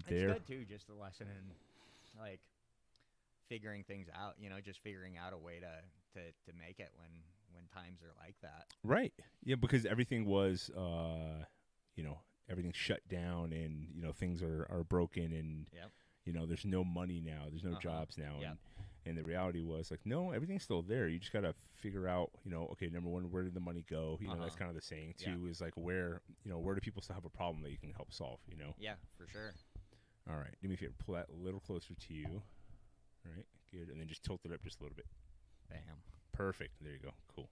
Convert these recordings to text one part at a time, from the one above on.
there. It's good too, just a lesson in like figuring things out. Just figuring out a way to make it when times are like that. Right. Yeah, because everything was, everything's shut down, and things are broken, and Yep. there's no money now, there's no jobs now, Yep. and the reality was like, no, everything's still there. You just gotta figure out, okay, number one, where did the money go? That's kind of the saying. Two is like, where do people still have a problem that you can help solve? Yeah, for sure. All right, do me a favor, pull that a little closer to you. All right, good, and then just tilt it up just a little bit. Bam. Perfect. There you go. Cool.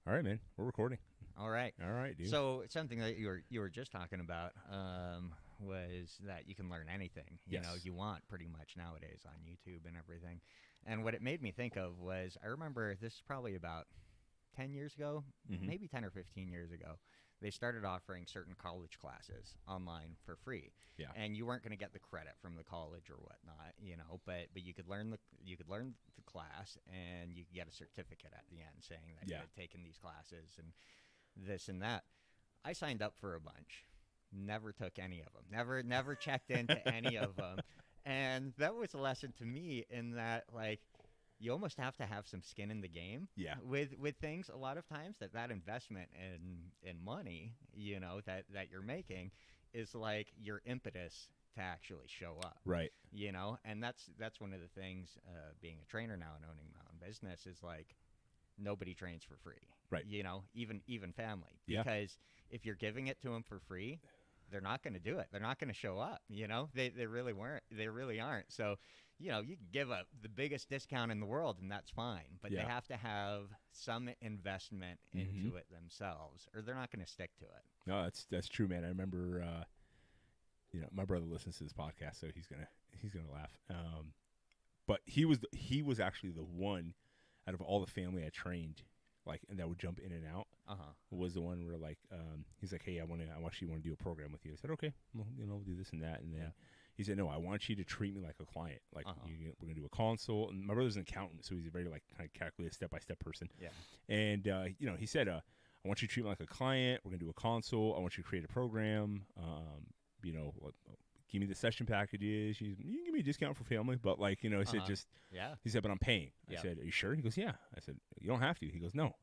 All right, man. We're recording. All right. All right, dude. So something that you were just talking about was that you can learn anything you want pretty much nowadays on YouTube and everything. And what it made me think of was, I remember this is probably about 10 years ago, maybe 10 or 15 years ago. They started offering certain college classes online for free. Yeah. And you weren't going to get the credit from the college or whatnot, but you could learn the class, and you could get a certificate at the end saying that you had taken these classes and this and that. I signed up for a bunch. Never took any of them. Never checked into any of them. And that was a lesson to me in that, like, you almost have to have some skin in the game. Yeah. With things, a lot of times that investment in money, that you're making is like your impetus to actually show up. Right. And that's one of the things, being a trainer now and owning my own business, is like, nobody trains for free. Right. Even family. Yeah. Because if you're giving it to them for free, they're not going to do it. They're not going to show up. They really weren't. They really aren't. So, you can give up the biggest discount in the world, and that's fine. But they have to have some investment into it themselves, or they're not going to stick to it. No, that's true, man. I remember, my brother listens to this podcast, so he's gonna laugh. But he was actually the one out of all the family I trained, like, and that would jump in and out. Was the one where, like, he's like, hey, I actually want to do a program with you. I said, okay, well, we'll do this and that, and then he said, no, I want you to treat me like a client. Like, we're gonna do a consult. And my brother's an accountant, so he's a very, like, kind of calculated step-by-step person. Yeah. And he said, I want you to treat me like a client. We're gonna do a consult. I want you to create a program. Give me the session packages. You can give me a discount for family, but, like, he said, he said, but I'm paying. I said, are you sure? He goes, yeah. I said, you don't have to. He goes, no.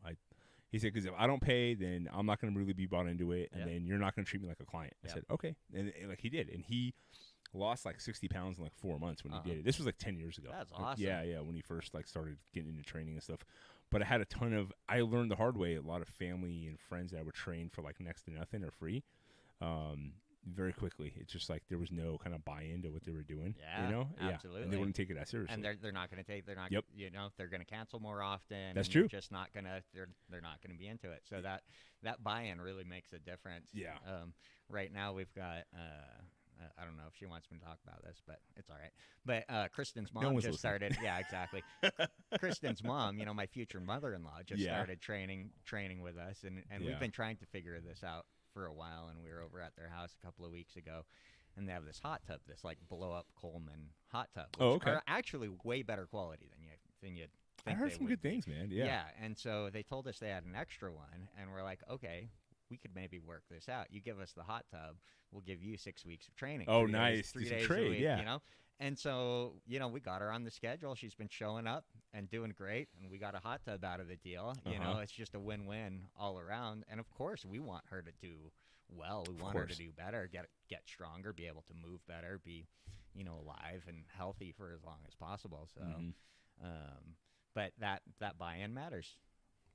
He said, because if I don't pay, then I'm not going to really be bought into it, and then you're not going to treat me like a client. I said, okay. And like, he did. And he lost like 60 pounds in like 4 months when he did it. This was like 10 years ago. That's awesome. Yeah, when he first, like, started getting into training and stuff. But I learned the hard way, a lot of family and friends that I would train for, like, next to nothing or free. Very quickly, it's just like there was no kind of buy-in to what they were doing. Absolutely. And they wouldn't take it that seriously. And they're not going to take. They're not. Yep. They're going to cancel more often. That's and true. They're just not going to. They're not going to be into it. So that buy-in really makes a difference. Yeah. Right now we've got. I don't know if she wants me to talk about this, but it's all right. But Kristen's mom just started. Yeah, exactly. Kristen's mom, my future mother-in-law, just started training with us, and we've been trying to figure this out for a while. And we were over at their house a couple of weeks ago, and they have this hot tub, this, like, blow-up Coleman hot tub, which are actually way better quality than you'd think. I heard some good things, man. Yeah. And so they told us they had an extra one, and we're like, okay, we could maybe work this out. You give us the hot tub, we'll give you 6 weeks of training. Oh, nice. 3 days trade, a week, yeah. And so, we got her on the schedule. She's been showing up and doing great, and we got a hot tub out of the deal. It's just a win-win all around. And, of course, we want her to do well. We want her to do better, get stronger, be able to move better, be, alive and healthy for as long as possible. So, but that buy-in matters.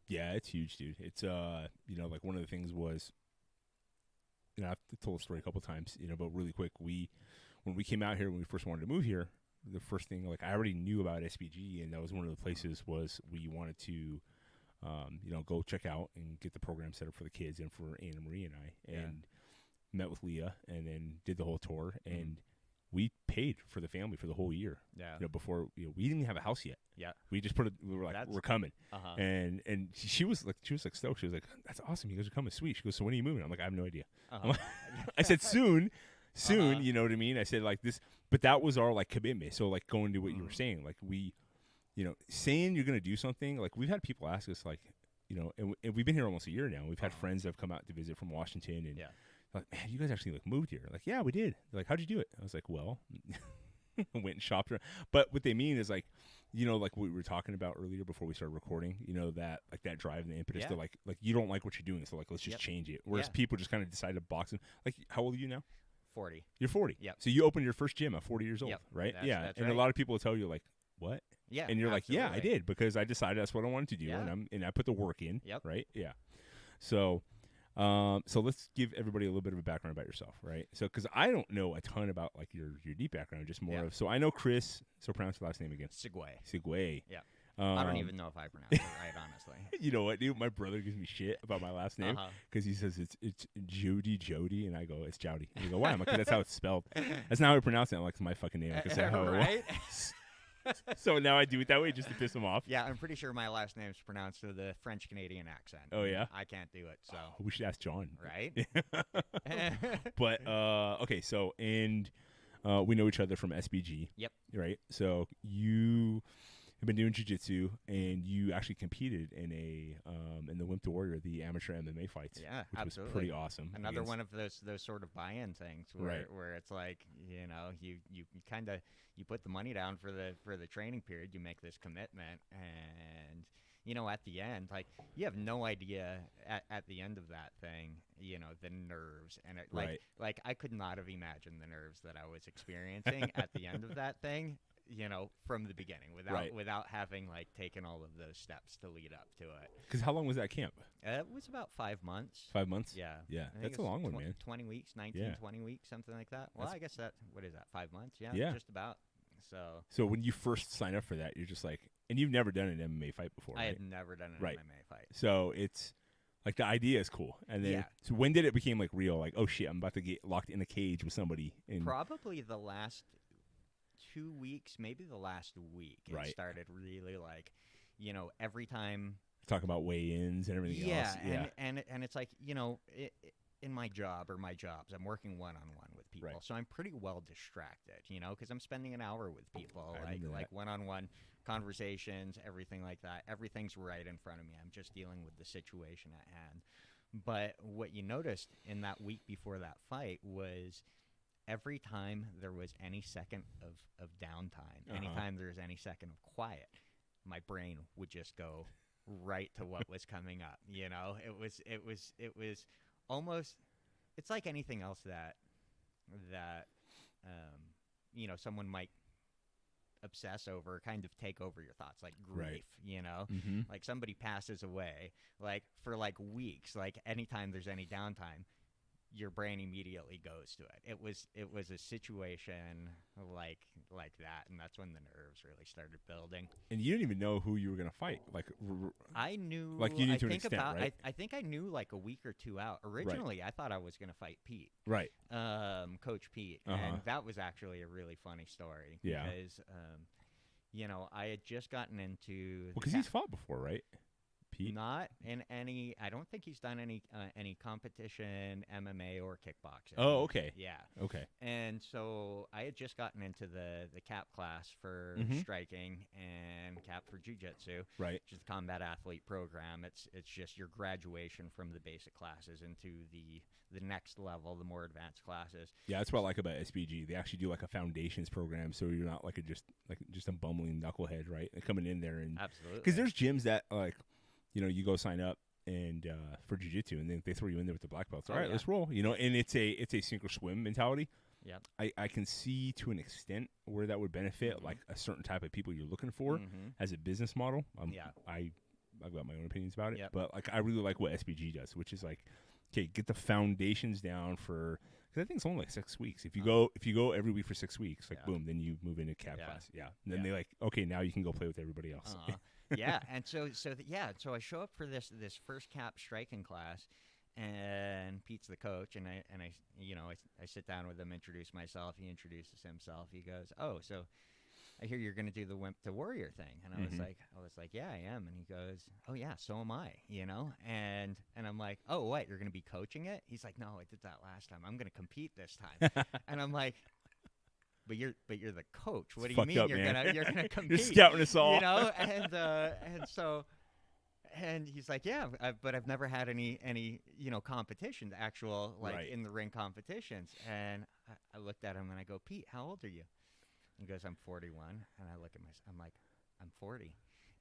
Yeah, it's huge, dude. It's like, one of the things was, I've told the story a couple times, but really quick, when we came out here, when we first wanted to move here, the first thing, like, I already knew about SBG, and that was one of the places was we wanted to, go check out and get the program set up for the kids and for Anna Marie and I, and met with Leah, and then did the whole tour, and we paid for the family for the whole year. Yeah. Before, we didn't even have a house yet. Yeah. We just we were like, we're coming. And she was like stoked. She was like, that's awesome. You guys are coming. Sweet. She goes, so when are you moving? I'm like, I have no idea. I said, soon, you know what I mean? I said, like, this, but that was our, like, commitment. So, like, going to what you were saying, like, we, saying you're going to do something, like, we've had people ask us, like, and we've been here almost a year now. We've had friends that have come out to visit from Washington, and Like, man, you guys actually like moved here. Like, yeah, we did. They're like, how'd you do it? I was like, well, I went and shopped around. But what they mean is like, like what we were talking about earlier before we started recording, that like that drive and the impetus to like you don't like what you're doing, so like let's just change it. Whereas people just kind of decide to box in. Like, how old are you now? 40. You're 40. Yep. So you opened your first gym at 40 years old, right? That's and right. a lot of people will tell you like, what? Yeah. And you're absolutely. like, yeah, I did, because I decided that's what I wanted to do, and I put the work in. Yep. Right? Yeah. So let's give everybody a little bit of a background about yourself, right? So, because I don't know a ton about like your deep background, just more of. So I know Chris. So pronounce your last name again. Sigouin. Yeah. I don't even know if I pronounced it right, honestly. You know what, dude? My brother gives me shit about my last name because he says it's Jody, and I go, it's Jowdy. And you go, why? I'm like, that's how it's spelled. That's not how I pronounce it. I'm like, it's my fucking name. I can say how right? So now I do it that way just to piss him off. Yeah, I'm pretty sure my last name's pronounced with a French-Canadian accent. Oh, yeah? I can't do it, so. We should ask John. Right? But, okay, so, and we know each other from SBG. Yep. Right? So you have been doing jiu-jitsu, and you actually competed in in the Wimp to Warrior, the amateur MMA fights. Yeah, which absolutely. was pretty awesome. Another one of those sort of buy-in things where it's like, you kind of you put the money down for the training period, you make this commitment, and at the end, like, you have no idea at the end of that thing, the nerves, and it, like I could not have imagined the nerves that I was experiencing at the end of that thing. From the beginning, without having like taken all of those steps to lead up to it. Because how long was that camp? It was about 5 months. 5 months? Yeah. Yeah, that's a long one, man. 20 weeks, 20 weeks, something like that. Well, I guess what is that, 5 months? Yeah, just about. So when you first sign up for that, you're just like, and you've never done an MMA fight before, I right? had never done an MMA fight. So it's like the idea is cool. And then, so when did it become like real? Like, oh shit, I'm about to get locked in a cage with somebody. Probably the last 2 weeks, maybe the last week, it started really like, every time. Talk about weigh-ins and everything else. Yeah, and it's like, in my job or my jobs, I'm working one-on-one with people. So I'm pretty well distracted, because I'm spending an hour with people, like one-on-one conversations, everything like that. Everything's right in front of me. I'm just dealing with the situation at hand. But what you noticed in that week before that fight was every time there was any second of downtime, anytime there was any second of quiet, my brain would just go right to what was coming up. It was almost, it's like anything else that someone might obsess over, kind of take over your thoughts, like grief. Like somebody passes away, like for like weeks, like anytime there's any downtime, your brain immediately goes to it. It was a situation like that, and that's when the nerves really started building. And you didn't even know who you were gonna fight. Like, I knew. Like, you knew to an extent, right? I think I knew like a week or two out. Originally, I thought I was gonna fight Pete. Right. Coach Pete, and that was actually a really funny story. Yeah. Because, I had just gotten into. Well, because he's fought before, right? Pete? Not in any. I don't think he's done any competition, MMA or kickboxing. Oh, okay. Yeah. Okay. And so I had just gotten into the CAP class for striking and CAP for jiu-jitsu. Right. Which is the combat athlete program. It's just your graduation from the basic classes into the next level, the more advanced classes. Yeah, that's what I like about SBG. They actually do like a foundations program, so you're not like just a bumbling knucklehead, right? And coming in there and absolutely, because there's gyms that like. You go sign up and for jiu-jitsu, and then they throw you in there with the black belts. All right, let's roll. And it's a sink or swim mentality. Yeah, I can see to an extent where that would benefit like a certain type of people you're looking for as a business model. I've got my own opinions about it, but like I really like what SBG does, which is like, okay, get the foundations down for. Because I think it's only like 6 weeks. If you go every week for 6 weeks, like boom, then you move into CAP class. Yeah, and then they like, okay, now you can go play with everybody else. Yeah, and so I show up for this first CAP striking class, and Pete's the coach, and I sit down with him, introduce myself. He introduces himself. He goes, "Oh, so I hear you're going to do the Wimp to Warrior thing," and I was like, "Yeah, I am." And he goes, "Oh yeah, so am I." And I'm like, "Oh, what? You're going to be coaching it?" He's like, "No, I did that last time. I'm going to compete this time." And I'm like. But you're the coach. What do you mean you're gonna compete? You're scouting us all. And so And he's like, yeah, but I've never had any competitions, actual Right. in the ring competitions. And I looked at him and I go, Pete, how old are you? He goes, I'm 41. And I look at myself, I'm like, I'm 40.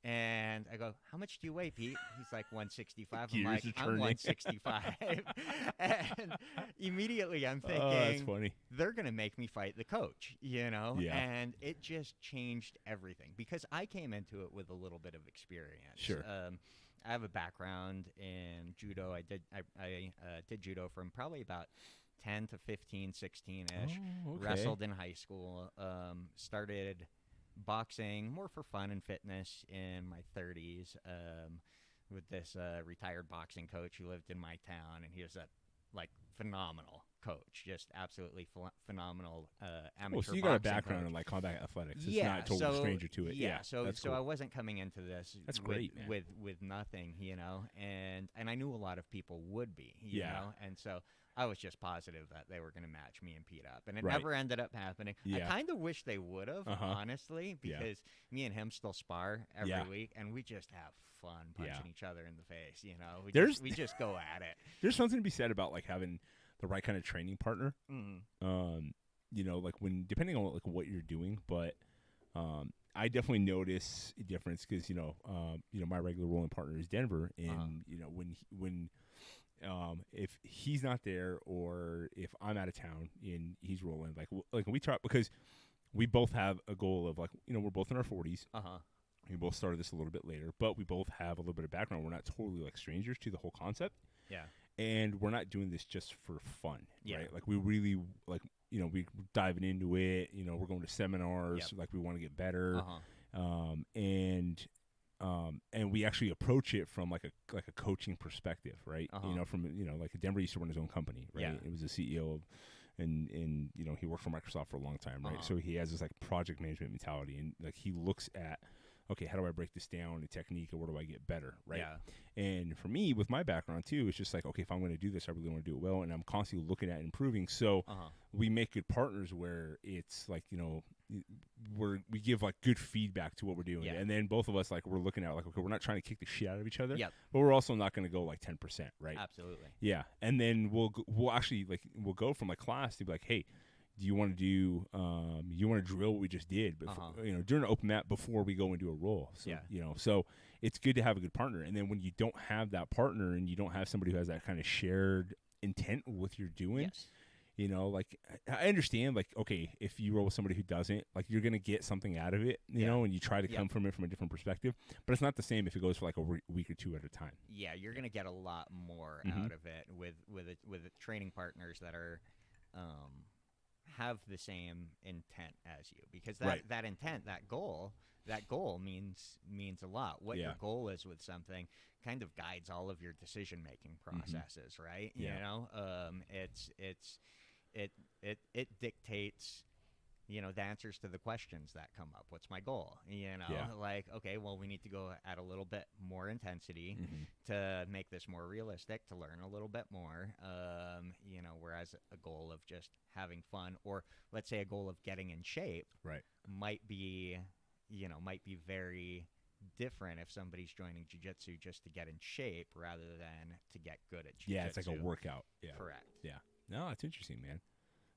And I go, how much do you weigh, Pete? He's like 165. I'm Gears like, are I'm turning. 165. And immediately I'm Oh, that's thinking, funny. they're going to make me fight the coach, Yeah. And it just changed everything because I came into it with a little bit of experience. Sure. I have a background in judo. I did judo from probably about 10 to 15, 16-ish. Oh, okay. Wrestled in high school. Started boxing more for fun and fitness in my 30s with this retired boxing coach who lived in my town, and he was a phenomenal coach, just absolutely phenomenal amateur. Well, so you got a background coach. in combat athletics. It's Yeah, not total stranger to it. Yeah, so that's cool. I wasn't coming into this That's with, great, man. with nothing, and I knew a lot of people would be, you Yeah. know, and so I was just positive that they were going to match me and Pete up, and it Right. never ended up happening. Yeah. I kind of wish they would have, honestly, Yeah. because me and him still spar every Yeah. week, and we just have fun punching Yeah. each other in the face, We There's- just go at it. There's something to be said about having the right kind of training partner. Mm. When depending on what you're doing, but I definitely notice a difference because my regular rolling partner is Denver, and when if he's not there or if I'm out of town and he's rolling, we try because we both have a goal of we're both in our 40s. We both started this a little bit later, but we both have a little bit of background. We're not totally strangers to the whole concept. Yeah. And we're not doing this just for fun, Yeah. right? We really we're diving into it. We're going to seminars. Yep. We want to get better, and we actually approach it from a coaching perspective, right? From Denver used to run his own company, right? Yeah. It was a CEO of, and he worked for Microsoft for a long time, right? So he has this project management mentality, and he looks at, okay, how do I break this down, the technique, and where do I get better, right? Yeah. And for me, with my background too, it's just okay, if I'm going to do this, I really want to do it well, and I'm constantly looking at improving. So we make good partners where it's we give good feedback to what we're doing, Yeah. and then both of us we're looking at okay, we're not trying to kick the shit out of each other, Yep. but we're also not going to go 10%, right? Absolutely. Yeah, and then we'll actually we'll go from class to be hey, do you want to do you want to drill what we just did before, during an open mat before we go into a roll? So so it's good to have a good partner. And then when you don't have that partner and you don't have somebody who has that kind of shared intent with what you're doing, I understand okay, if you roll with somebody who doesn't, you're gonna get something out of it, you know, and you try to come from it from a different perspective, but it's not the same if it goes for a week or two at a time. Yeah, you're gonna get a lot more out of it with training partners that are have the same intent as you, because that intent, that goal means a lot. What your goal is with something kind of guides all of your decision making processes, right? It dictates the answers to the questions that come up. What's my goal? Okay, well, we need to go at a little bit more intensity to make this more realistic, to learn a little bit more, whereas a goal of just having fun, or let's say a goal of getting in shape, might be very different if somebody's joining jiu-jitsu just to get in shape rather than to get good at jiu-jitsu. Yeah, it's a workout. Yeah. Correct. Yeah. No, it's interesting, man.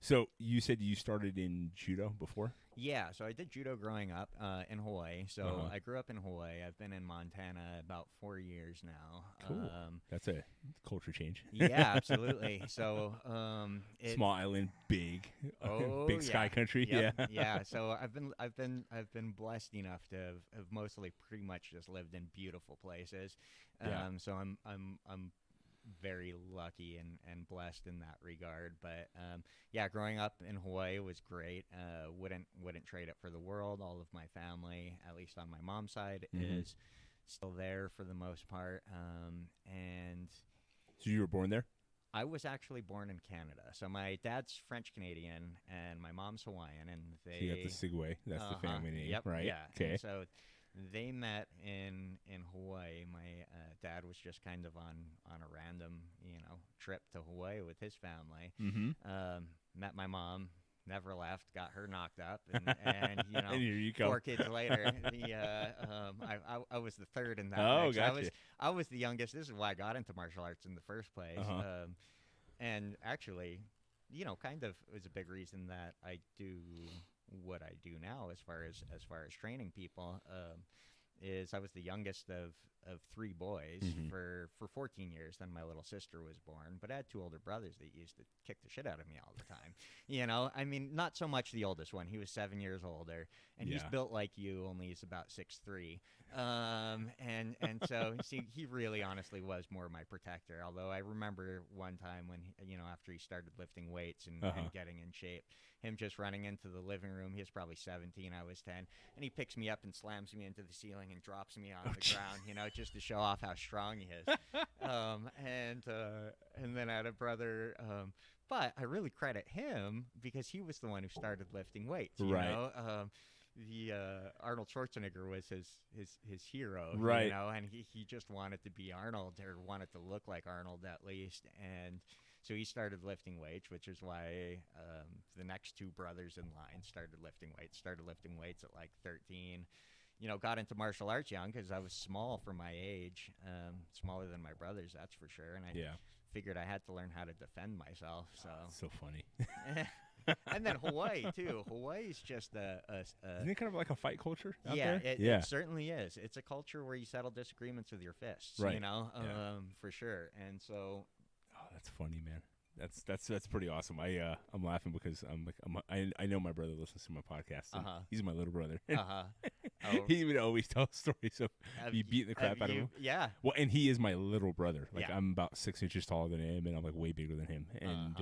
So you said you started in judo before? Yeah, so I did judo growing up in Hawaii. So I grew up in Hawaii. I've been in Montana about 4 years now. Cool. That's a culture change. Yeah, absolutely. So small island, big sky country. Yep, Yeah, yeah. So I've been blessed enough to have mostly pretty much just lived in beautiful places. So I'm very lucky and blessed in that regard. But growing up in Hawaii was great. Wouldn't trade it for the world. All of my family, at least on my mom's side, is still there for the most part. And so you were born there? I was actually born in Canada. So my dad's French Canadian and my mom's Hawaiian, and they. So you got the Sigouin. That's the family name, yep, right? Yeah. Okay. And so they met in Hawaii. My dad was just kind of on a random trip to Hawaii with his family. Met my mom, never left. Got her knocked up, and you know, And here you go. 4 kids later, I was the third in that. Oh, mix. gotcha. I was the youngest. This is why I got into martial arts in the first place. And actually, you know, kind of was a big reason that I do what I do now as far as training people. Is I was the youngest of 3 boys for 14 years. Then my little sister was born, but I had 2 older brothers that used to kick the shit out of me all the time. You know, I mean, not so much the oldest one. He was 7 years older, and he's built like you, only he's about 6'3". And so see, he really honestly was more my protector. Although I remember one time when after he started lifting weights and getting in shape, him just running into the living room. He was probably 17, I was 10, and he picks me up and slams me into the ceiling and drops me on the ground, just to show off how strong he is. And then I had a brother, but I really credit him because he was the one who started lifting weights. You know? Arnold Schwarzenegger was his hero, right? And he just wanted to be Arnold, or wanted to look like Arnold at least, and so he started lifting weights, which is why the next 2 brothers in line started lifting weights at like 13. Got into martial arts young because I was small for my age, smaller than my brothers, that's for sure, and I figured I had to learn how to defend myself. So funny. And then Hawaii too. Hawaii's just isn't it kind of like a fight culture out there? It certainly is. It's a culture where you settle disagreements with your fists, right? For sure. And so, that's funny, man. That's pretty awesome. I'm laughing because I know my brother listens to my podcast. And he's my little brother. He would always tell stories of me beating the crap out of him. Yeah. Well, and he is my little brother. Like I'm about 6 inches taller than him, and I'm like way bigger than him. And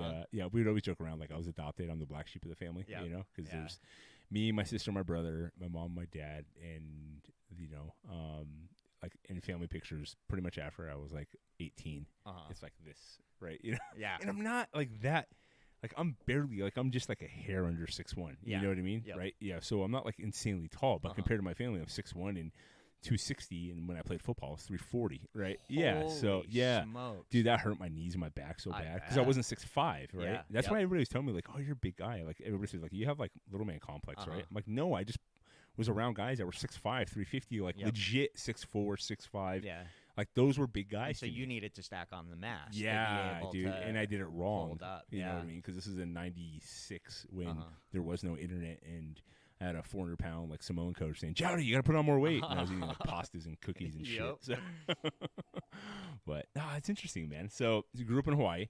we would always joke around like I was adopted. I'm the black sheep of the family. Because there's me, my sister, my brother, my mom, my dad, and like in family pictures, pretty much after I was like 18, it's like this, right? Yeah. And I'm not like that. Like I'm barely, like I'm just like a hair under 6'1". You know what I mean? Yep. Right? Yeah. So I'm not like insanely tall, but compared to my family, I'm 6'1" and 260. And when I played football, I was 340. Right? Holy So smokes. dude, that hurt my knees and my back so bad because I wasn't 6'5". Right? Yeah. That's why everybody was telling me like, oh, you're a big guy. Like everybody says like you have like little man complex, right? I'm like, no, I just was around guys that were 6'5", 350, like legit 6'4", 6'5". Yeah. Like those were big guys. And so you needed to stack on the mass. Yeah, dude. And I did it wrong. Hold up. You know what I mean? Because this is in '96 when there was no internet, and I had a 400-pound like Samoan coach saying, "Jowdy, you got to put on more weight." And I was eating like pastas and cookies and shit. So but it's interesting, man. So you grew up in Hawaii.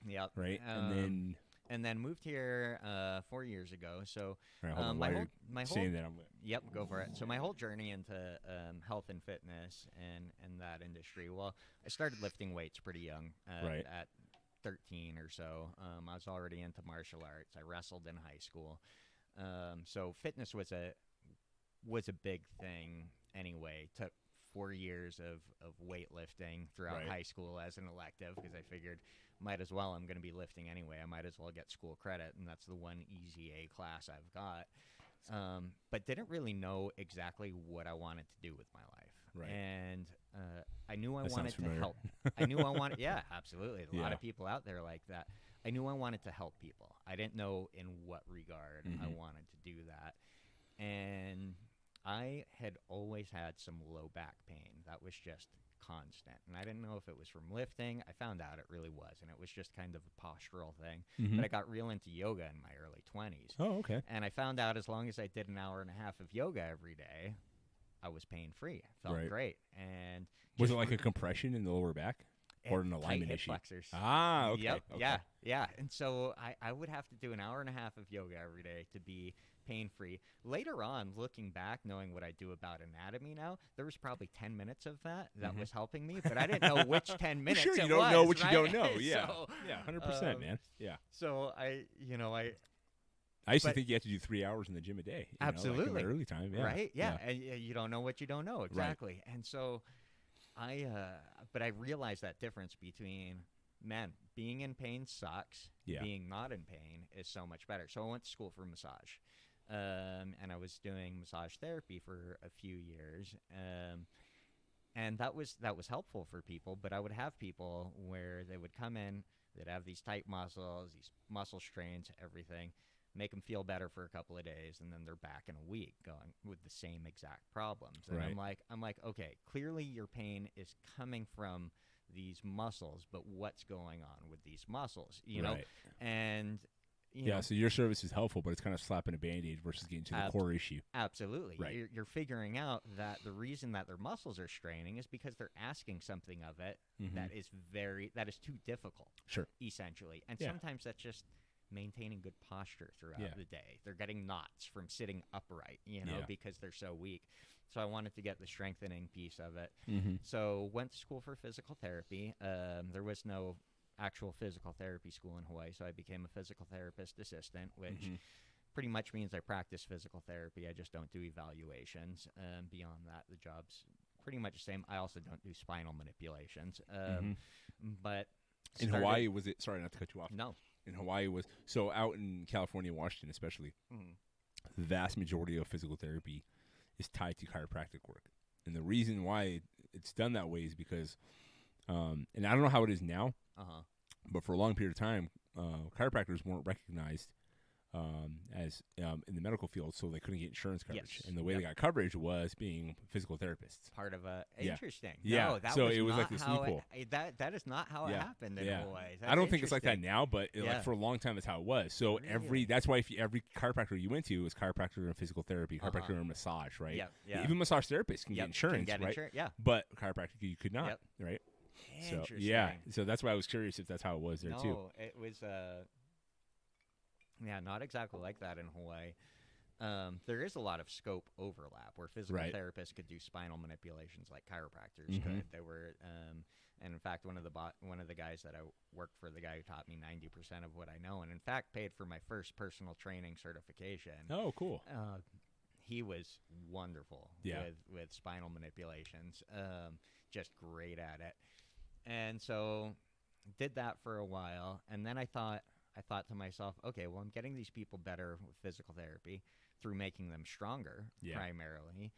Yep. Right, and then moved here 4 years ago. So right, hold on, my whole saying that I'm. Yep, go for it. So my whole journey into health and fitness and that industry. Well, I started lifting weights pretty young, at 13 or so. I was already into martial arts. I wrestled in high school. So fitness was a big thing anyway. Took 4 years of weightlifting throughout high school as an elective because I figured might as well. I'm going to be lifting anyway. I might as well get school credit, and that's the one easy A class I've got. But didn't really know exactly what I wanted to do with my life. Right. And I knew I That wanted sounds to familiar. help. I knew I wanted, yeah, absolutely. A lot of people out there like that. I knew I wanted to help people. I didn't know in what regard I wanted to do that. And I had always had some low back pain. That was just constant. And I didn't know if it was from lifting. I found out it really was. And it was just kind of a postural thing. But I got real into yoga in my early 20s. Oh, okay. And I found out as long as I did an hour and a half of yoga every day, I was pain-free. I felt great. And was it like a compression in the lower back? Or an alignment hip issue? Flexors. Ah, okay. Yep, okay. Yeah. And so I would have to do an hour and a half of yoga every day to be pain-free. Later on, looking back, knowing what I do about anatomy now, there was probably 10 minutes of that was helping me, but I didn't know which 10 minutes sure, you it don't was, know what right? you don't know. Yeah, So, yeah, 100%, man. Yeah. So I used to think you had to do 3 hours in the gym a day. Absolutely. Like in the early time, yeah. Right? Yeah. And you don't know what you don't know. Exactly. Right. And so but I realized that difference between, man, being in pain sucks. Yeah. Being not in pain is so much better. So I went to school for massage. And I was doing massage therapy for a few years. And that was helpful for people. But I would have people where they would come in, they'd have these tight muscles, these muscle strains, everything. make them feel better for a couple of days, and then they're back in a week going with the same exact problems. And Right. I'm like, okay, clearly your pain is coming from these muscles, but what's going on with these muscles, you know? Right. And Yeah, so your service is helpful, but it's kind of slapping a Band-Aid versus getting to the core issue. Absolutely. Right. You're figuring out that the reason that their muscles are straining is because they're asking something of it that is too difficult. Sure. Essentially. And Yeah. sometimes that's just maintaining good posture throughout the day. They're getting knots from sitting upright, because they're so weak. So I wanted to get the strengthening piece of it. So went to school for physical therapy. There was no actual physical therapy school in Hawaii, so I became a physical therapist assistant, which pretty much means I practice physical therapy. I just don't do evaluations. Beyond that, the job's pretty much the same. I also don't do spinal manipulations. But in Hawaii, was it? Sorry, not to cut you off. No. In Hawaii was so out in California, Washington, especially. The vast majority of physical therapy is tied to chiropractic work, and the reason why it's done that way is because, and I don't know how it is now. But for a long period of time, chiropractors weren't recognized as in the medical field, so they couldn't get insurance coverage. Yes. And the way they got coverage was being physical therapists. Part of a Yeah. interesting. Yeah. No, that So was it was not like this how loophole. That is not how it happened in Hawaii. I don't think it's like that interesting. now, but like for a long time, that's how it was. So Really? that's why every chiropractor you went to was chiropractor and physical therapy, chiropractor and massage, right? Yeah. Even massage therapists can get insurance, right? Yeah. But chiropractic you could not, right? So Interesting. so that's why I was curious if that's how it was there too. No, it was not exactly like that in Hawaii. There is a lot of scope overlap where physical therapists could do spinal manipulations like chiropractors could. There were, and in fact, one of the guys that I worked for, the guy who taught me 90% of what I know, and in fact paid for my first personal training certification. Oh, cool. He was wonderful with spinal manipulations, just great at it. And so did that for a while, and then I thought to myself, okay, well, I'm getting these people better with physical therapy through making them stronger primarily.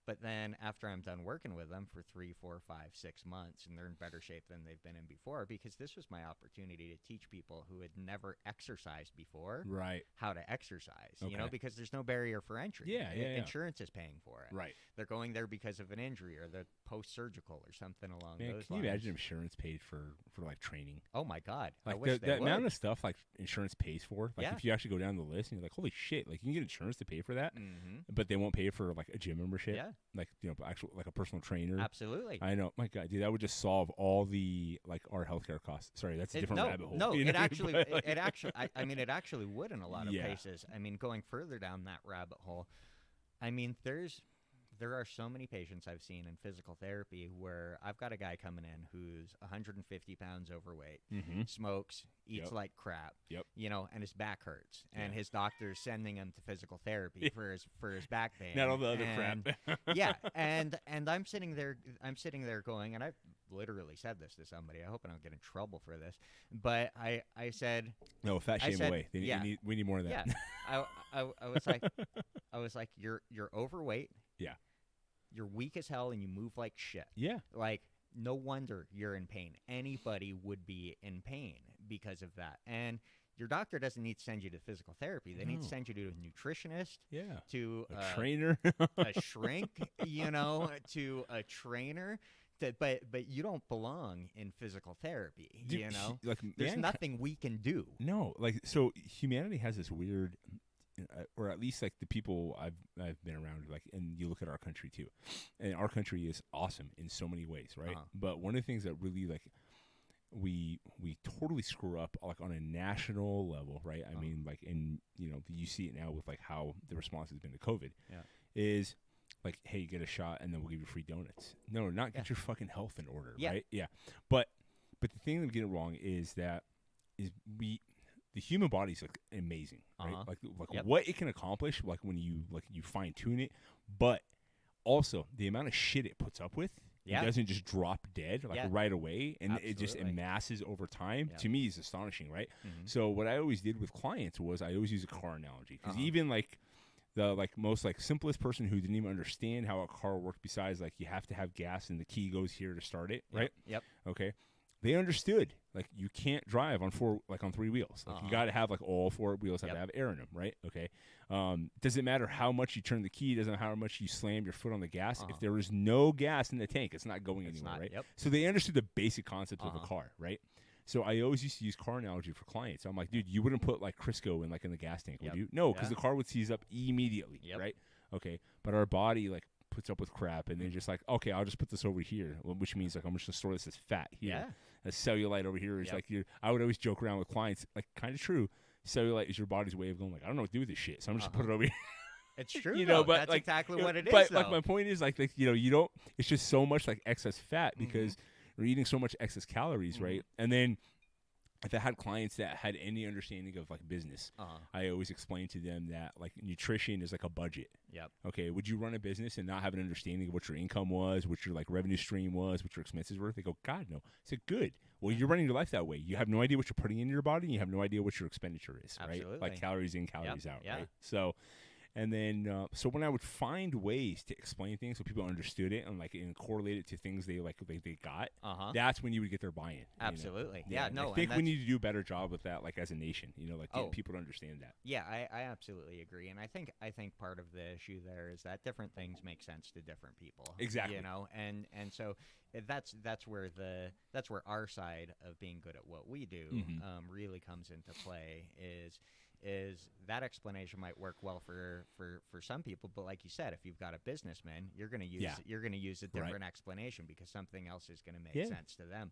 But then after I'm done working with them for 3, 4, 5, 6 months, and they're in better shape than they've been in before, because this was my opportunity to teach people who had never exercised before how to exercise, because there's no barrier for entry. Insurance is paying for it. Right. They're going there because of an injury or they're post-surgical or something along those lines. Can you imagine if insurance paid for like training? Oh, my God. Like I wish the amount of stuff like insurance pays for, like Yeah. if you actually go down the list and you're like, holy shit, like you can get insurance to pay for that, but they won't pay for like a gym membership. Yeah. Like, actual like a personal trainer. Absolutely. I know. My God, dude, that would just solve all the like our healthcare costs. Sorry, that's a different rabbit hole. No, you it know? actually, But, like- it actually, I mean, it actually would in a lot of cases. I mean, going further down that rabbit hole, I mean, there are so many patients I've seen in physical therapy where I've got a guy coming in who's 150 pounds overweight, smokes, eats like crap, and his back hurts, and his doctor's sending him to physical therapy for his back pain. Not all the other crap. and I'm sitting there going, and I've literally said this to somebody. I hope I don't get in trouble for this, but I said, no, fat shame away. We need more of that. Yeah, I was like, you're overweight. Yeah. You're weak as hell and you move like shit. Yeah. Like, no wonder you're in pain. Anybody would be in pain because of that. And your doctor doesn't need to send you to physical therapy. They need to send you to a nutritionist. Yeah. To a trainer. a shrink, to a trainer. But you don't belong in physical therapy, Dude, like, There's nothing we can do. No, like, so humanity has this weird, or at least like the people I've been around, like, and you look at our country too, and our country is awesome in so many ways, right? But one of the things that really like we totally screw up, like on a national level, right? I mean, like, and you see it now with like how the response has been to COVID, is like, hey, you get a shot and then we'll give you free donuts. No, not get your fucking health in order, right? Yeah. But the thing that we get it wrong is that the human body is like amazing, right? Like what it can accomplish, like when you fine tune it, but also the amount of shit it puts up with. It doesn't just drop dead right away, and it just amasses over time. To me, is astonishing, right? So what I always did with clients was I always use a car analogy, because even like the most like simplest person who didn't even understand how a car worked, besides like you have to have gas and the key goes here to start it, right? Yep. Okay. they understood like you can't drive on on 3 wheels. Like you got to have like all 4 wheels have to have air in them, right? Okay. Doesn't matter how much you turn the key, doesn't matter how much you slam your foot on the gas. If there is no gas in the tank, it's not going anywhere, right? Yep. So they understood the basic concepts of a car, right? So I always used to use car analogy for clients. I'm like, dude, you wouldn't put like Crisco in the gas tank, would you? No, because the car would seize up immediately, right? Okay, but our body like puts up with crap, and then just like, okay, I'll just put this over here, which means like I'm just gonna store this as fat here. A cellulite over here is like I would always joke around with clients, like kind of true. Cellulite is your body's way of going like, I don't know what to do with this shit, so I'm just gonna put it over here. It's true, you know, but that's like, exactly what it is. But like my point is like you don't. It's just so much like excess fat because you're eating so much excess calories, right? And then if I had clients that had any understanding of like business, I always explain to them that like nutrition is like a budget. Yep. Okay. Would you run a business and not have an understanding of what your income was, what your like revenue stream was, what your expenses were? They go, God, no. I said, good. Well, you're running your life that way. You have no idea what you're putting into your body, and you have no idea what your expenditure is, Absolutely. right? Like calories in, calories out, yeah. right? So. And then, so when I would find ways to explain things so people understood it and correlate it to things they got, that's when you would get their buy-in. Absolutely, you know? No, I think we need to do a better job with that, like as a nation. You know, like getting people to understand that. Yeah, I absolutely agree, and I think part of the issue there is that different things make sense to different people. Exactly. You know, and so that's where our side of being good at what we do really comes into play. Is that explanation might work well for some people, but like you said, if you've got a businessman, you're going to use a different explanation because something else is going to make sense to them.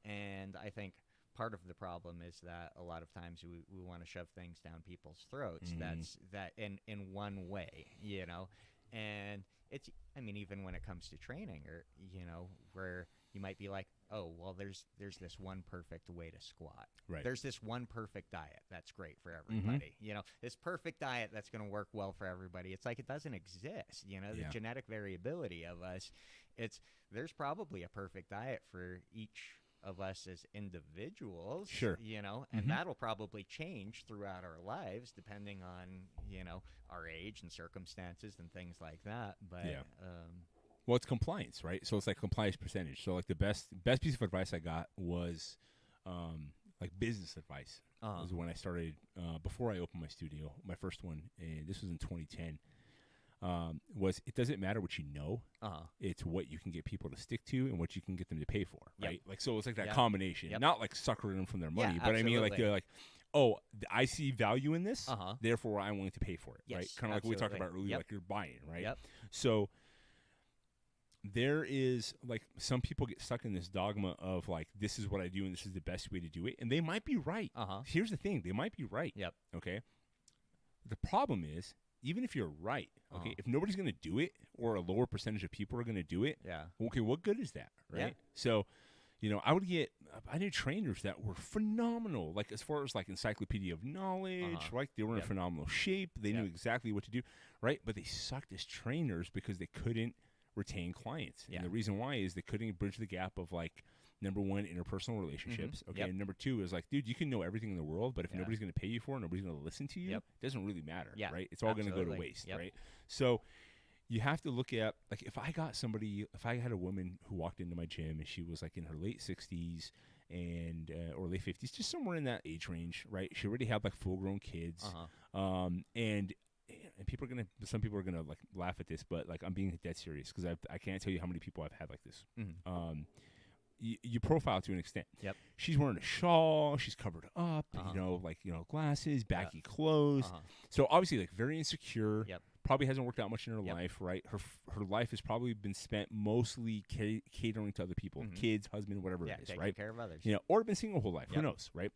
And I think part of the problem is that a lot of times we want to shove things down people's throats. That in one way, you know, and it's, I mean, even when it comes to training, or you know, where you might be like, oh, well, there's this one perfect way to squat. Right. There's this one perfect diet that's great for everybody. You know, this perfect diet that's going to work well for everybody. It's like it doesn't exist. You know, the genetic variability of us. There's probably a perfect diet for each of us as individuals. Sure. You know, and that'll probably change throughout our lives depending on, you know, our age and circumstances and things like that. But well, it's compliance, right? So it's like compliance percentage. So like the best piece of advice I got was like business advice. Was when I started before I opened my studio, my first one, and this was in 2010. Was it doesn't matter what you know, it's what you can get people to stick to and what you can get them to pay for, right? Like so, it's like that combination, not like suckering them from their money, but I mean like they're like, oh, I see value in this, therefore I'm willing to pay for it, right? Kind of like what we talked about earlier, like you're buying, right? So there is like some people get stuck in this dogma of like this is what I do and this is the best way to do it, and they might be right. Here's the thing, they might be right. Okay. The problem is, even if you're right, okay, if nobody's going to do it or a lower percentage of people are going to do it, okay, what good is that, right? So, you know, I knew trainers that were phenomenal, like as far as like encyclopedia of knowledge, right? They were in phenomenal shape. They knew exactly what to do, right? But they sucked as trainers because they couldn't retain clients. And the reason why is they couldn't bridge the gap of like, number one, interpersonal relationships. Okay. And number two is like, dude, you can know everything in the world, but if nobody's going to pay you for it, nobody's going to listen to you, it doesn't really matter. Right. It's all going to go to waste. Right. So you have to look at like, if I had a woman who walked into my gym and she was like in her late 60s and, or late 50s, just somewhere in that age range, right? She already had like full grown kids. And some people are gonna like laugh at this, but like I'm being dead serious because I can't tell you how many people I've had like this. You profile to an extent. She's wearing a shawl. She's covered up. Glasses, baggy clothes. So obviously, like very insecure. Probably hasn't worked out much in her life, right? Her life has probably been spent mostly catering to other people, kids, husband, whatever it is, taking right? care of others. You know, or been single whole life. Who knows, right?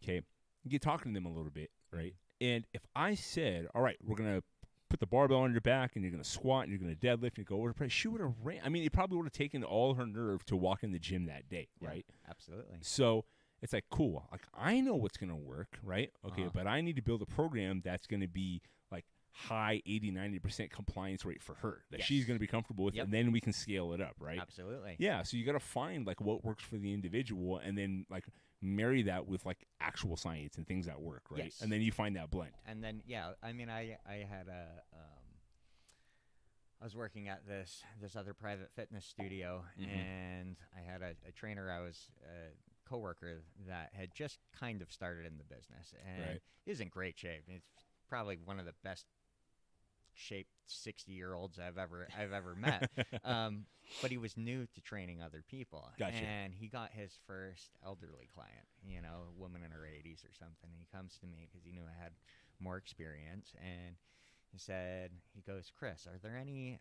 Okay, you get talking to them a little bit, right? And if I said, all right, we're going to put the barbell on your back and you're going to squat and you're going to deadlift and you go over press, she would have ran. I mean, it probably would have taken all her nerve to walk in the gym that day, right? Absolutely. So it's like, cool. Like, I know what's going to work, right? Okay, but I need to build a program that's going to be like high 80, 90% compliance rate for her that she's going to be comfortable with, and then we can scale it up, right? Absolutely. Yeah, so you got to find like what works for the individual and then like marry that with like actual science and things that work, right? And then you find that blend. And then I mean I had I was working at this other private fitness studio, and I had a trainer. I was a coworker that had just kind of started in the business, and he's in great shape. He's probably one of the best shaped 60-year-olds I've ever met. But he was new to training other people. Gotcha. And he got his first elderly client, a woman in her 80s or something. He comes to me because he knew I had more experience, and he goes, Chris, is there anything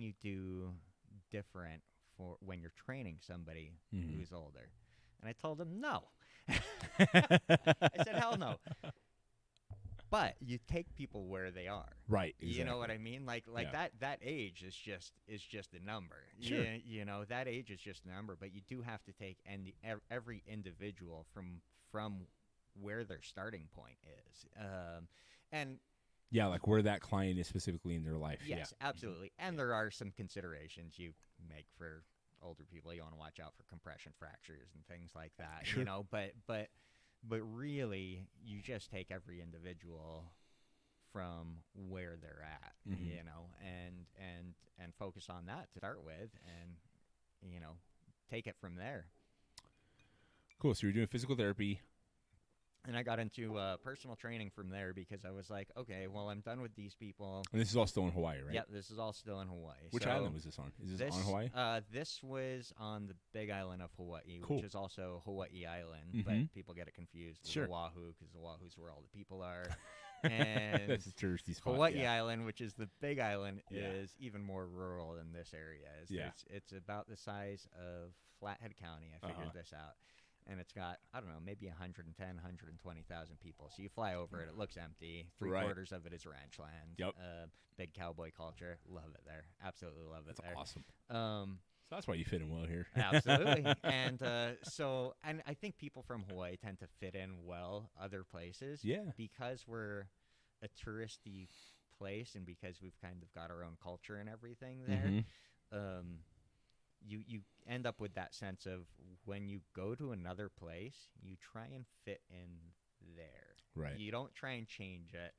you do different for when you're training somebody who's older? And I told him no. I said, hell no. But you take people where they are. Right. Exactly. You know what I mean? Like that age is just a number. Sure. That age is just a number, but you do have to take every individual from where their starting point is. And yeah, like where that client is specifically in their life. Yes, absolutely. And there are some considerations you make for older people. You want to watch out for compression fractures and things like that. Sure. But really, you just take every individual from where they're at, and focus on that to start with, and take it from there. Cool. So you're doing physical therapy. And I got into personal training from there because I was like, okay, well, I'm done with these people. And this is all still in Hawaii, right? Yeah, this is all still in Hawaii. Which island was this on? Is this on Hawaii? This was on the Big Island of Hawaii, cool. Which is also Hawaii Island, but people get it confused with Oahu because Oahu's where all the people are. And that's a touristy spot. Hawaii Island, which is the Big Island, is even more rural than this area is. It's about the size of Flathead County. I figured this out. And it's got, I don't know, maybe 110, 120,000 people. So you fly over it, it looks empty. Three-quarters of it is ranch land. Yep. Big cowboy culture. Love it there. Absolutely love it there. That's awesome. So that's why you fit in well here. Absolutely. And and I think people from Hawaii tend to fit in well other places. Yeah. Because we're a touristy place and because we've kind of got our own culture and everything there. You end up with that sense of when you go to another place, you try and fit in there. Right. You don't try and change it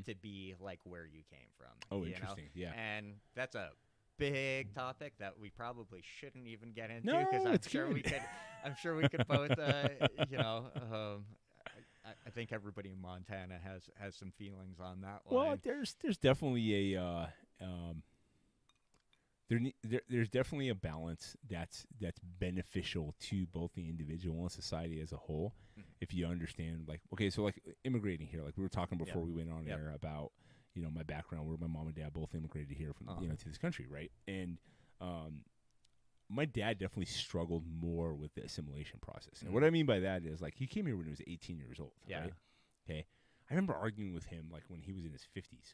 to be like where you came from. Oh, interesting. Yeah. And that's a big topic that we probably shouldn't even get into because I'm sure we could both I think everybody in Montana has some feelings on that one. Well, there's definitely a there's definitely a balance that's beneficial to both the individual and society as a whole. If you understand, like, okay, so like immigrating here, like we were talking before we went on air about, my background, where my mom and dad both immigrated here from, to this country, right? And my dad definitely struggled more with the assimilation process. And what I mean by that is, like, he came here when he was 18 years old, right? Okay. I remember arguing with him, like, when he was in his 50s.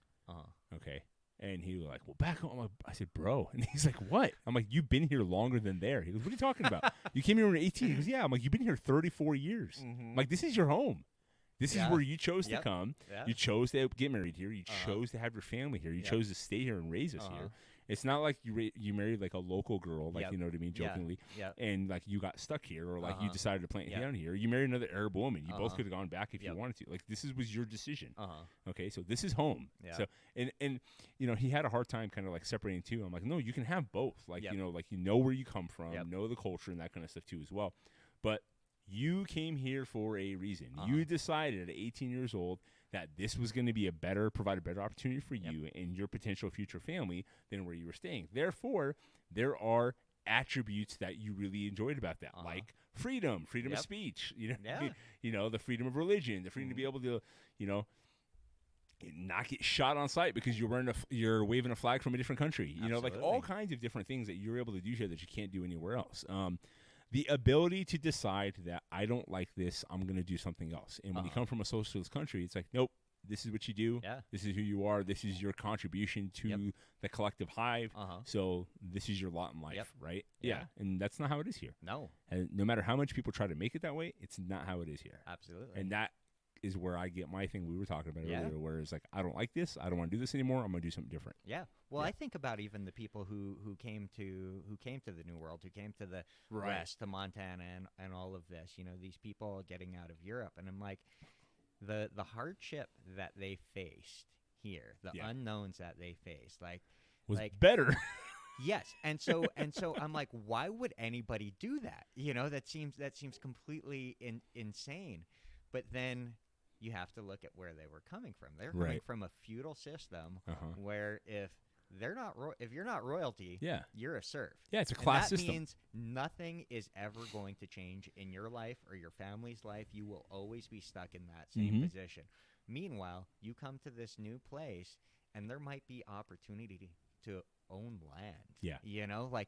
Okay. And he was like, well, back home. I said, bro. And he's like, what? I'm like, you've been here longer than there. He goes, what are you talking about? You came here when you were 18. He goes, yeah. I'm like, you've been here 34 years. I'm like, this is your home. This is where you chose to come. You chose to get married here. You chose to have your family here. You chose to stay here and raise us here. It's not like you married like a local girl, like, you know what I mean, jokingly, and like you got stuck here, or like you decided to plant down here. You married another Arab woman. You both could have gone back if you wanted to. Like, this was your decision. Okay, so this is home. So and he had a hard time kind of like separating two. I'm like, no, you can have both. Like like where you come from, know the culture and that kind of stuff too as well. But you came here for a reason. You decided at 18 years old that this was going to provide a better opportunity for you and your potential future family than where you were staying. Therefore, there are attributes that you really enjoyed about that, like freedom of speech, the freedom of religion, the freedom to be able to, not get shot on sight because you're waving a flag from a different country. Like all kinds of different things that you're able to do here that you can't do anywhere else. The ability to decide that I don't like this, I'm going to do something else. And when you come from a socialist country, it's like, nope, this is what you do. This is who you are. This is your contribution to the collective hive. So this is your lot in life, right? Yeah. And that's not how it is here. No. And no matter how much people try to make it that way, it's not how it is here. Absolutely. And that is where I get my thing we were talking about earlier, where it's like, I don't like this. I don't want to do this anymore. I'm going to do something different. Yeah. Well, I think about even the people who came to the New World, who came to the West, to Montana and all of this, these people getting out of Europe. And I'm like, the hardship that they faced here, the unknowns that they face, was better. Yes, and so I'm like, why would anybody do that? That seems completely insane. But then you have to look at where they were coming from. They're coming from a feudal system where if you're not royalty, you're a serf. Yeah, it's a class system. That means nothing is ever going to change in your life or your family's life. You will always be stuck in that same position. Meanwhile, you come to this new place, and there might be opportunity to own land. Yeah.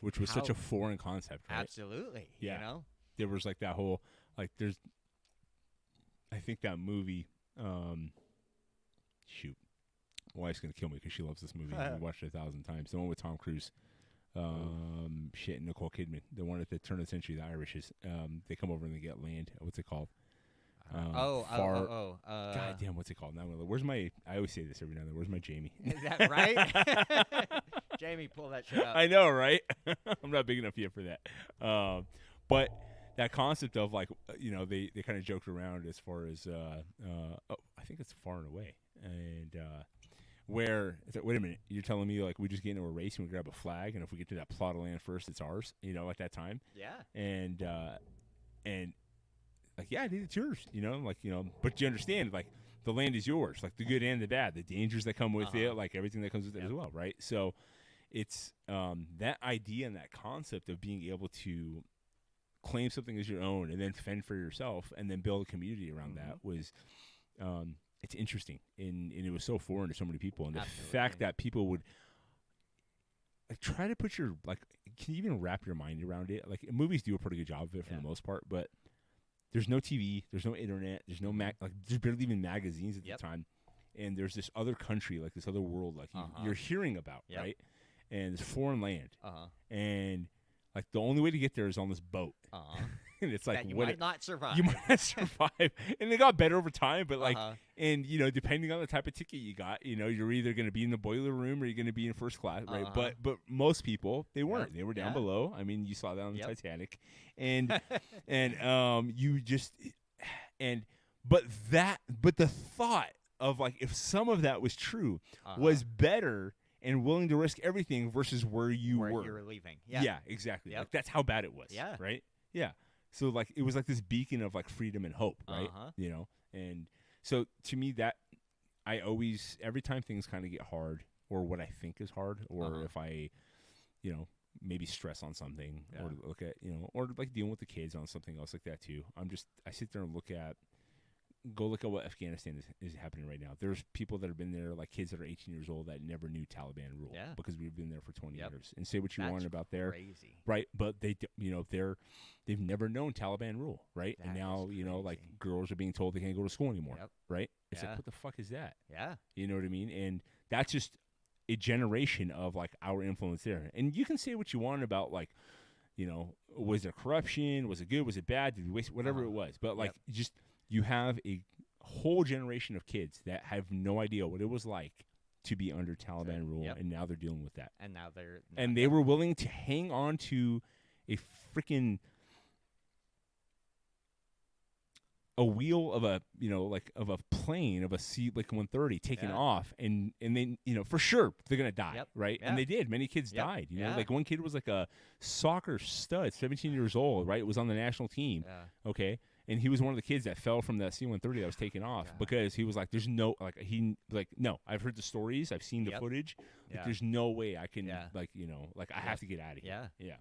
Which was such a foreign concept, right? Absolutely. Yeah. There was that whole, there's, I think that movie, shoot. My wife's going to kill me because she loves this movie. We watched it 1,000 times. The one with Tom Cruise. Nicole Kidman. The one at the turn of the century, the Irishes. They come over and they get land. What's it called? God damn, what's it called? Now, where's my? I always say this every now and then. Where's my Jamie? Is that right? Jamie, pull that shit up. I know, right? I'm not big enough yet for that. But that concept of they kind of joked around as far as I think it's Far and Away, and where it's like, wait a minute, you're telling me we just get into a race and we grab a flag, and if we get to that plot of land first, it's ours. At that time. Yeah. And yeah, dude, it's yours, but you understand, the land is yours, the good and the bad, the dangers that come with it, everything that comes with it as well, right? So it's that idea and that concept of being able to claim something as your own and then fend for yourself and then build a community around that was, it's interesting, and it was so foreign to so many people, and the fact that people would try to put your, can you even wrap your mind around it? Movies do a pretty good job of it for the most part, but there's no TV, there's no internet, there's no there's barely even magazines at the time, and there's this other country, this other world, you're hearing about, right? And it's foreign land, and the only way to get there is on this boat, and it's that you might not survive. You might not survive, and they got better over time, but and depending on the type of ticket you got, you're either going to be in the boiler room or you're going to be in first class, right? But most people, they weren't. They were down below. I mean, you saw that on the Titanic, and you just but the thought of if some of that was true was better and willing to risk everything versus where you were leaving. Yeah, exactly. That's how bad it was. Yeah. Right. Yeah. So it was this beacon of freedom and hope, right? And so to me that I always, every time things kind of get hard, or what I think is hard, or if I, maybe stress on something, or look at, or dealing with the kids on something else like that too. I sit there and go look at what Afghanistan is happening right now. There's people that have been there, kids that are 18 years old that never knew Taliban rule because we've been there for 20 years. And say what you want about there, right? But they've never known Taliban rule, right? And now girls are being told they can't go to school anymore, right? It's what the fuck is that? Yeah, you know what I mean? And that's just a generation of our influence there. And you can say what you want about was there corruption? Was it good? Was it bad? Did we waste whatever it was? But just. You have a whole generation of kids that have no idea what it was like to be under Taliban rule, and now they're dealing with that. And now they were willing to hang on to a freaking wheel of a of a plane, of a C-130 taking off, and then for sure they're gonna die, right? And they did. Many kids died. One kid was a soccer stud, 17 years old, right? It was on the national team. Okay. And he was one of the kids that fell from that C-130 that was taken off because he was there's no, no, I've heard the stories, I've seen the footage. There's no way I can, I have to get out of here. Yeah.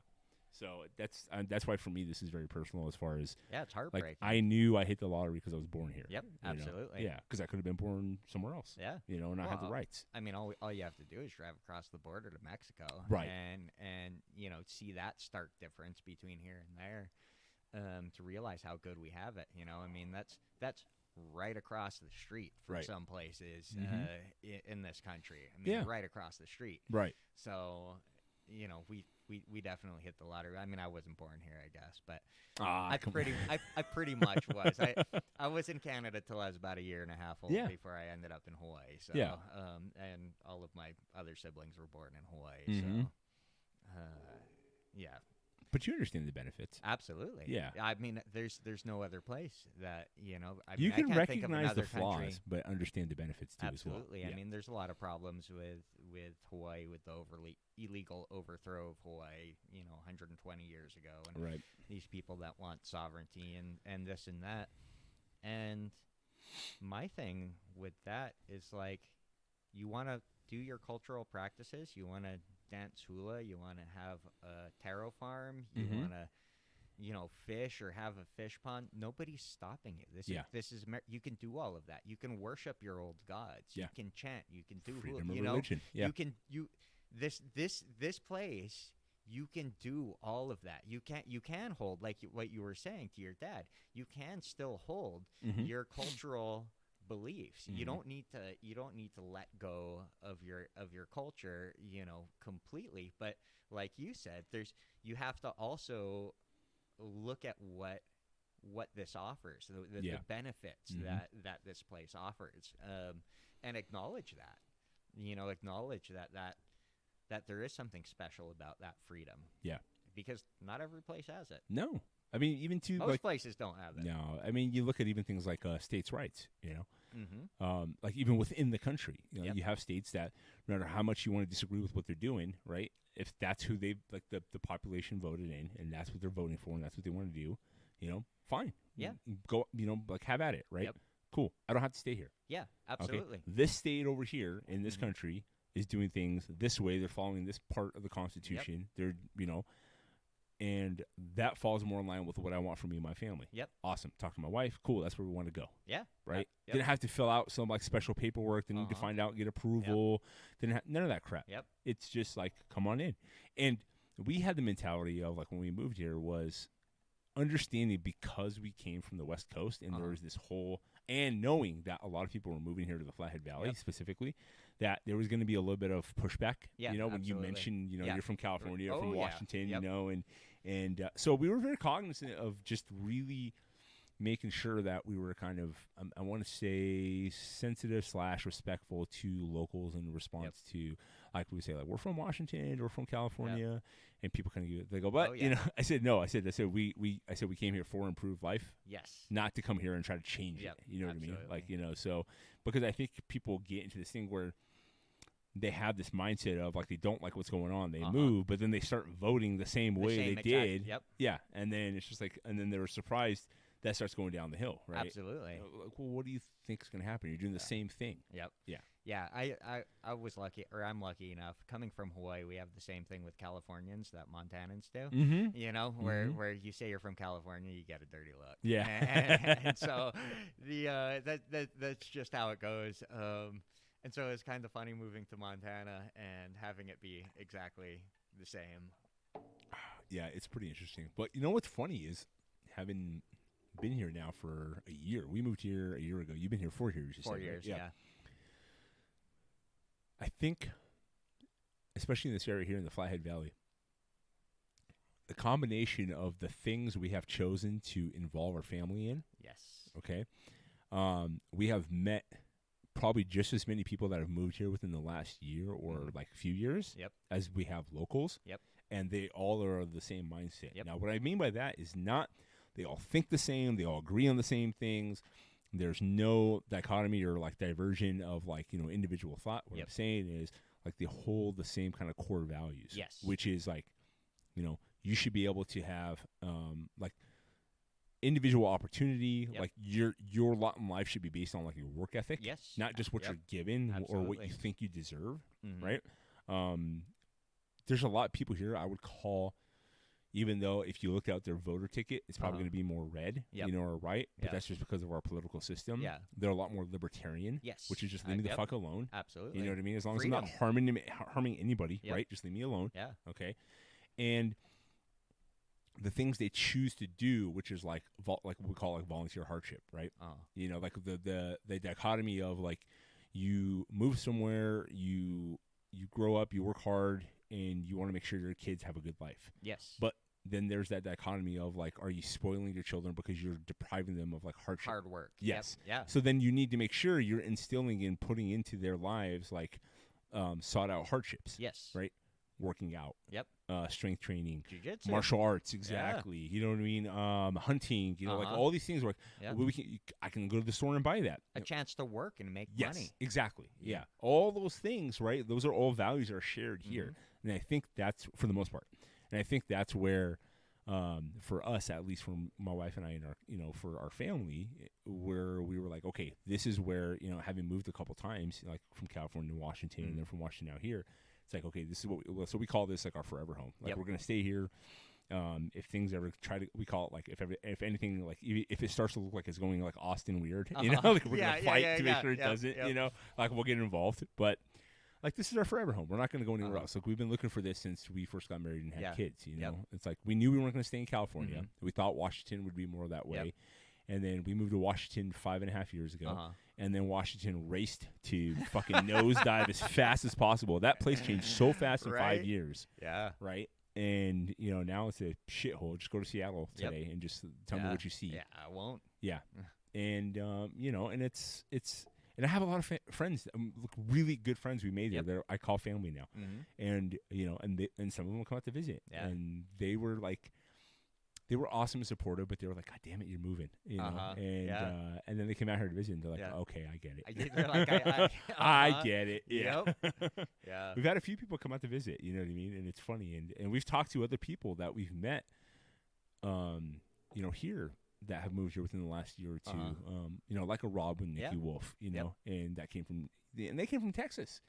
So that's why for me this is very personal as far as it's heartbreaking. I knew I hit the lottery because I was born here. Yep, absolutely. Yeah, because I could have been born somewhere else. Yeah, and I have the rights. I mean, all you have to do is drive across the border to Mexico, right? And see that stark difference between here and there. To realize how good we have it, I mean, that's right across the street from some places in this country. I mean, right across the street. Right. So, we definitely hit the lottery. I mean, I wasn't born here, I guess, but I pretty much was. I was in Canada till I was about a year and a half old before I ended up in Hawaii. So, and all of my other siblings were born in Hawaii. So, yeah. But you understand the benefits. Absolutely. Yeah. I mean, there's no other place that, you know, I You mean, can I can't think of recognize the another flaws, country. but understand the benefits too Absolutely. as well. I mean, there's a lot of problems with Hawaii, with the illegal overthrow of Hawaii, you know, 120 years ago, and right. these people that want sovereignty and this and that. And my thing with that is like, you want to do your cultural practices, you want to dance hula, you want to have a taro farm, you want to, you know, fish or have a fish pond. Nobody's stopping you. This is you can do all of that. You can worship your old gods. Yeah. You can chant. You can do freedom hula, of religion. Yeah. This place. You can do all of that. You can hold, like what you were saying to your dad. You can still hold your cultural beliefs. You don't need to let go of your culture, you know, completely. But like you said, you have to also look at what this offers, the benefits that this place offers, and acknowledge that. You know, acknowledge that there is something special about that freedom. Yeah. Because not every place has it. No. I mean, even to most places don't have it. No. I mean, you look at even things like states' rights, you know, like even within the country, you know, you have states that no matter how much you want to disagree with what they're doing, right? If that's who they like the population voted in and that's what they're voting for and that's what they want to do, you know, fine. Yeah. Go, you know, like have at it, right? Yep. Cool. I don't have to stay here. Yeah, absolutely. Okay? This state over here in this country is doing things this way. They're following this part of the Constitution. They're, you know, and that falls more in line with what I want for me and my family. Yep. Awesome. Talk to my wife. Cool. That's where we want to go. Yeah. Right. Didn't have to fill out some like special paperwork. Didn't need to find out, get approval. None of that crap. Yep. It's just like, come on in. And we had the mentality of like when we moved here was understanding because we came from the West Coast and there was this whole and knowing that a lot of people were moving here to the Flathead Valley specifically, that there was going to be a little bit of pushback. Yeah, you know, when absolutely. you mentioned, you know, you're from California, Oh, from yeah. Washington, Yep. you know, and so we were very cognizant of just really making sure that we were kind of, I want to say, sensitive / respectful to locals in response to, like we say, like we're from Washington or from California, and people kind of they go, but you know, I said no, I said we came here for improved life, not to come here and try to change it. You know what I mean? Like, you know, so because I think people get into this thing where they have this mindset of like they don't like what's going on, they move, but then they start voting the same way they did. Yeah, and then it's just like, and then they were surprised. That starts going down the hill, right? Absolutely. Like, well, what do you think is going to happen? You're doing the same thing. Yep. Yeah. Yeah. I was lucky, or I'm lucky enough. Coming from Hawaii, we have the same thing with Californians that Montanans do. Mm-hmm. You know, where you say you're from California, you get a dirty look. Yeah. And so that's just how it goes. And so it's kind of funny moving to Montana and having it be exactly the same. Yeah, it's pretty interesting. But you know what's funny is having been here now for a year. We moved here a year ago. You've been here 4 years. 4 years, right? yeah. I think, especially in this area here in the Flathead Valley, the combination of the things we have chosen to involve our family in. Yes. Okay. We have met probably just as many people that have moved here within the last year or like few years as we have locals. Yep. And they all are of the same mindset. Yep. Now, what I mean by that is not they all think the same. They all agree on the same things. There's no dichotomy or like diversion of like, you know, individual thought. What I'm saying is like they hold the same kind of core values. Yes. Which is like, you know, you should be able to have like individual opportunity. Like your lot in life should be based on like your work ethic. Yes. Not just what you're given or what you think you deserve. Right. There's a lot of people here I would call, even though if you look out their voter ticket, it's probably going to be more red, you know, or right. But that's just because of our political system. Yeah. They're a lot more libertarian. Yes. Which is just leave me the fuck alone. Absolutely. You know what I mean? As long as I'm not harming anybody, right? Just leave me alone. Yeah. Okay. And the things they choose to do, which is like what we call like volunteer hardship, right? You know, like the dichotomy of like you move somewhere, you grow up, you work hard, and you want to make sure your kids have a good life. Yes. But then there's that dichotomy of like, are you spoiling your children because you're depriving them of like hardship? Hard work. Yes. Yep. Yeah. So then you need to make sure you're instilling and putting into their lives like sought out hardships. Yes. Right. working out. Yep. Strength training, Jiu-jitsu, martial arts, exactly. You know what I mean? Hunting, like all these things. Like I can go to the store and buy that. A chance to work and make yes, money. Exactly. Yeah, all those things, right? Those are all values that are shared here, and I think that's for the most part. And I think that's where, for us, at least, for my wife and I, and our, for our family, where we were like, okay, this is where, having moved a couple times, like from California to Washington, and then from Washington out here. It's like, okay, this is what so we call this like our forever home. Like we're gonna stay here. If things ever we call it like if anything, like if it starts to look like it's going like Austin weird, like we're gonna fight to make sure it doesn't. Like we'll get involved. But like this is our forever home. We're not gonna go anywhere else. Like we've been looking for this since we first got married and had kids. It's like we knew we weren't gonna stay in California. We thought Washington would be more that way. And then we moved to Washington 5.5 years ago. And then Washington raced to fucking nosedive as fast as possible. That place changed so fast in 5 years. Yeah. Right? And, now it's a shithole. Just go to Seattle today and just tell me what you see. Yeah, I won't. Yeah. And, and it's and I have a lot of friends, really good friends we made there that I call family now. And, and some of them come out to visit. Yeah. And they were like, they were awesome and supportive, but they were like, God damn it, you're moving, and then they came out here to visit, and they're like, okay, I get it. I get it. Yeah. Yeah. We've had a few people come out to visit, you know what I mean? And it's funny. And we've talked to other people that we've met, here that have moved here within the last year or two, like a Rob and Nikki Wolf, and that came from, and they came from Texas.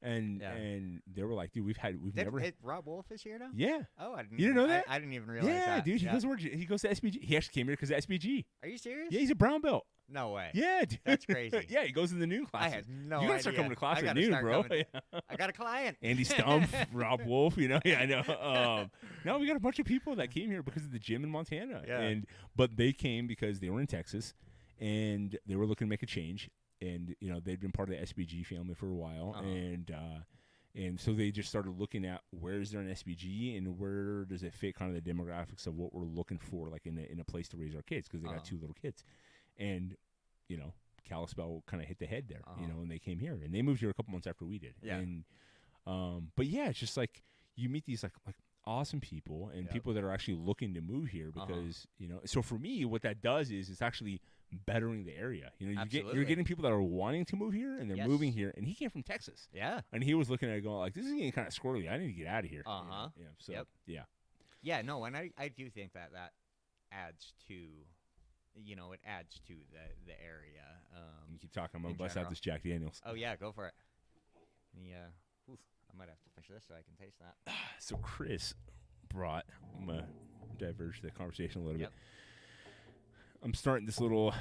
And they were like, dude, we've never. Rob Wolf is here now? Yeah. Oh, I didn't. You didn't know that? I didn't even realize that. Yeah, dude. He goes to SBG. He actually came here because of SBG. Are you serious? Yeah, he's a brown belt. No way. Yeah, dude. That's crazy. Yeah, he goes in the noon classes. I had no idea. You gotta start coming to class at noon, bro. I got a client. Andy Stumpf, Rob Wolf. Yeah, I know. No, we got a bunch of people that came here because of the gym in Montana. Yeah. But they came because they were in Texas, and they were looking to make a change. And they'd been part of the SBG family for a while, and so they just started looking at where is there an SBG and where does it fit kind of the demographics of what we're looking for, like in a place to raise our kids, because they got two little kids. And, Kalispell kind of hit the head there, and they came here. And they moved here a couple months after we did. Yeah. And, but, yeah, it's just like you meet these like awesome people and people that are actually looking to move here because, so for me, what that does is it's actually bettering the area. You're getting people that are wanting to move here and they're moving here. And he came from Texas. Yeah. And he was looking at it going like, this is getting kind of squirrely. I need to get out of here. Yeah. So, Yeah, no, and I do think that adds to, it adds to the area. You keep talking. I'm going to bust out this Jack Daniels. Oh, yeah, go for it. I might have to finish this so I can taste that. So Chris brought, I'm going to diverge the conversation a little bit. I'm starting this little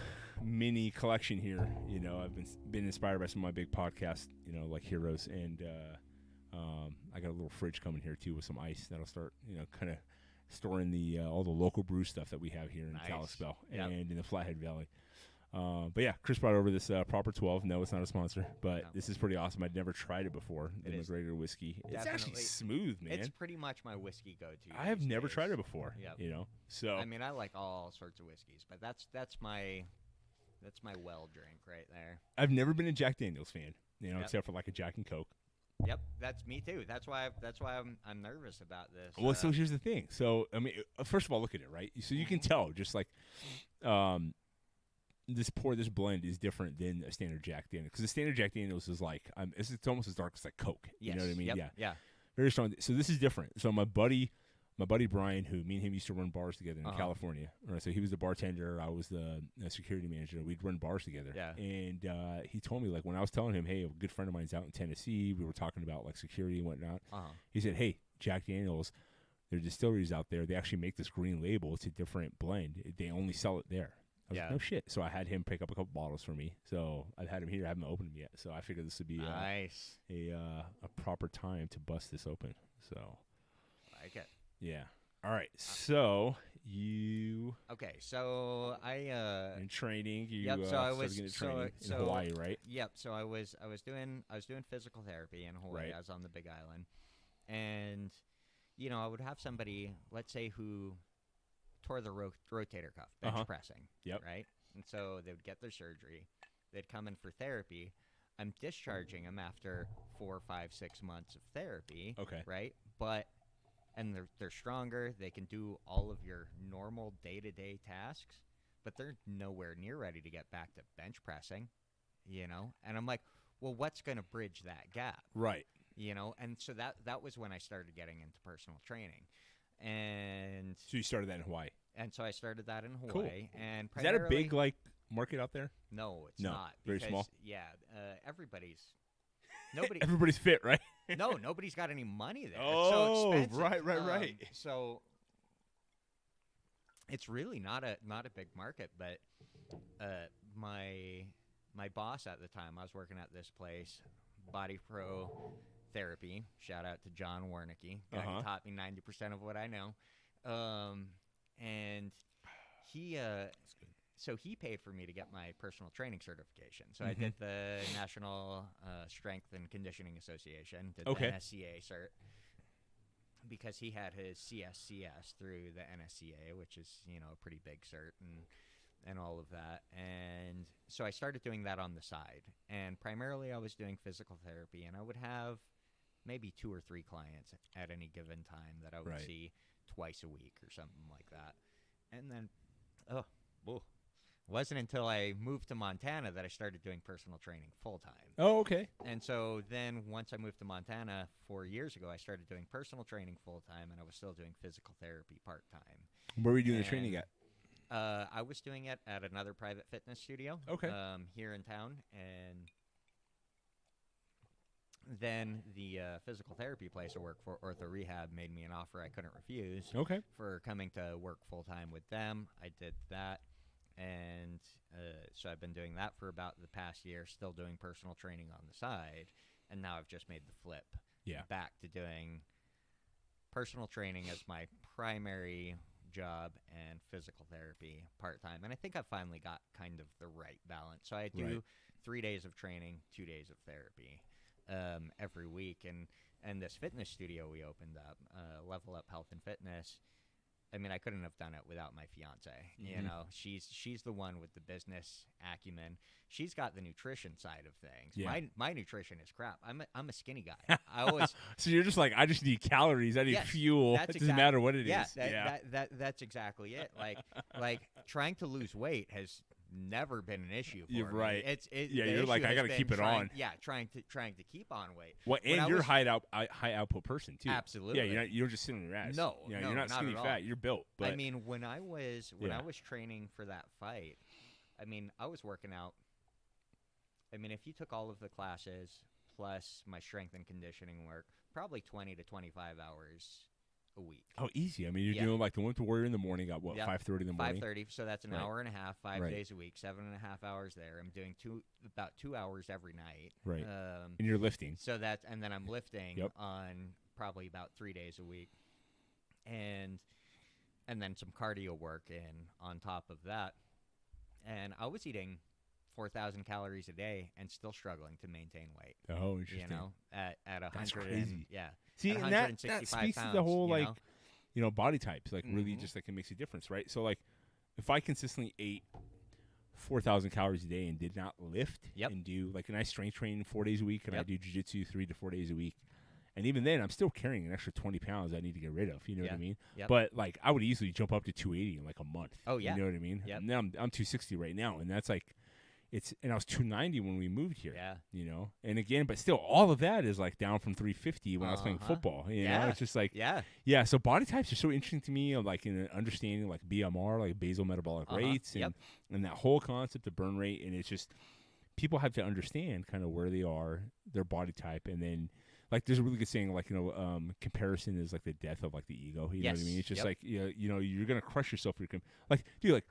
mini collection here. I've been inspired by some of my big podcasts, like Heroes, and I got a little fridge coming here too with some ice that'll start, kind of storing the all the local brew stuff that we have here in Kalispell and in the Flathead Valley. But yeah, Chris brought over this Proper 12. No, it's not a sponsor, but this is pretty awesome. I'd never tried it before. The McGregor whiskey. It's actually smooth, man. It's pretty much my whiskey go-to. I have never tried it before. So I mean, I like all sorts of whiskeys, but that's my well drink right there. I've never been a Jack Daniels fan, except for like a Jack and Coke. Yep, that's me too. That's why I'm nervous about this. Well, so here's the thing. So I mean, first of all, look at it, right? So you can tell, just like, this blend is different than a standard Jack Daniels, because the standard Jack Daniels is like, it's almost as dark as like Coke. You know what I mean? Yeah. Very strong. So this is different. So my buddy Brian, who me and him used to run bars together in California. Right, so he was the bartender, I was the security manager. We'd run bars together. Yeah. And he told me, like, when I was telling him, hey, a good friend of mine's out in Tennessee, we were talking about like security and whatnot. He said, hey, Jack Daniels, there are distilleries out there. They actually make this green label. It's a different blend. They only sell it there. I was like, no shit. So I had him pick up a couple bottles for me. So I've had him here. I haven't opened them yet. So I figured this would be nice. A proper time to bust this open. So I like it. Yeah. All right. So you. Okay. So I. In training, you. Yep. So I was training in Hawaii, right? Yep. So I was doing physical therapy in Hawaii. Right. I was on the Big Island, and I would have somebody, let's say, who tore the rotator cuff, bench pressing. Yep. Right. And so they would get their surgery. They'd come in for therapy. I'm discharging them after 4, 5, 6 months of therapy. Okay. Right. And they're stronger. They can do all of your normal day-to-day tasks, but they're nowhere near ready to get back to bench pressing, And I'm like, well, what's going to bridge that gap? Right. And so that was when I started getting into personal training. And so you started that in Hawaii. And so I started that in Hawaii. Cool. And is that a big market out there? No, it's not. Very small. Yeah, everybody's fit, right? No, nobody's got any money there. Oh, it's so expensive. Right. So it's really not a big market. But my boss at the time, I was working at this place, Body Pro Therapy. Shout out to John Warnicki. Guy who taught me 90% of what I know. And he so he paid for me to get my personal training certification. So I did the National Strength and Conditioning Association, did the NSCA cert, because he had his CSCS through the NSCA, which is, a pretty big cert and all of that. And so I started doing that on the side. And primarily I was doing physical therapy, and I would have maybe 2 or 3 clients at any given time that I would see twice a week or something like that. And then, wasn't until I moved to Montana that I started doing personal training full-time. Oh, okay. And so then once I moved to Montana 4 years ago, I started doing personal training full-time, and I was still doing physical therapy part-time. Where were you doing the training at? I was doing it at another private fitness studio here in town, and then the physical therapy place I work for, Ortho Rehab, made me an offer I couldn't refuse for coming to work full-time with them. I did that. And so I've been doing that for about the past year, still doing personal training on the side. And now I've just made the flip back to doing personal training as my primary job and physical therapy part-time. And I think I've finally got kind of the right balance. So I do 3 days of training, 2 days of therapy every week. And this fitness studio we opened up, Level Up Health and Fitness, I mean, I couldn't have done it without my fiance. She's the one with the business acumen. She's got the nutrition side of things. Yeah. My nutrition is crap. I'm a skinny guy. I always So you're just like, I just need calories. I need fuel. It doesn't matter what it is. That's exactly it. Like trying to lose weight has never been an issue for me. You're right. You're like, I got to keep it on. Yeah, trying to keep on weight. Well, and you're a high output person too. Absolutely. Yeah, you don't just sit on your ass. No, you're not skinny fat. You're built. But I mean, when I was training for that fight, I mean, I was working out. I mean, if you took all of the classes plus my strength and conditioning work, probably 20 to 25 hours a week. Oh, easy. I mean, you're doing like the one to Warrior in the morning at 5:30 in the morning? 5:30. So that's an hour and a half, 5 days a week, 7.5 hours there. I'm doing about 2 hours every night. Right. And you're lifting. So and then I'm lifting on probably about 3 days a week, and then some cardio work on top of that. And I was eating 4,000 calories a day and still struggling to maintain weight. Oh, interesting. At 100. That's crazy. See, and that speaks pounds, to the whole body types. Like really, just like it makes a difference, right? So like, if I consistently ate 4,000 calories a day and did not lift and do like, and I strength train 4 days a week, and I do jiu-jitsu 3 to 4 days a week, and even then, I'm still carrying an extra 20 pounds I need to get rid of. You know what I mean? Yep. But like, I would easily jump up to 280 in like a month. Oh yeah. You know what I mean? Yep. And now I'm 260 right now, and that's like. And I was 290 when we moved here. Yeah. And again, but still, all of that is like down from 350 when I was playing football. You know, it's just like, yeah. So body types are so interesting to me, like in understanding like BMR, like basal metabolic rates, and that whole concept of burn rate. And it's just people have to understand kind of where they are, their body type, and then like there's a really good saying like comparison is like the death of like the ego. You know what I mean? It's just like you're gonna crush yourself. Like dude, like.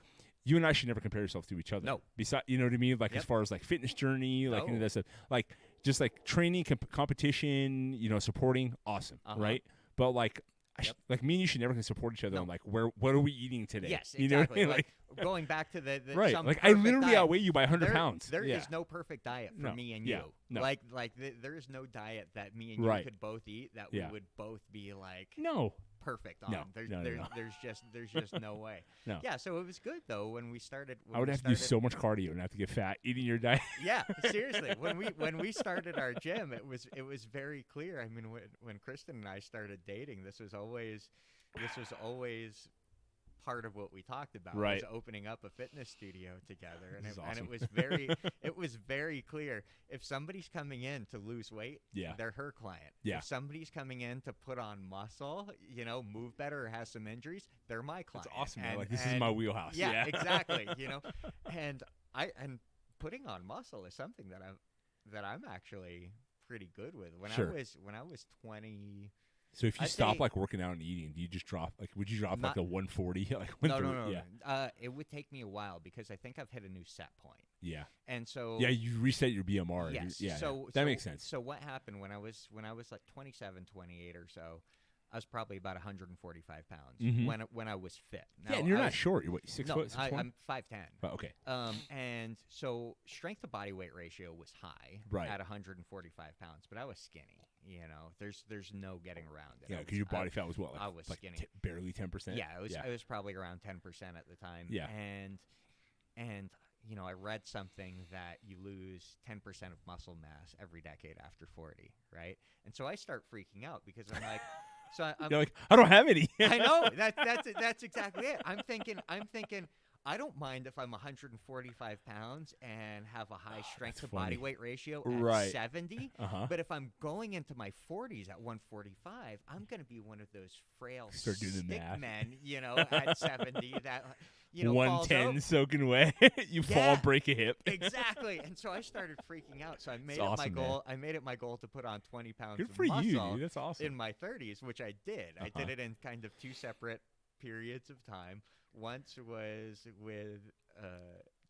You and I should never compare yourself to each other. No. Besides, you know what I mean? Like as far as like fitness journey, like any of that stuff. Like just like training, competition, supporting, awesome, right? But like, like me and you should never support each other on like what are we eating today? Yes, you exactly. know what I mean? Like going back to the right. Like I literally diet. outweigh you by 100 pounds. There is no perfect diet for me and you. No. Like there is no diet that me and you could both eat that we would both be like perfect on. No, no. There's just no way. No. Yeah, so it was good though when we started. I would have to do so much cardio and have to get fat eating your diet. Yeah, seriously. When we started our gym, it was very clear. I mean, when Kristen and I started dating, this was always part of what we talked about, right? Was opening up a fitness studio together, and awesome. it was very clear. If somebody's coming in to lose weight, they're her client. Yeah. If somebody's coming in to put on muscle, move better or has some injuries, they're my client. That's awesome. And, this is my wheelhouse. Yeah, exactly. And putting on muscle is something that I'm actually pretty good with. When I was 20. So if you stop working out and eating, do you just drop would you drop like a 140? No. Yeah. It would take me a while because I think I've hit a new set point. Yeah. And so you reset your BMR. Yes. Yeah. So that makes sense. So what happened when I was like 27, 28 or so? I was probably about 145 pounds when I was fit. Now, and you're not short. You're what, 6 foot? 6'1"? I'm 5'10". Oh, okay. And so strength to body weight ratio was high at 145 pounds, but I was skinny. There's no getting around it. Yeah, because your body fat was what? I was skinny. Barely 10%? Yeah, it was probably around 10% at the time. Yeah. And I read something that you lose 10% of muscle mass every decade after 40, right? And so I start freaking out because I'm like, you're like, I don't have any. I know that's exactly it. I'm thinking. I don't mind if I'm 145 pounds and have a high strength to body weight ratio at 70. But if I'm going into my 40s at 145, I'm going to be one of those frail stick men, at 70 that 110 soaking wet. You fall, break a hip. Exactly. And so I started freaking out. So I made it my goal. I made it my goal to put on 20 pounds Good of for muscle you, dude. That's awesome. in my 30s, which I did. I did it in kind of two separate periods of time. Once was with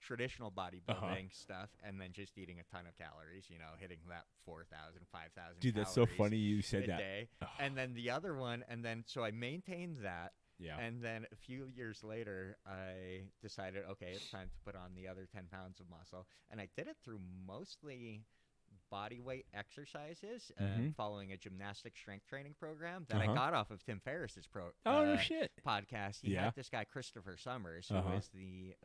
traditional bodybuilding stuff, and then just eating a ton of calories, hitting that 4,000, 5,000 Dude, that's so funny you said that. Day. And then the other one, so I maintained that. Yeah. And then a few years later, I decided, okay, it's time to put on the other 10 pounds of muscle. And I did it through mostly body weight exercises, following a gymnastic strength training program that I got off of Tim Ferriss's podcast. He had this guy, Christopher Summers, who is the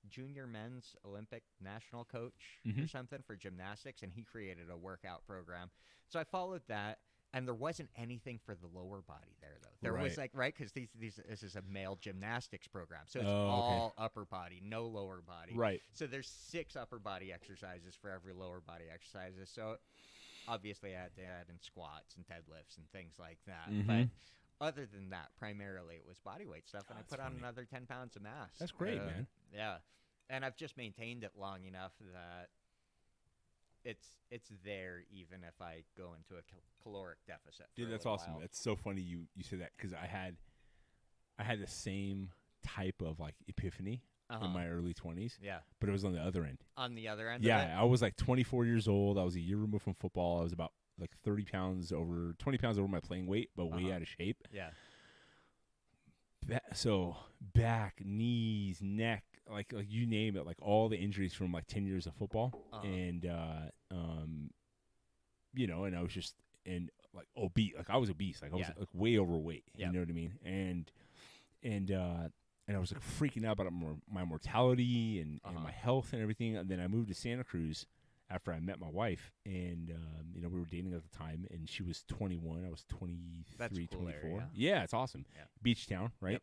junior men's Olympic national coach or something for gymnastics, and he created a workout program. So I followed that. And there wasn't anything for the lower body there, though. There was because this is a male gymnastics program, so it's all upper body, no lower body. Right. So there's 6 upper body exercises for every lower body exercises. So obviously I had to add in squats and deadlifts and things like that. But other than that, primarily it was body weight stuff, and I put on another 10 pounds of mass. That's great, man. Yeah, and I've just maintained it long enough that it's there even if I go into a caloric deficit. Dude, that's awesome. It's so funny you said that because I had the same type of epiphany in my early 20s. Yeah. But it was on the other end. On the other end. Yeah, I was 24 years old. I was a year removed from football. I was about 20 pounds over my playing weight, but way out of shape. Yeah. So back, knees, neck, you name it, all the injuries from 10 years of football, and and I was just obese, I was obese, I was way overweight, you know what I mean, and I was freaking out about my mortality and my health and everything, and then I moved to Santa Cruz after I met my wife, and we were dating at the time, and she was 21, I was 23, That's cool 24. Area. Yeah, it's awesome. Yeah. Beach town, right?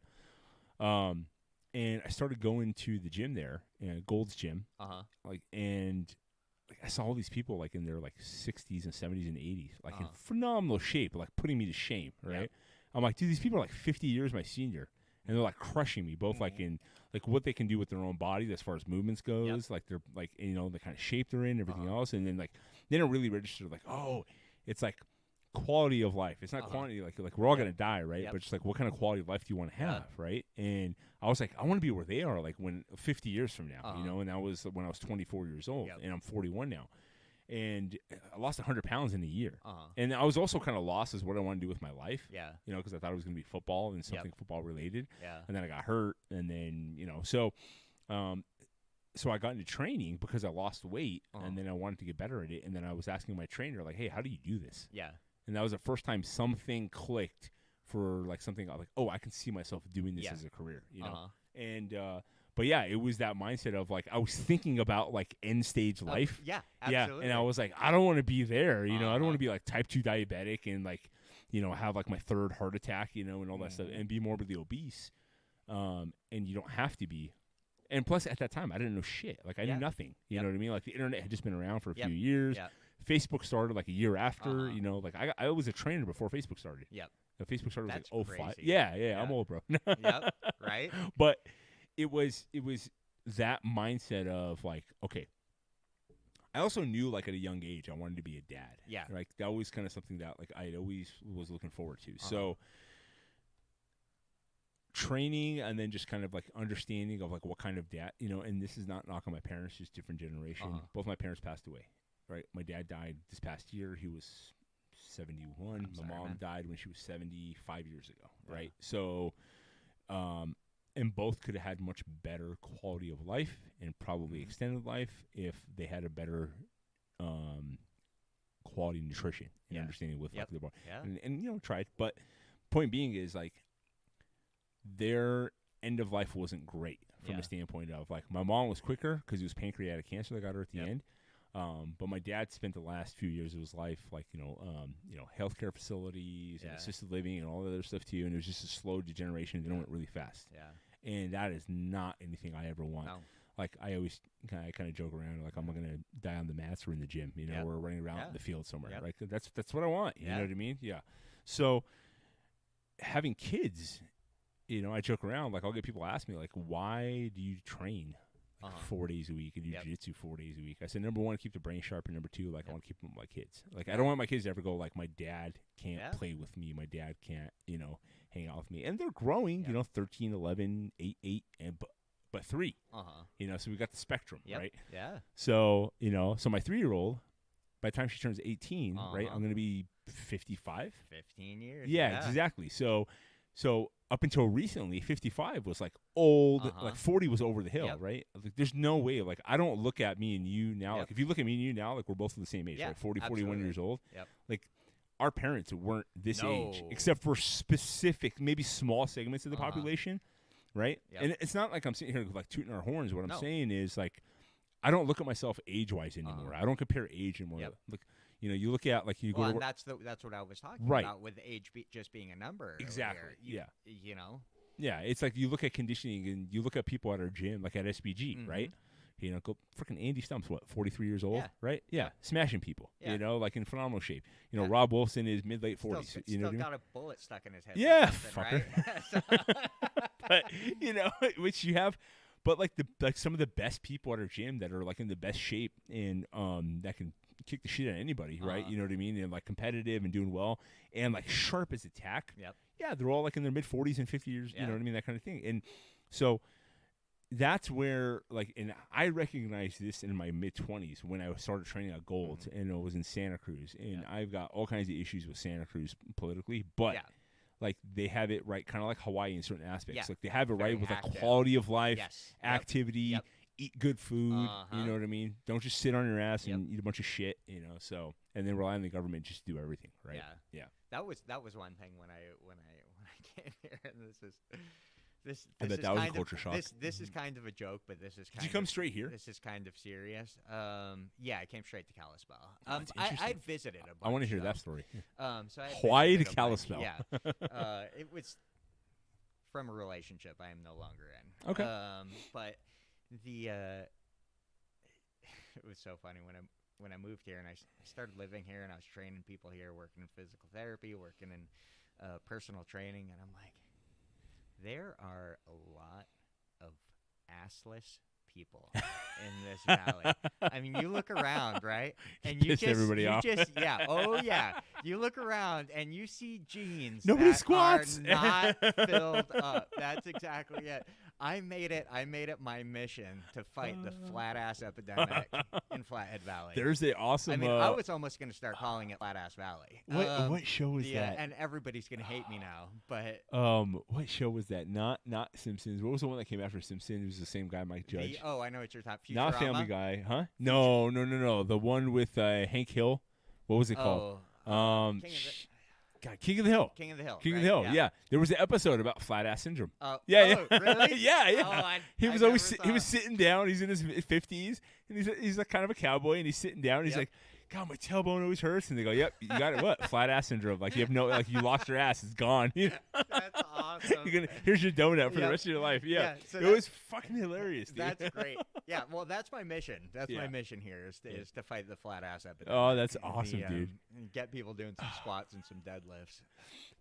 Yep. And I started going to the gym there, Gold's Gym. And I saw all these people in their 60s and 70s and 80s, in phenomenal shape, putting me to shame, right? Yep. I'm like, dude, these people are 50 years my senior, and they're crushing me, both in what they can do with their own body as far as movements goes, they're the kind of shape they're in, everything else, and then they don't really register it's quality of life. It's not quantity. We're all gonna die, right? Yep. But just what kind of quality of life do you want to have, right? And I was I want to be where they are, when 50 years from now, And that was when I was 24 years old, and I'm 41 now, and I lost 100 pounds in a year. And I was also kind of lost as what I want to do with my life. Yeah. Because I thought it was gonna be football and something football related. Yeah. And then I got hurt, and then so I got into training because I lost weight, and then I wanted to get better at it, and then I was asking my trainer hey, how do you do this? Yeah. And that was the first time something clicked for like something like, oh, I can see myself doing this Yeah. as a career, you know. Uh-huh. And but yeah, it was that mindset of like I was thinking about like end stage life. Yeah, Yeah, absolutely. and I was like, I don't want to be there, you know. I don't want Uh-huh. to be like type 2 diabetic and like, you know, have like my third heart attack, you know, and all that stuff, Mhm. and be morbidly obese. And you don't have to be. And plus, at that time, I didn't know shit. Like I knew Yeah. nothing. You Yep. know what I mean? Like the internet had just been around for a Yep. few years. Yep. Facebook started like a year after. Uh-huh. You know, like I was a trainer before Facebook started. Yep. Facebook started That's was like 05. crazy. Yeah, Yeah. I'm old, bro. Yep. Right? But it was that mindset of like, okay. I also knew like at a young age I wanted to be a dad. Yeah. Like that was kind of something that like I always was looking forward to. Uh-huh. So training and then just kind of like understanding of like what kind of dad, you know, and this is not knocking my parents, just different generation. Uh-huh. Both my parents passed away, right? My dad died this past year. He was 71. I'm My sorry, mom man. died when she was 75 years ago, Yeah. right? So, and both could have had much better quality of life and probably Mhm. extended life if they had a better quality nutrition and Yeah. understanding with Yep. like their body. Yeah. And you know, tried. But point being is like their end of life wasn't great from Yeah. a standpoint of like my mom was quicker because it was pancreatic cancer that got her at the Yep. end. But my dad spent the last few years of his life like you know healthcare facilities and Yeah. assisted living and all that other stuff too. And it was just a slow degeneration that went really fast. Yeah. And that is not anything I ever want. No. Like I always kind of joke around like I'm not gonna die on the mats or in the gym, you know, Yep. or running around Yeah. the field somewhere. Yep. Right? That's what I want. You Yeah. know what I mean? Yeah. So having kids, you know, I joke around like I'll get people ask me like, why do you train like Uh-huh. 4 days a week and do Yep. jiu-jitsu 4 days a week? I said number one, keep the brain sharp, and number two, like I Yep. want to keep them with my kids. Like I don't want my kids to ever go like my dad can't Yeah. play with me, my dad can't, you know, hang out with me, and they're growing, Yep. you know, 13, 11, 8, and but 3. Uh-huh. You know, so we got the spectrum, Yep. right? Yeah. So, you know, so my 3-year-old, by the time she turns 18, right, Uh-huh. I'm going to be 55. 15 years. Yeah, exactly. So up until recently, 55 was like old, Uh-huh. like 40 was over the hill, Yep. right? Like there's no way, like I don't look at me and you now, Yep. like if you look at me and you now, like we're both the same age, Yeah, right? 40, 41 absolutely. years old. Yep. Like our parents weren't this age, No. except for specific, maybe small segments of the Uh-huh. population, right? Yep. And it's not like I'm sitting here like tooting our horns. What I'm No. saying is like, I don't look at myself age-wise anymore. Uh-huh. I don't compare age anymore. Yep. Like, you know, you look at like you Well, go and to that's what I was talking Right. about with age just being a number. Exactly, earlier. yeah. You know. yeah, it's like you look at conditioning and you look at people at our gym, like at SBG, Mhm. right? You know, go freaking Andy Stump's what 43 years old, Yeah. right? Yeah, smashing people. Yeah. You know, like in phenomenal shape. You know, Yeah. Rob Wolfson is mid-late Still, 40s. still You know what I mean? got a bullet stuck in his head. or Yeah, something, fucker. right? But you know, which you have, but like some of the best people at our gym that are like in the best shape and that can kick the shit out of anybody, right? Uh-huh. You know what I mean? And like competitive and doing well and like sharp as attack. Yep. Yeah, they're all like in their mid 40s and 50 years. You Yeah. know what I mean? That kind of thing. And so that's where like, and I recognized this in my mid 20s when I started training at Gold, Mhm. and it was in Santa Cruz, and Yeah. I've got all kinds of issues with Santa Cruz politically, but. Yeah. Like they have it right, kind of like Hawaii in certain aspects. Yeah. Like they have it Very right with like active. quality of life, Yes. Yep. activity, Yep. eat good food. You Uh-huh. know what I mean? Don't just sit on your ass Yep. and eat a bunch of shit. You know, so and then rely on the government just to do everything, right? Yeah. Yeah. That was one thing when I came here, and this I bet is that was a kind of- culture shock. This is kind of a joke, but this is kind Did you come of, straight here? This is kind of serious. Yeah, I came straight to Kalispell. that's I interesting. visited a bunch. I want to hear though. that story. So I had Hawaii to visited a bunch, Kalispell. Yeah. It was from a relationship I am no longer in. Okay. But the it was so funny when I moved here and I started living here and I was training people here, working in physical therapy, working in personal training, and I'm like, there are a lot of assless people in this valley. I mean, you look around, right? And you Pissed just everybody you off. just yeah, oh yeah. You look around and you see jeans Nobody that squats. are not filled up. That's exactly it. I made it my mission to fight the flat ass epidemic in Flathead Valley. There's the awesome. I mean, I was almost going to start calling it Flat Ass Valley. what show was Yeah, that? and everybody's going to hate me now, but What show was that? Not Simpsons. What was the one that came after Simpsons? It was the same guy, Mike Judge. I know what you're talking. Not Family Guy, huh? No. The one with Hank Hill. What was it called? King of the- God, King of the Hill. King of the Hill. King right? of the Hill. Yeah. Yeah. There was an episode about flat ass syndrome. Oh, Yeah. Really? Yeah. Oh, He was always he was sitting down. He's in his 50s, and he's like kind of a cowboy, and he's sitting down. And he's like, God, my tailbone always hurts. And they go, Yep, you got it. What? Flat ass syndrome. Like you have no, like you lost your ass. It's gone. That's awesome. Here's your donut for the rest of your life. Yeah. So it was fucking hilarious, dude. That's great. Yeah. Well, that's my mission. That's my mission here is to fight the flat ass epidemic. Oh, that's awesome, dude. And get people doing some squats and some deadlifts,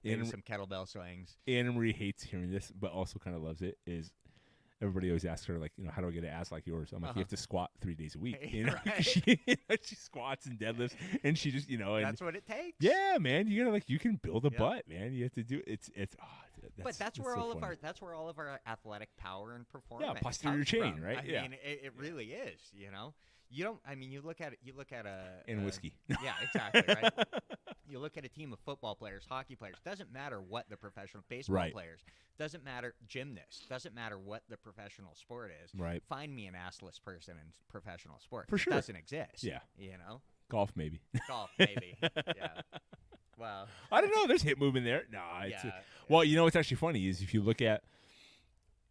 and some kettlebell swings. Anna Marie hates hearing this, but also kind of loves it. Is everybody always asks her, like, how do I get an ass like yours? I'm like, you have to squat 3 days a week. Right. she squats and deadlifts, and she just, and that's what it takes. Yeah, man. You gotta you can build a butt, man. You have to do it's. That's where all of our athletic power and performance. Yeah, posterior chain, right? I mean, it really is. You don't. I mean, you look at a and whiskey. Yeah, exactly. Right. You look at a team of football players, hockey players. Doesn't matter what the professional baseball players. Doesn't matter gymnasts. Doesn't matter what the professional sport is. Right. Find me an assless person in professional sport. For sure. It doesn't exist. Yeah. Golf maybe. Yeah. Wow. I don't know. There's hip movement there. No. Well, what's actually funny is if you look at.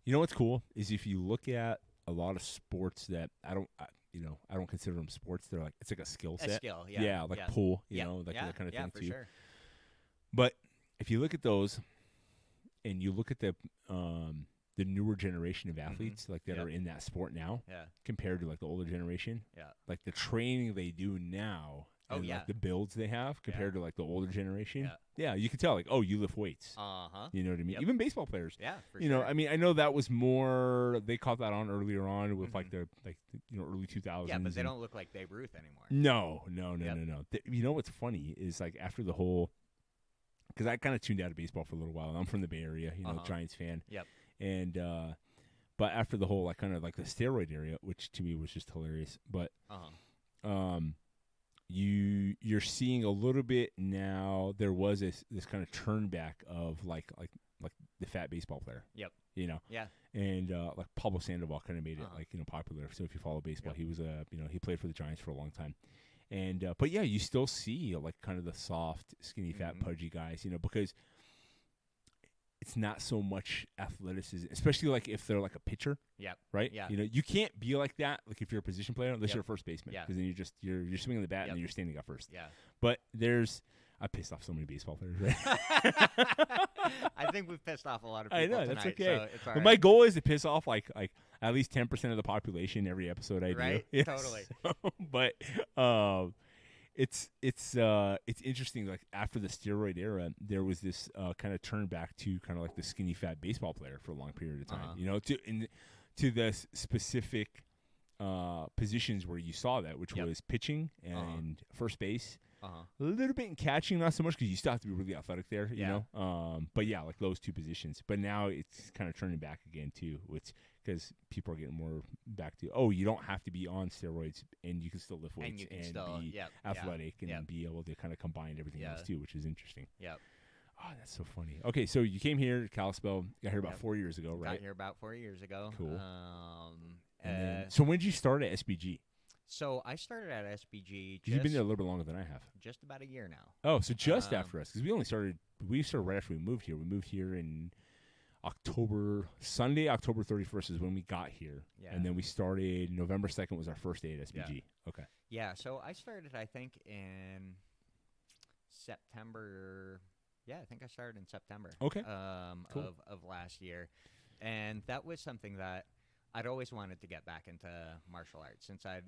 What's cool is if you look at a lot of sports that I don't consider them sports. They're like it's like a skill set. A skill, yeah. Yeah, like pool, that kind of thing too. Sure. But if you look at those, and you look at the newer generation of athletes like that are in that sport now, compared to like the older generation, like the training they do now. And like the builds they have compared to like the older generation. Yeah, you can tell like, oh, you lift weights. You know what I mean? Yep. Even baseball players. Yeah, for sure. I mean, I know that was more they caught that on earlier on with like the early 2000s. Yeah, but they don't look like Babe Ruth anymore. No. You know what's funny is like after the whole because I kind of tuned out of baseball for a little while. I'm from the Bay Area, Giants fan. Yep. And but after the whole like kind of like the steroid area, which to me was just hilarious, but you're seeing a little bit now. There was this kind of turn back of like the fat baseball player. Yep. Yeah. And like Pablo Sandoval kind of made it like popular. So if you follow baseball, he was he played for the Giants for a long time. And but yeah, you still see like kind of the soft, skinny, fat, pudgy guys. Because it's not so much athleticism, especially like if they're like a pitcher. Yep. Right. Yeah. You can't be like that. Like if you're a position player, unless you're a first baseman. Yeah. Because then you're swinging the bat and then you're standing up first. Yeah. But I pissed off so many baseball players. Right. I think we've pissed off a lot of people. I know tonight, that's okay. So it's all but right. my goal is to piss off like at least 10% of the population every episode I do. Right. Yes. Totally. But it's interesting. Like after the steroid era, there was this kind of turn back to kind of like the skinny fat baseball player for a long period of time. To the specific positions where you saw that, which was pitching and first base. A little bit in catching, not so much because you still have to be really athletic there, you know. But yeah, like those two positions. But now it's kind of turning back again too, which because people are getting more back to you don't have to be on steroids and you can still lift weights and be athletic and be able to kind of combine everything else too, which is interesting. Yep. Oh, that's so funny. Okay, so you came here to Kalispell. Got here about 4 years ago, right? Got here about 4 years ago. Cool. So when did you start at SBG? So I started at SBG. You've been there a little bit longer than I have. Just about a year now. Oh, so just after us, because we started right after we moved here. We moved here in Sunday, October 31st is when we got here. Yeah. And then we started, November 2nd was our first day at SBG. Yeah. Okay. Yeah, so I started, I think, in September. Yeah, I think I started in September. Okay. Cool. of last year. And that was something that I'd always wanted to get back into martial arts since I'd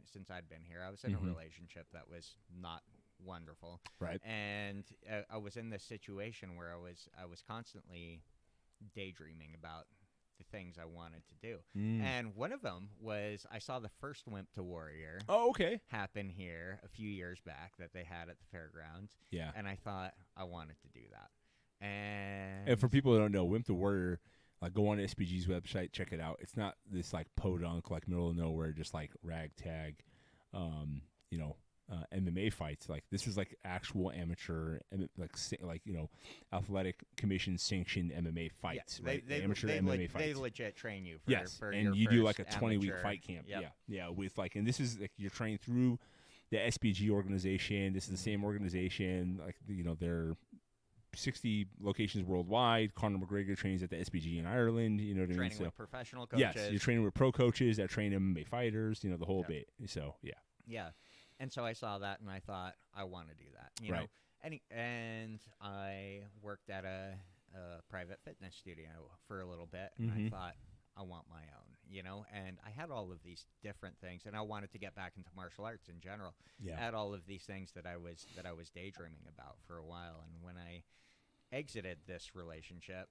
been here. I was in a relationship that was not wonderful, right? And I was in this situation where I was constantly daydreaming about the things I wanted to do, and one of them was I saw the first Wimp to Warrior. Oh, okay. Happen here a few years back that they had at the fairgrounds. Yeah, and I thought I wanted to do that. And for people who don't know, Wimp to Warrior. Like, go on to SBG's website, check it out. It's not this, like, podunk, like, middle of nowhere, just, like, ragtag, MMA fights. Like, this is, like, actual amateur, athletic commission sanctioned MMA fights, right? Amateur MMA fights. They legit train you for and you do, like, a 20-week fight camp. Yep. Yeah, with, like, and this is, like, you're trained through the SBG organization. This is the same organization. Like, they're 60 locations worldwide. Conor McGregor trains at the SBG in Ireland. You know what I mean? Training with professional coaches. Yes, you're training with pro coaches that train MMA fighters. You know, the whole bit. So yeah. Yeah, and so I saw that and I thought I want to do that. You know, and I worked at a private fitness studio for a little bit, and I thought I want my own. You know, and I had all of these different things, and I wanted to get back into martial arts in general. Yeah. I had all of these things that I was daydreaming about for a while, and when I exited this relationship,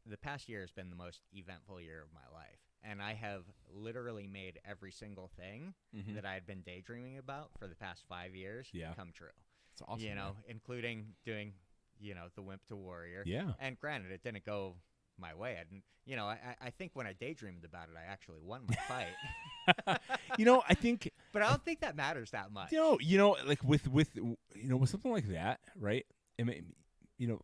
the past year has been the most eventful year of my life. And I have literally made every single thing that I had been daydreaming about for the past 5 years come true. It's awesome. You know, including doing, you know, the Wimp to Warrior. Yeah. And granted, it didn't go my way. I didn't, you know, I think when I daydreamed about it, I actually won my fight. You know, I think. But I don't think that matters that much. You know, like with something like that, right? I mean, you know,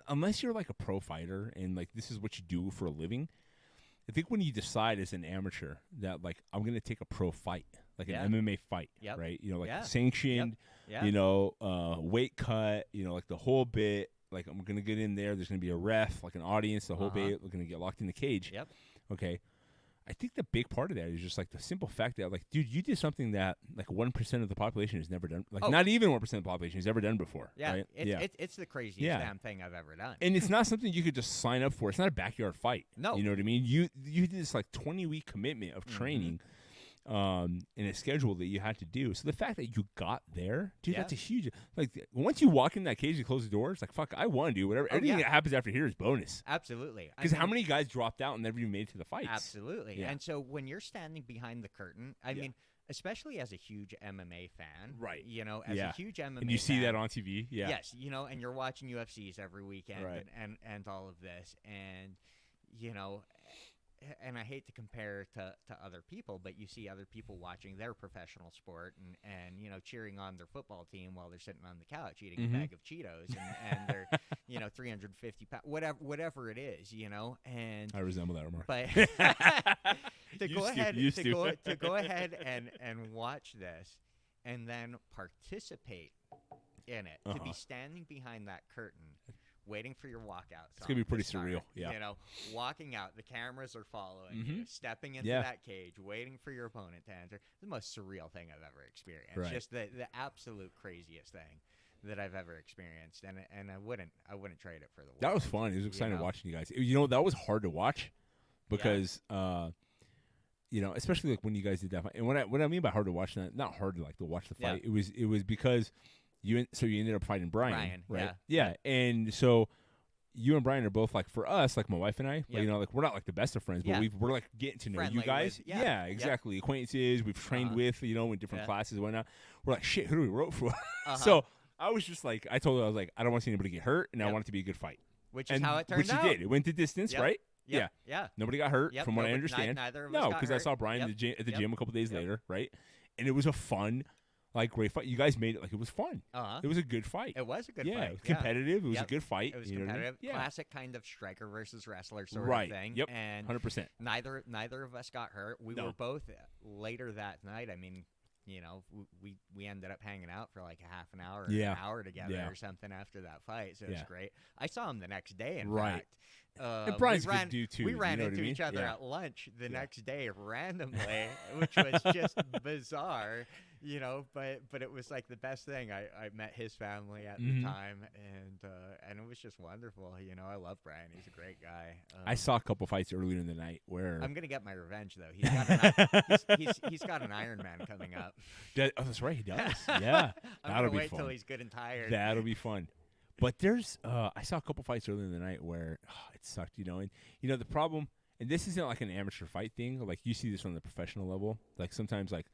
unless you're like a pro fighter and like this is what you do for a living. I think when you decide as an amateur that, like, I'm going to take a pro fight, like an MMA fight, right? You know, like sanctioned, you know, weight cut, you know, like the whole bit. Like, I'm going to get in there. There's going to be a ref, like an audience, the whole bit. We're going to get locked in the cage. Okay. I think the big part of that is just, like, the simple fact that, like, dude, you did something that, like, 1% of the population has never done. Like, not even 1% of the population has ever done before. Yeah. Right? It's the craziest damn thing I've ever done. And it's not something you could just sign up for. It's not a backyard fight. No. You know what I mean? You did this, like, 20-week commitment of training in a schedule that you had to do. So the fact that you got there, dude, that's a huge, like, once you walk in that cage and close the door, it's like, fuck, I won, dude. Whatever. Everything that happens after here is bonus. Absolutely. Because how many guys dropped out and never even made it to the fights? Absolutely. Yeah. And so when you're standing behind the curtain, I mean, especially as a huge MMA fan, right? You know, as a huge MMA fan. And you see that on TV, Yes, you know, and you're watching UFCs every weekend and all of this. And, you know, and I hate to compare to other people, but you see other people watching their professional sport and you know, cheering on their football team while they're sitting on the couch eating a bag of Cheetos and they're, you know, 350 pounds, whatever it is, you know. And I resemble that remark. But to go ahead and watch this and then participate in it, to be standing behind that curtain, waiting for your walkout. It's going to be pretty surreal. Yeah. You know, walking out, the cameras are following you, stepping into that cage, waiting for your opponent to enter. The most surreal thing I've ever experienced. Right. Just the absolute craziest thing that I've ever experienced. And I wouldn't trade it for the world. That was fun. It was exciting watching you guys. You know, that was hard to watch because, you know, especially like when you guys did that fight. And what I mean by hard to watch, not hard to like to watch the fight. It was because you ended up fighting Brian, right? Yeah. And so you and Brian are both, like, for us, like my wife and I, you know, like we're not like the best of friends, but we're like getting to know friendly you guys. With, exactly. Acquaintances we've trained with, you know, in different classes and whatnot. We're like, shit, who do we root for? So I was just like, I told her, I was like, I don't want to see anybody get hurt, and I want it to be a good fight. Which is how it turned out. Which it did. It went the distance, right? Yeah. Nobody got hurt, from what I understand. Neither of us got because I hurt. saw Brian at the gym a couple days later, right? And it was a fun, like, great fight. You guys made it like it was fun. It was a good fight. It was a good fight. Yeah, it was competitive. It was a good fight. It was you know competitive. What I mean? Classic kind of striker versus wrestler sort of thing. Yep. And 100%. Neither of us got hurt. We were both later that night. I mean, you know, we ended up hanging out for like a half an hour or an hour together or something after that fight. So it was great. I saw him the next day, in fact. And Brian's a good dude, too. We ran into each other at lunch the next day randomly, which was just bizarre, you know, but it was like the best thing. I met his family at the time, and it was just wonderful. You know, I love Brian. He's a great guy. I saw a couple fights earlier in the night where I'm going to get my revenge, though. He's got an Iron Man coming up. Oh, that's right. He does. Yeah. I'm going to wait till he's good and tired. That'll be fun. But there's, I saw a couple fights earlier in the night where it sucked, you know. And, you know, the problem, and this isn't like an amateur fight thing. Like, you see this on the professional level. Like, sometimes, like,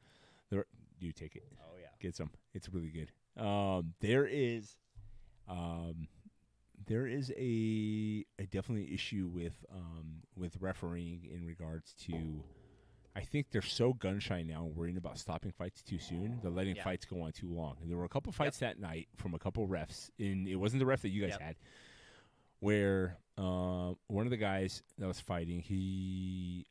you take it. Oh, yeah. Get some. It's really good. There is a definitely issue with refereeing in regards to, I think they're so gun shy now, worrying about stopping fights too soon. They're letting fights go on too long. And there were a couple fights that night from a couple refs, and it wasn't the ref that you guys had, where one of the guys that was fighting, he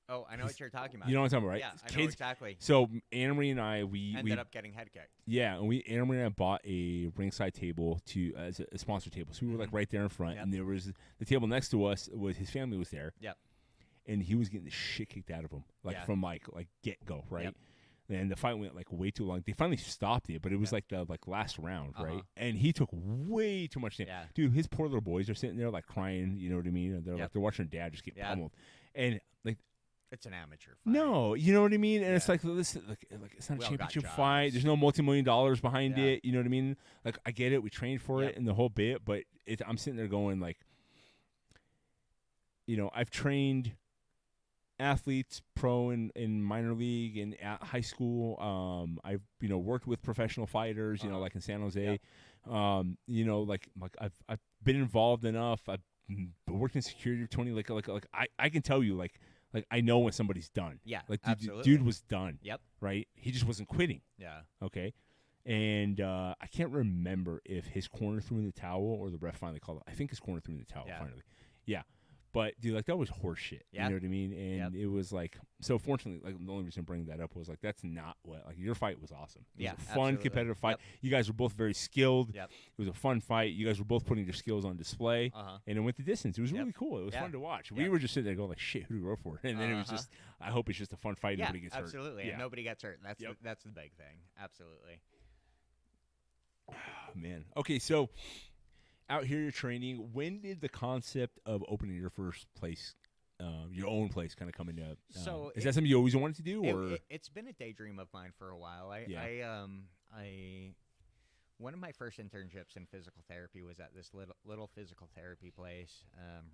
Oh, I know what you're talking about. You know what I'm talking about, right? Yeah, I know Kids, exactly. So Anna Marie and I, we Ended up getting head kicked. Yeah, and Anna Marie and I bought a ringside table as a sponsor table, so we were like right there in front, and there was the table next to us was his family was there. Yep. And he was getting the shit kicked out of him, from like get go, right? Yep. And the fight went like way too long. They finally stopped it, but it was like the last round, right? And he took way too much damage. Yeah. Dude, his poor little boys are sitting there like crying. You know what I mean? They're like they're watching their dad just get pummeled, and like it's an amateur fight. No, you know what I mean? And it's like this, like it's not a championship fight. There's no multi-million-dollar behind it. You know what I mean? Like I get it, we trained for it and the whole bit, but I'm sitting there going like, I've trained athletes, pro and in minor league and at high school. I've worked with professional fighters, like in San Jose. Like I've been involved enough. I've worked in security for 20. Like I can tell you like I know when somebody's done. Yeah, like absolutely. Dude was done. Yep. Right. He just wasn't quitting. Yeah. Okay. And I can't remember if his corner threw in the towel or the ref finally called it. I think his corner threw in the towel finally. Yeah. But dude, like that was horse shit. Yeah. You know what I mean? And it was like, so fortunately, like the only reason I'm bringing that up was like that's not what your fight was awesome. It was a fun, competitive fight. Yep. You guys were both very skilled. Yep. It was a fun fight. You guys were both putting your skills on display, and it went the distance. It was really cool. It was fun to watch. We were just sitting there going like, shit, who do we root for? And then it was just, I hope it's just a fun fight. Nobody gets hurt. Absolutely. And nobody gets hurt. That's the big thing. Absolutely. Oh, man. Okay, so out here you're training. When did the concept of opening your first place, your own place, kind of come into? So is that something you always wanted to do, or it's been a daydream of mine for a while. One of my first internships in physical therapy was at this little physical therapy place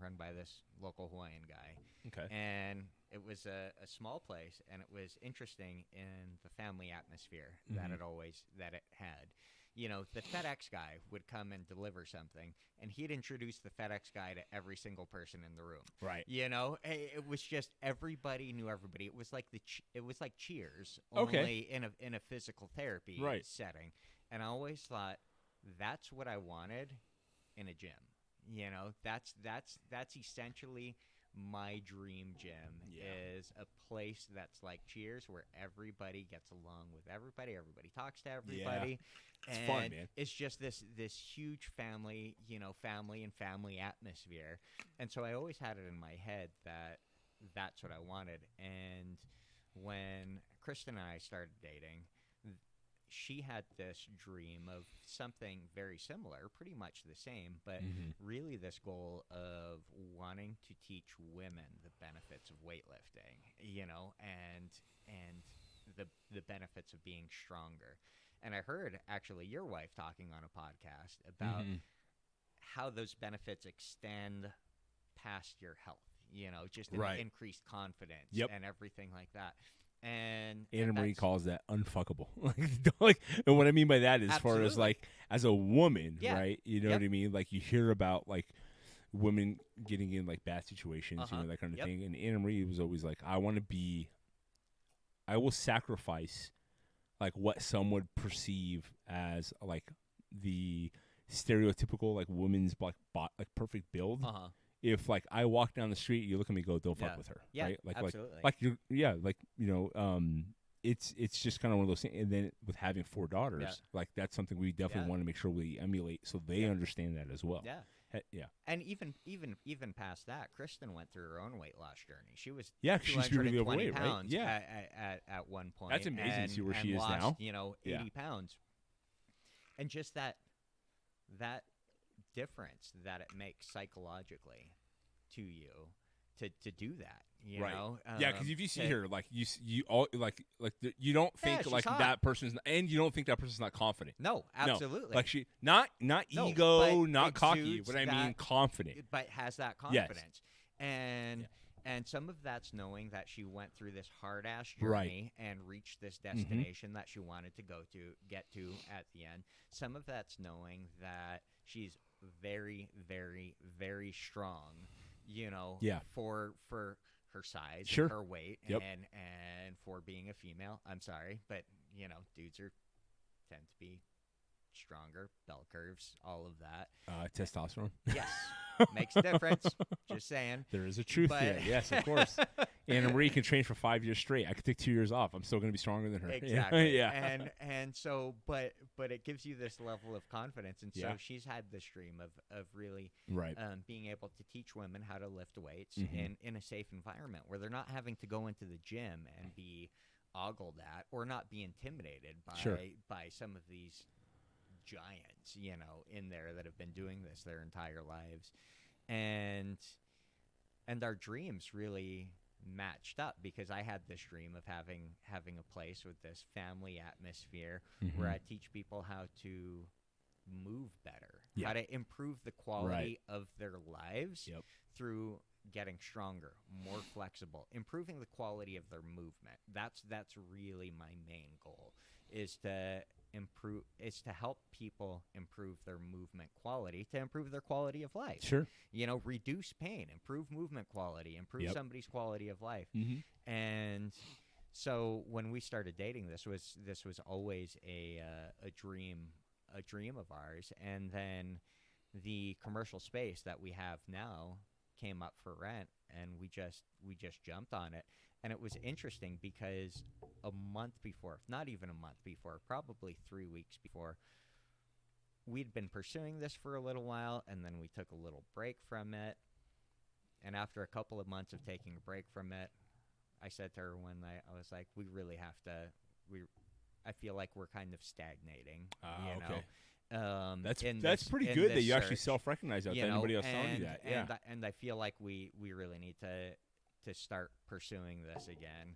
run by this local Hawaiian guy. Okay, and it was a small place, and it was interesting in the family atmosphere that it had. The FedEx guy would come and deliver something, and he'd introduce the FedEx guy to every single person in the room. Right. It was just everybody knew everybody. It was like Cheers, only in a physical therapy setting. And I always thought that's what I wanted in a gym. That's essentially my dream gym is a place that's like Cheers, where everybody gets along with everybody talks to everybody. It's and fun, man. It's just this huge family atmosphere. And so I always had it in my head that that's what I wanted. And when Kristen and I started dating, she had this dream of something very similar, pretty much the same, but really this goal of wanting to teach women the benefits of weightlifting, and the benefits of being stronger. And I heard actually your wife talking on a podcast about how those benefits extend past your health, just increased confidence and everything like that. And Anna Marie calls that unfuckable. And what I mean by that is, as far as like as a woman, right? You know what I mean? Like you hear about like women getting in like bad situations, that kind of thing. And Anna Marie was always like, I will sacrifice like what some would perceive as like the stereotypical like women's like perfect build. If like I walk down the street, you look at me, and go, don't fuck with her, right? Like absolutely. It's just kind of one of those things. And then with having 4 daughters, like that's something we definitely want to make sure we emulate, so they understand that as well. Yeah. And even past that, Kristen went through her own weight loss journey. She was she used to be really overweight, right? Yeah, at one point. That's amazing to see where she is lost, now. 80 pounds, and just that difference that it makes psychologically to you to do that, you know? Because if you see her, like you all you don't think like hot. that person's, and you don't think that person's not confident. No, absolutely. No. Like she not ego, not cocky, but I mean confident. But has that confidence. Yes. And some of that's knowing that she went through this hard-ass journey and reached this destination that she wanted to get to at the end. Some of that's knowing that she's very, very, very strong, for her size, and her weight, and for being a female. I'm sorry, but, dudes tend to be stronger, bell curves, all of that. Testosterone. Yes. Makes a difference. Just saying. There is a truth there. Yes, of course. Anna Marie can train for 5 years straight. I could take 2 years off. I'm still going to be stronger than her. Exactly. Yeah. And so, but it gives you this level of confidence. And so Yeah. she's had this dream of really Right. being able to teach women how to lift weights Mhm. in a safe environment where they're not having to go into the gym and be ogled at or not be intimidated by Sure. by some of these giants, in there that have been doing this their entire lives. And our dreams really matched up because I had this dream of having a place with this family atmosphere where Mhm. I teach people how to move better, Yeah. how to improve the quality of their lives Yep. through getting stronger, more flexible, improving the quality of their movement. That's really my main goal, is to help people improve their movement quality, to improve their quality of life. Sure. Reduce pain, improve movement quality, improve Yep. somebody's quality of life. Mhm. And so when we started dating, this was always a dream of ours. And then the commercial space that we have now came up for rent, and we just jumped on it. And it was interesting because a month before, not even a month before, probably 3 weeks before, we'd been pursuing this for a little while, and then we took a little break from it. And after a couple of months of taking a break from it, I said to her one night, I was like, we really have to, I feel like we're kind of stagnating, Okay. That's pretty good that you actually self-recognize that. Anybody else telling you that? Yeah. And I feel like we really need to start pursuing this again.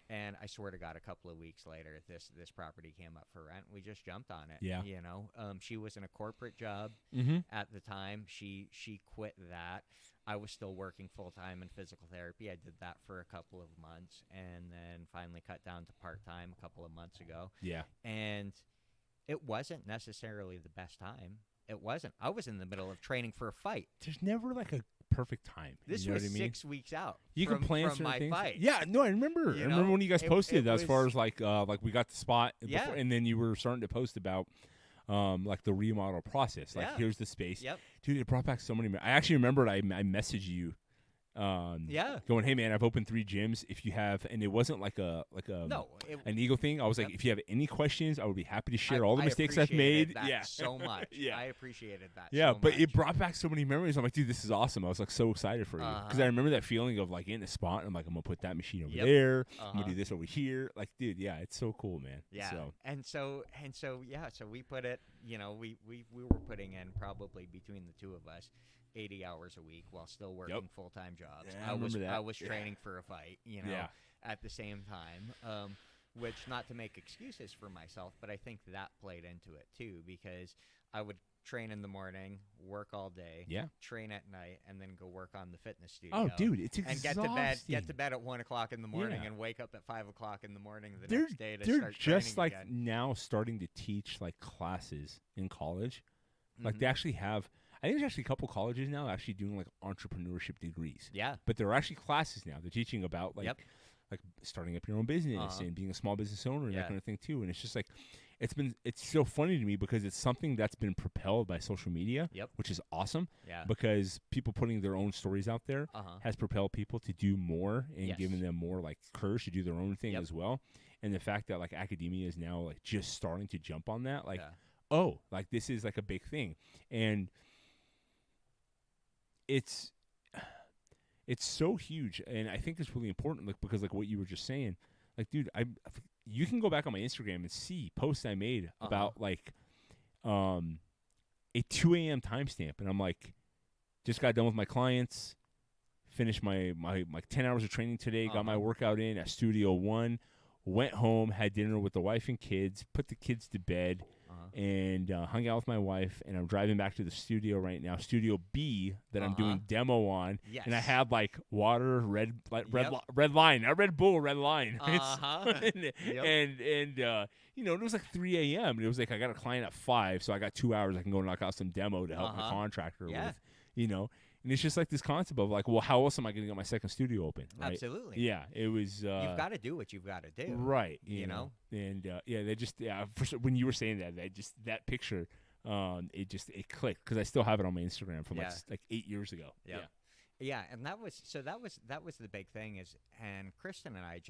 And I swear to God, a couple of weeks later, this property came up for rent. We just jumped on it. Yeah. She was in a corporate job at the time. She quit that. I was still working full-time in physical therapy. I did that for a couple of months and then finally cut down to part-time a couple of months ago. Yeah. And it wasn't necessarily the best time. It wasn't. I was in the middle of training for a fight. There's never like a perfect time. This you know was what I mean? 6 weeks out. You can plan from certain my things. fight. Yeah, no, I remember. I remember when you guys posted as far as like we got the spot, Yeah. before, and then you were starting to post about like the remodel process. Like, here's the space. Yep. Dude, it brought back so many. I actually remembered I messaged you. Going, hey man, I've opened 3 gyms. If you have, and it wasn't like an ego thing. I was like, if you have any questions, I would be happy to share all the mistakes I've made. That so much. Yeah, I appreciated that. Yeah, so but much. it brought back so many memories. I'm like, dude, this is awesome. I was like so excited for you because I remember that feeling of like in a spot. And I'm like, I'm gonna put that machine over there. I'm gonna do this over here. Like, dude, yeah, it's so cool, man. Yeah, so we put it. We were putting in probably between the two of us 80 hours a week while still working full-time jobs. Yeah, I was training for a fight, at the same time, which, not to make excuses for myself, but I think that played into it too, because I would train in the morning, work all day, train at night, and then go work on the fitness studio. Oh, dude, it's exhausting. And get to bed at 1 o'clock in the morning and wake up at 5 o'clock in the morning the next day to they're start just training like again. now starting to teach like classes in college. Like they actually have. I think there's actually a couple colleges now actually doing like entrepreneurship degrees. Yeah. But there are actually classes now. They're teaching about like starting up your own business and being a small business owner and that kind of thing too. And it's just like it's so funny to me because it's something that's been propelled by social media, which is awesome. Yeah. Because people putting their own stories out there has propelled people to do more and giving them more like courage to do their own thing as well. And the fact that like academia is now like just starting to jump on that, like like this is like a big thing. And it's so huge, and I think it's really important, like because like what you were just saying, like dude, you can go back on my Instagram and see posts I made about like a 2 a.m. timestamp, and I'm like, just got done with my clients, finished my 10 hours of training today, got my workout in at Studio 1, went home, had dinner with the wife and kids, put the kids to bed. And hung out with my wife, and I'm driving back to the studio right now, Studio B, that I'm doing demo on. Yes. And I had like water, red line, not Red Bull, red line. And it was like 3 a.m. and it was like I got a client at 5, so I got 2 hours. I can go knock out some demo to help my contractor with, And it's just like this concept of like, well, how else am I going to get my second studio open? Right? Absolutely. Yeah, it was. You've got to do what you've got to do. Right. You know? And they just, when you were saying that, that picture it clicked because I still have it on my Instagram from like 8 years ago. Yep. Yeah, and that was the big thing and Kristen and I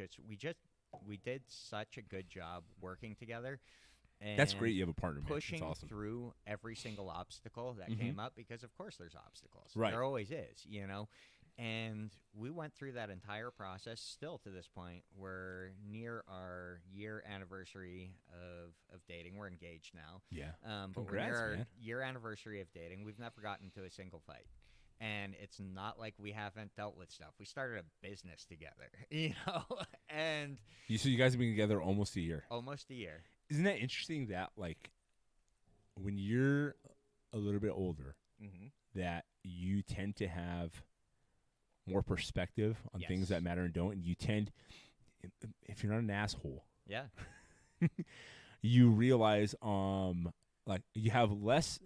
we did such a good job working together. And that's great. You have a partner, man. Pushing That's awesome. through every single obstacle that came up, because of course there's obstacles. Right. There always is, And we went through that entire process. Still to this point, we're near our year anniversary of dating. We're engaged now. Yeah. But Congrats, we're near our man. year anniversary of dating. We've never gotten into a single fight. And it's not like we haven't dealt with stuff. We started a business together, and so you guys have been together almost a year. Almost a year. Isn't that interesting that, like, when you're a little bit older, that you tend to have more perspective on things that matter and don't, and you tend, if you're not an asshole, you realize, like, you have less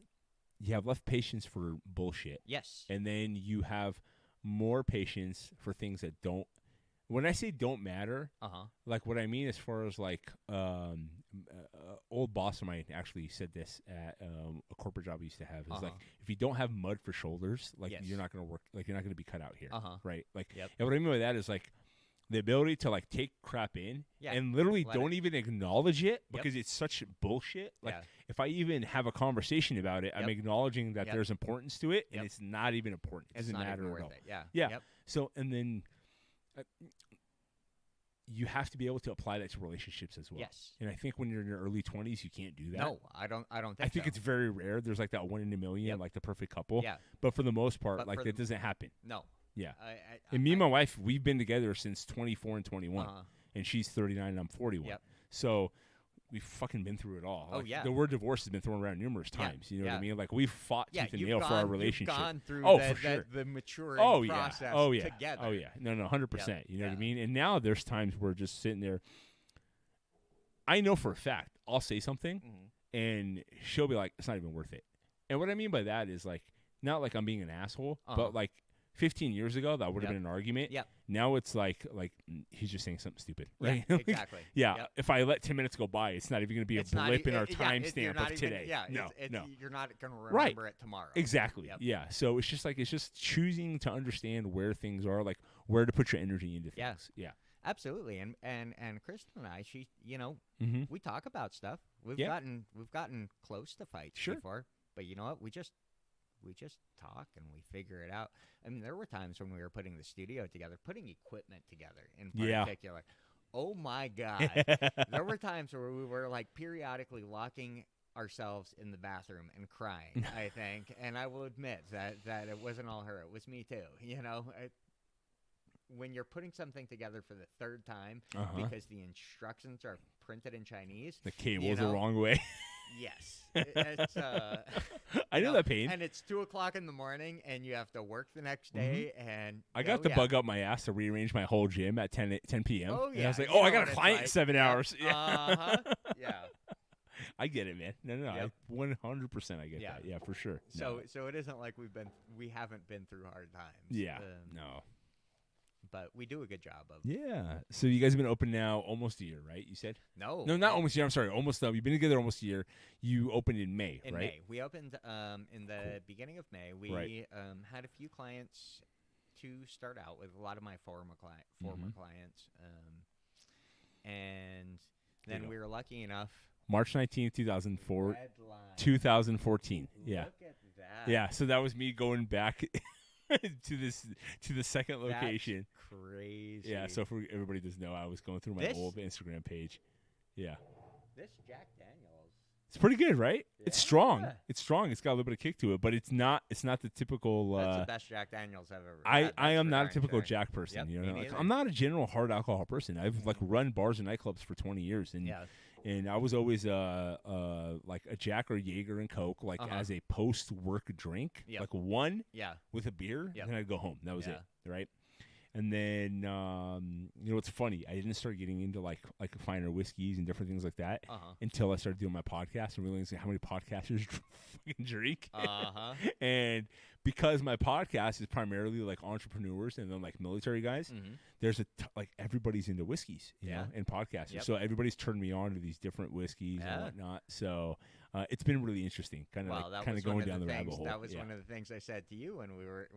patience for bullshit. Yes. And then you have more patience for things that don't. When I say don't matter, like what I mean as far as like old boss of mine actually said this at a corporate job I used to have. Is like, if you don't have mud for shoulders, like you're not going to work, like you're not going to be cut out here, right? Like, and what I mean by that is like the ability to like take crap in and literally don't even acknowledge it because it's such bullshit. Like if I even have a conversation about it, I'm acknowledging that there's importance to it, and it's not even important. It doesn't matter at all. Yeah. So and then. You have to be able to apply that to relationships as well. Yes. And I think when you're in your early 20s, you can't do that. No, I don't I think it's very rare. There's like that 1 in a million, like the perfect couple. Yeah. But for the most part, like that doesn't happen. No. Yeah. And me and my wife, we've been together since 24 and 21. And she's 39 and I'm 41. Yep. So we've fucking been through it all. Oh, like, the word divorce has been thrown around numerous times. You know what I mean? Like, we've fought tooth and nail for our relationship. You've gone through for sure. the maturing process together. Oh, yeah. No, 100%. You know what I mean? And now there's times we're just sitting there. I know for a fact I'll say something, and she'll be like, it's not even worth it. And what I mean by that is, like, not like I'm being an asshole, but, like, 15 years ago, that would have been an argument. Yep. Now it's like he's just saying something stupid. Right? Yeah, exactly. Yep. If I let 10 minutes go by, it's not even going to be a blip in our timestamp of today. Yeah, no. You're not going to remember it tomorrow. Exactly. Yep. Yeah. So it's just choosing to understand where things are, like where to put your energy into things. Yeah. Absolutely. And Kristen and I, we talk about stuff. We've gotten close to fights before, but you know what? We just talk and we figure it out. I mean, there were times when we were putting the studio together, putting equipment together in particular. Oh my God. There were times where we were like periodically locking ourselves in the bathroom and crying, I think. And I will admit that it wasn't all her. It was me too. When you're putting something together for the third time because the instructions are printed in Chinese. The cable's the wrong way. Yes. It's, I know that pain. And it's 2:00 in the morning, and you have to work the next day. And I got the bug up my ass to rearrange my whole gym at 10 p.m. Oh, yeah. And I was like, I got a client in 7 hours. Yeah. I get it, man. No, I 100% I get that. Yeah, for sure. So it isn't like we haven't been through hard times. Yeah. No. But we do a good job of. Yeah. So you guys have been open now almost a year, right? You said? No, not almost a year. I'm sorry. Almost. You've been together almost a year. You opened in May, right? In May. We opened in the beginning of May. We had a few clients to start out with, a lot of my former clients. And then we were lucky enough. March 19th, 2014. Yeah. Look at that. Yeah. So that was me going back to the second location. That's crazy. Yeah, so for everybody doesn't know, I was going through my old Instagram page. Yeah. This Jack Daniels. It's pretty good, right? Yeah. It's strong. It's strong. It's got a little bit of kick to it, but it's not the typical That's the best Jack Daniels I've ever had. I am not a typical Jack person, you know. Like, I'm not a general hard alcohol person. I've like run bars and nightclubs for 20 years and I was always like a Jack or Jaeger and Coke, like as a post-work drink, like one with a beer, and then I'd go home. That was it, right? And then, you know, it's funny. I didn't start getting into like finer whiskeys and different things like that until I started doing my podcast and realizing how many podcasters fucking drink. because my podcast is primarily like entrepreneurs and then like military guys, there's like everybody's into whiskeys, you know, and podcasters. Yep. So everybody's turned me on to these different whiskeys and whatnot. So it's been really interesting, kind of going down the rabbit hole. That was one of the things I said to you when we were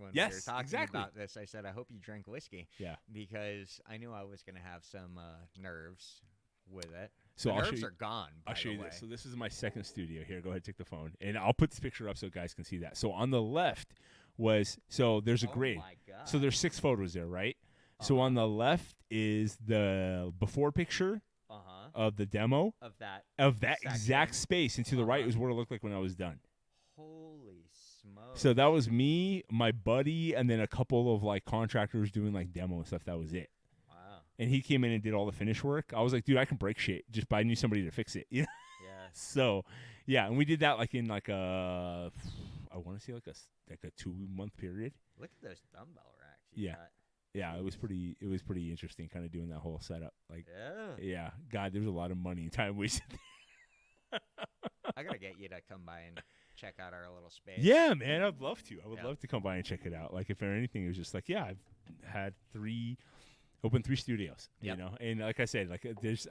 talking about this. I said, I hope you drink whiskey. Yeah. Because I knew I was going to have some nerves with it. So the nerves are gone. I'll show you this. So this is my second studio. Here, go ahead, take the phone, and I'll put this picture up so guys can see that. So on the left there's a grid. My God. So there's 6 photos there, right? So on the left is the before picture of the demo of that exact space, and to the right is what it looked like when I was done. Holy smokes! So that was me, my buddy, and then a couple of like contractors doing like demo and stuff. That was it. And he came in and did all the finish work. I was like, dude, I can break shit. But I knew somebody to fix it. You know? Yeah. So, yeah, and we did that like in like a, I want to say like a 2-month period. Look at those dumbbell racks. Yeah, it was pretty interesting, kind of doing that whole setup. Like, yeah, God, there was a lot of money and time wasted. I gotta get you to come by and check out our little space. Yeah, man, I'd love to. I would love to come by and check it out. Like, if anything, it was just like, yeah, I've had opened 3 studios, you know, and like I said, like there's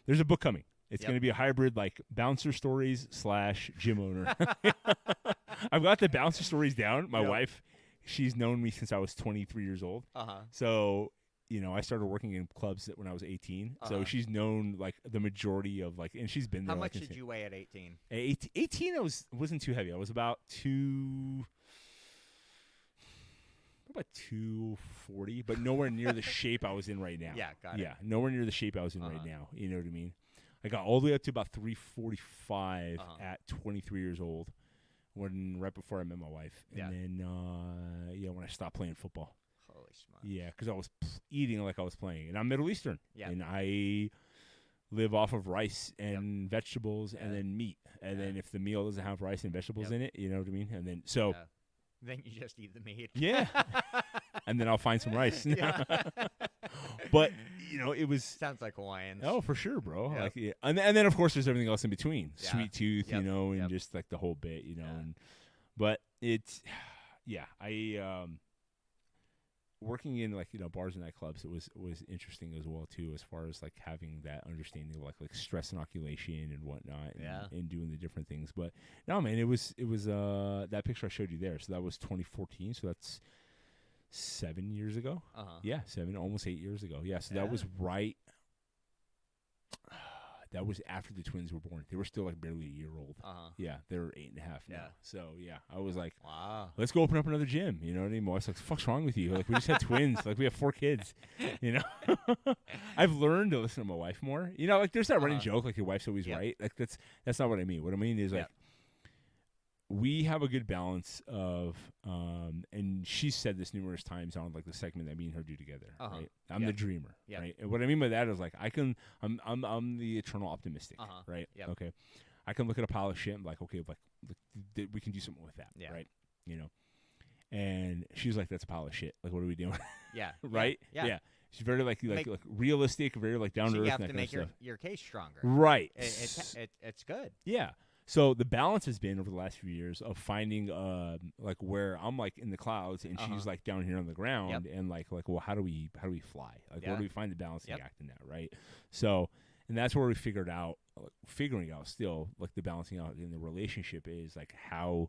a book coming. It's going to be a hybrid, like bouncer stories / gym owner. I've got the bouncer stories down. My wife, she's known me since I was 23 years old. So, you know, I started working in clubs when I was 18. So she's known like the majority of like, and she's been there. How much did you weigh at 18? At 18, I wasn't too heavy. I was about 240, but nowhere near the shape I was in right now. Yeah, got it. Yeah, nowhere near the shape I was in right now. You know what I mean? I got all the way up to about 345 at 23 years old, right before I met my wife. And then, when I stopped playing football. Holy smokes. Yeah, because I was eating like I was playing. And I'm Middle Eastern. Yeah. And I live off of rice and vegetables and then meat. And then if the meal doesn't have rice and vegetables in it, you know what I mean? And then, so... Yeah. Then you just eat the meat. Yeah. And then I'll find some rice. But, you know, it was... Sounds like Hawaiians. Oh, for sure, bro. Yep. Like, and then, of course, there's everything else in between. Yeah. Sweet tooth, you know, and just, like, the whole bit, you know. And, but it's... Yeah, working in, like, you know, bars and nightclubs, it was interesting as well, too, as far as, like, having that understanding of, like stress inoculation and whatnot and doing the different things. But, no, man, it was that picture I showed you there. So that was 2014. So that's 7 years ago. Yeah, 7, almost 8 years ago. Yeah, so that was right. That was after the twins were born. They were still like barely a year old. Yeah, they were 8.5 now. Yeah. So yeah, I was like, wow, let's go open up another gym. You know what I mean? My wife's like, the fuck's wrong with you? Like, we just had twins. Like, we have 4 kids. You know, I've learned to listen to my wife more. You know, like there's that running joke, like your wife's always right. Like that's not what I mean. What I mean is like we have a good balance of, and she's said this numerous times on like the segment that me and her do together. Right? I'm the dreamer. Right? And what I mean by that is like I'm the eternal optimistic. Right? Okay. I can look at a pile of shit and be like, okay, like we can do something with that. Right? You know. And she's like, that's a pile of shit. Like, what are we doing? Right? Yeah. She's very like realistic, very like down to earth. You have to make your case stronger. Right. It's good. Yeah. So the balance has been over the last few years of finding like where I'm like in the clouds and she's like down here on the ground and like well how do we fly? Like where do we find the balancing act in that, right? So and that's where we figuring out still like the balancing out in the relationship is like how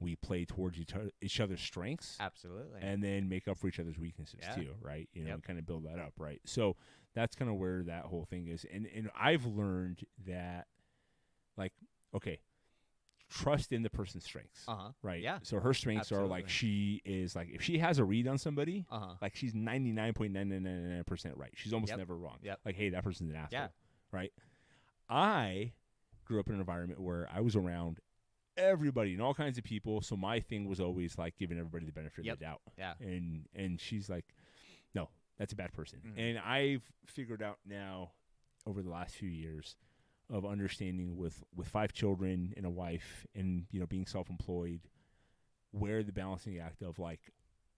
we play towards each other's strengths. Absolutely. And then make up for each other's weaknesses too, right? You know, and kind of build that up, right? So that's kind of where that whole thing is. And I've learned that like okay, trust in the person's strengths, right? Yeah. So her strengths are like she is like if she has a read on somebody, like she's 99.999% right. She's almost never wrong. Like, hey, that person's an asshole, right? I grew up in an environment where I was around everybody and all kinds of people, so my thing was always like giving everybody the benefit of the doubt. Yeah. And she's like, no, that's a bad person. And I've figured out now over the last few years of understanding with 5 children and a wife and, you know, being self-employed, where the balancing act of, like,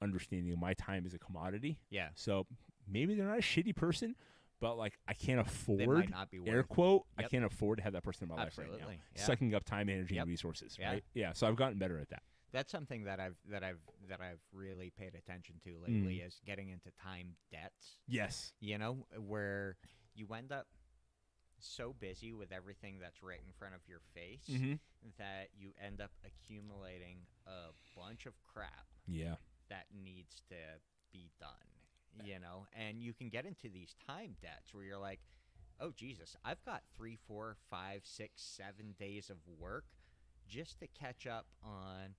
understanding my time is a commodity. Yeah. So maybe they're not a shitty person, but, like, I can't afford, they might not be air quote, I can't afford to have that person in my life right now. Yeah. Sucking up time, energy, and resources, right? Yeah, so I've gotten better at that. That's something that I've really paid attention to lately is getting into time debts. Yes. You know, where you end up so busy with everything that's right in front of your face that you end up accumulating a bunch of crap. Yeah. That needs to be done, you know, and you can get into these time debts where you're like, oh Jesus, I've got 3, 4, 5, 6, 7 days of work just to catch up on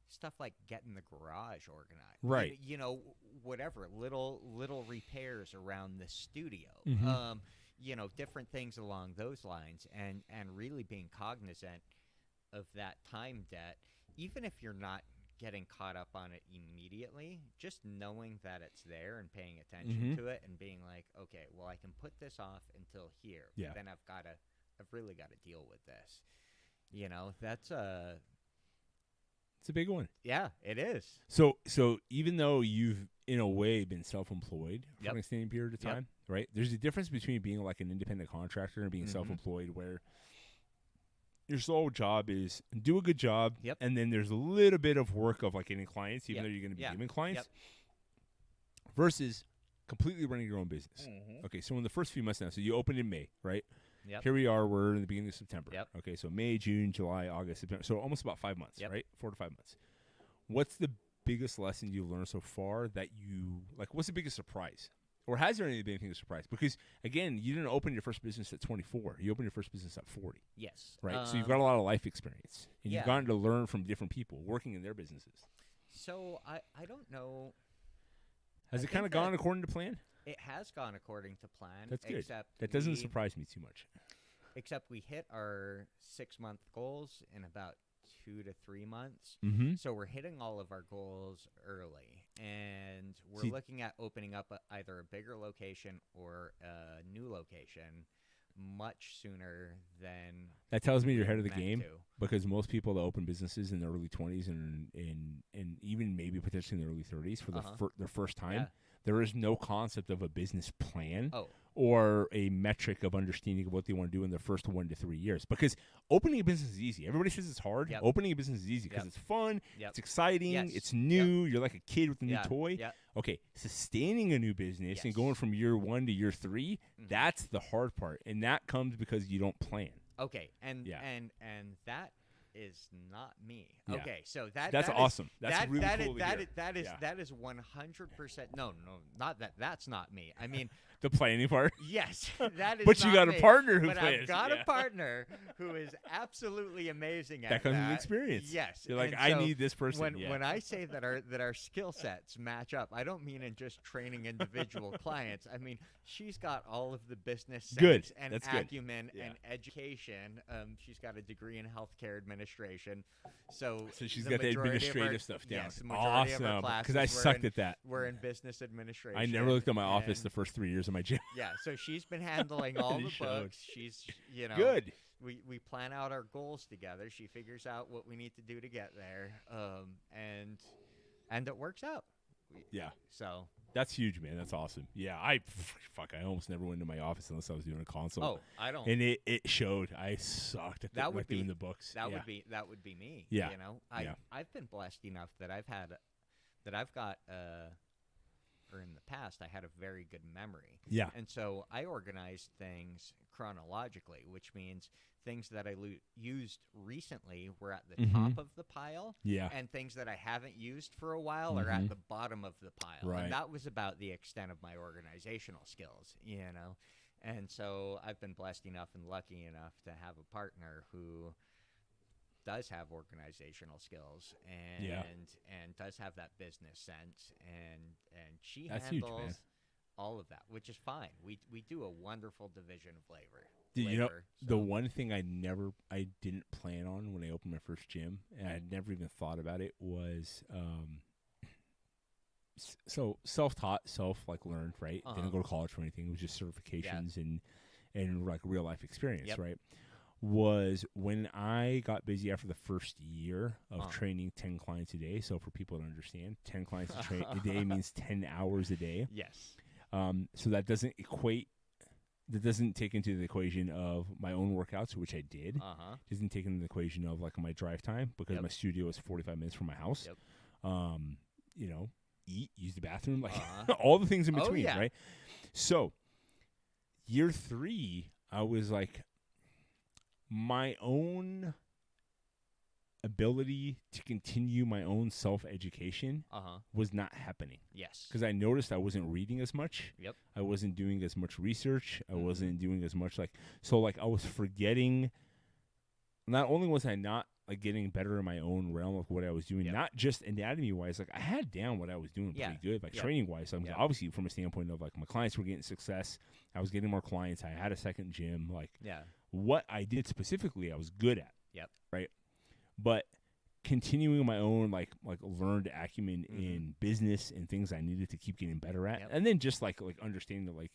stuff like getting the garage organized, right? You know, whatever little repairs around the studio, you know, different things along those lines, and really being cognizant of that time debt, even if you're not getting caught up on it immediately, just knowing that it's there and paying attention to it and being like, okay, well, I can put this off until here. Yeah. Then I've really got to deal with this. You know, that's it's a big one. Yeah, it is. So even though you've in a way been self-employed for an extended period of time, right? There's a difference between being like an independent contractor and being self-employed, where your sole job is do a good job, and then there's a little bit of work of like getting clients, even though you're going to be giving clients, versus completely running your own business. Okay, so in the first few months now, so you opened in May, right? Here we are, we're in the beginning of September. Okay, so May, June, July, August, September. So almost about 5 months, right? 4 to 5 months. What's the biggest lesson you've learned so far that you, like, what's the biggest surprise? Or has there been anything to surprise? Because, again, you didn't open your first business at 24. You opened your first business at 40. Yes. Right? So you've got a lot of life experience. And you've gotten to learn from different people working in their businesses. So I don't know. Has it kind of gone according to plan? It has gone according to plan. That's good. Except that doesn't surprise me too much. Except we hit our 6-month goals in about 2 to 3 months. So we're hitting all of our goals early. And we're looking at opening up either a bigger location or a new location much sooner than... That tells me you're ahead of the game, because most people that open businesses in their early 20s and even maybe potentially in their early 30s for their first time, there is no concept of a business plan or a metric of understanding of what they want to do in the first 1 to 3 years. Because opening a business is easy. Everybody says it's hard. Opening a business is easy because it's fun, it's exciting, it's new. You're like a kid with a new toy. Okay, sustaining a new business and going from year 1 to year 3, that's the hard part. And that comes because you don't plan. Okay, and that is not me. Yeah. Okay, so that's awesome. That's really cool to hear. That is 100%. No, not that. That's not me. I mean, the planning part. Yes, that is. But you got me. a partner who but plans. I've got a partner who is absolutely amazing at that. Comes with experience. Yes, you're like, and I so need this person. When I say that our skill sets match up, I don't mean in just training individual clients. I mean, she's got all of the business sense and acumen and education. She's got a degree in healthcare administration. So she's got the administrative stuff down. Yes, awesome. Because I sucked at that. We're in business administration. I never looked at my office the first 3 years of my gym. Yeah, so she's been handling all the books. She's, good. We plan out our goals together. She figures out what we need to do to get there, and it works out. So that's huge, man. That's awesome. Yeah, I almost never went into my office unless I was doing a consult. Oh, I don't. And it showed. I sucked at doing the books. That would be me. Yeah. You know, I've been blessed enough that I've got or in the past I had a very good memory. Yeah. And so I organized things chronologically, which means things that I used recently were at the top of the pile. Yeah. And things that I haven't used for a while are at the bottom of the pile. Right. And that was about the extent of my organizational skills, you know. And so I've been blessed enough and lucky enough to have a partner who does have organizational skills and does have that business sense, and she handles all of that, which is fine. We do a wonderful division of labor. You know, the one thing I didn't plan on when I opened my first gym, and I never even thought about it, was so self-taught, learned, right? Didn't go to college for anything. It was just certifications and like real life experience, right? Was when I got busy after the first year of training 10 clients a day. So for people to understand, 10 clients a day means 10 hours a day. Yes. So that doesn't equate that doesn't take into the equation of my own workouts, which I did. Doesn't take into the equation of like my drive time because my studio is 45 minutes from my house. You know, eat, use the bathroom, like all the things in between, right? So year 3, I was like, my own ability to continue my own self-education was not happening. Yes. Because I noticed I wasn't reading as much. I wasn't doing as much research. I wasn't doing as much I was forgetting. Not only was I not like getting better in my own realm of what I was doing, not just anatomy wise, like I had down what I was doing pretty good, like training wise. So obviously from a standpoint of like my clients were getting success, I was getting more clients, I had a second gym, like what I did specifically I was good at. Right. But continuing my own like learned acumen in business and things I needed to keep getting better at, and then just like understanding that like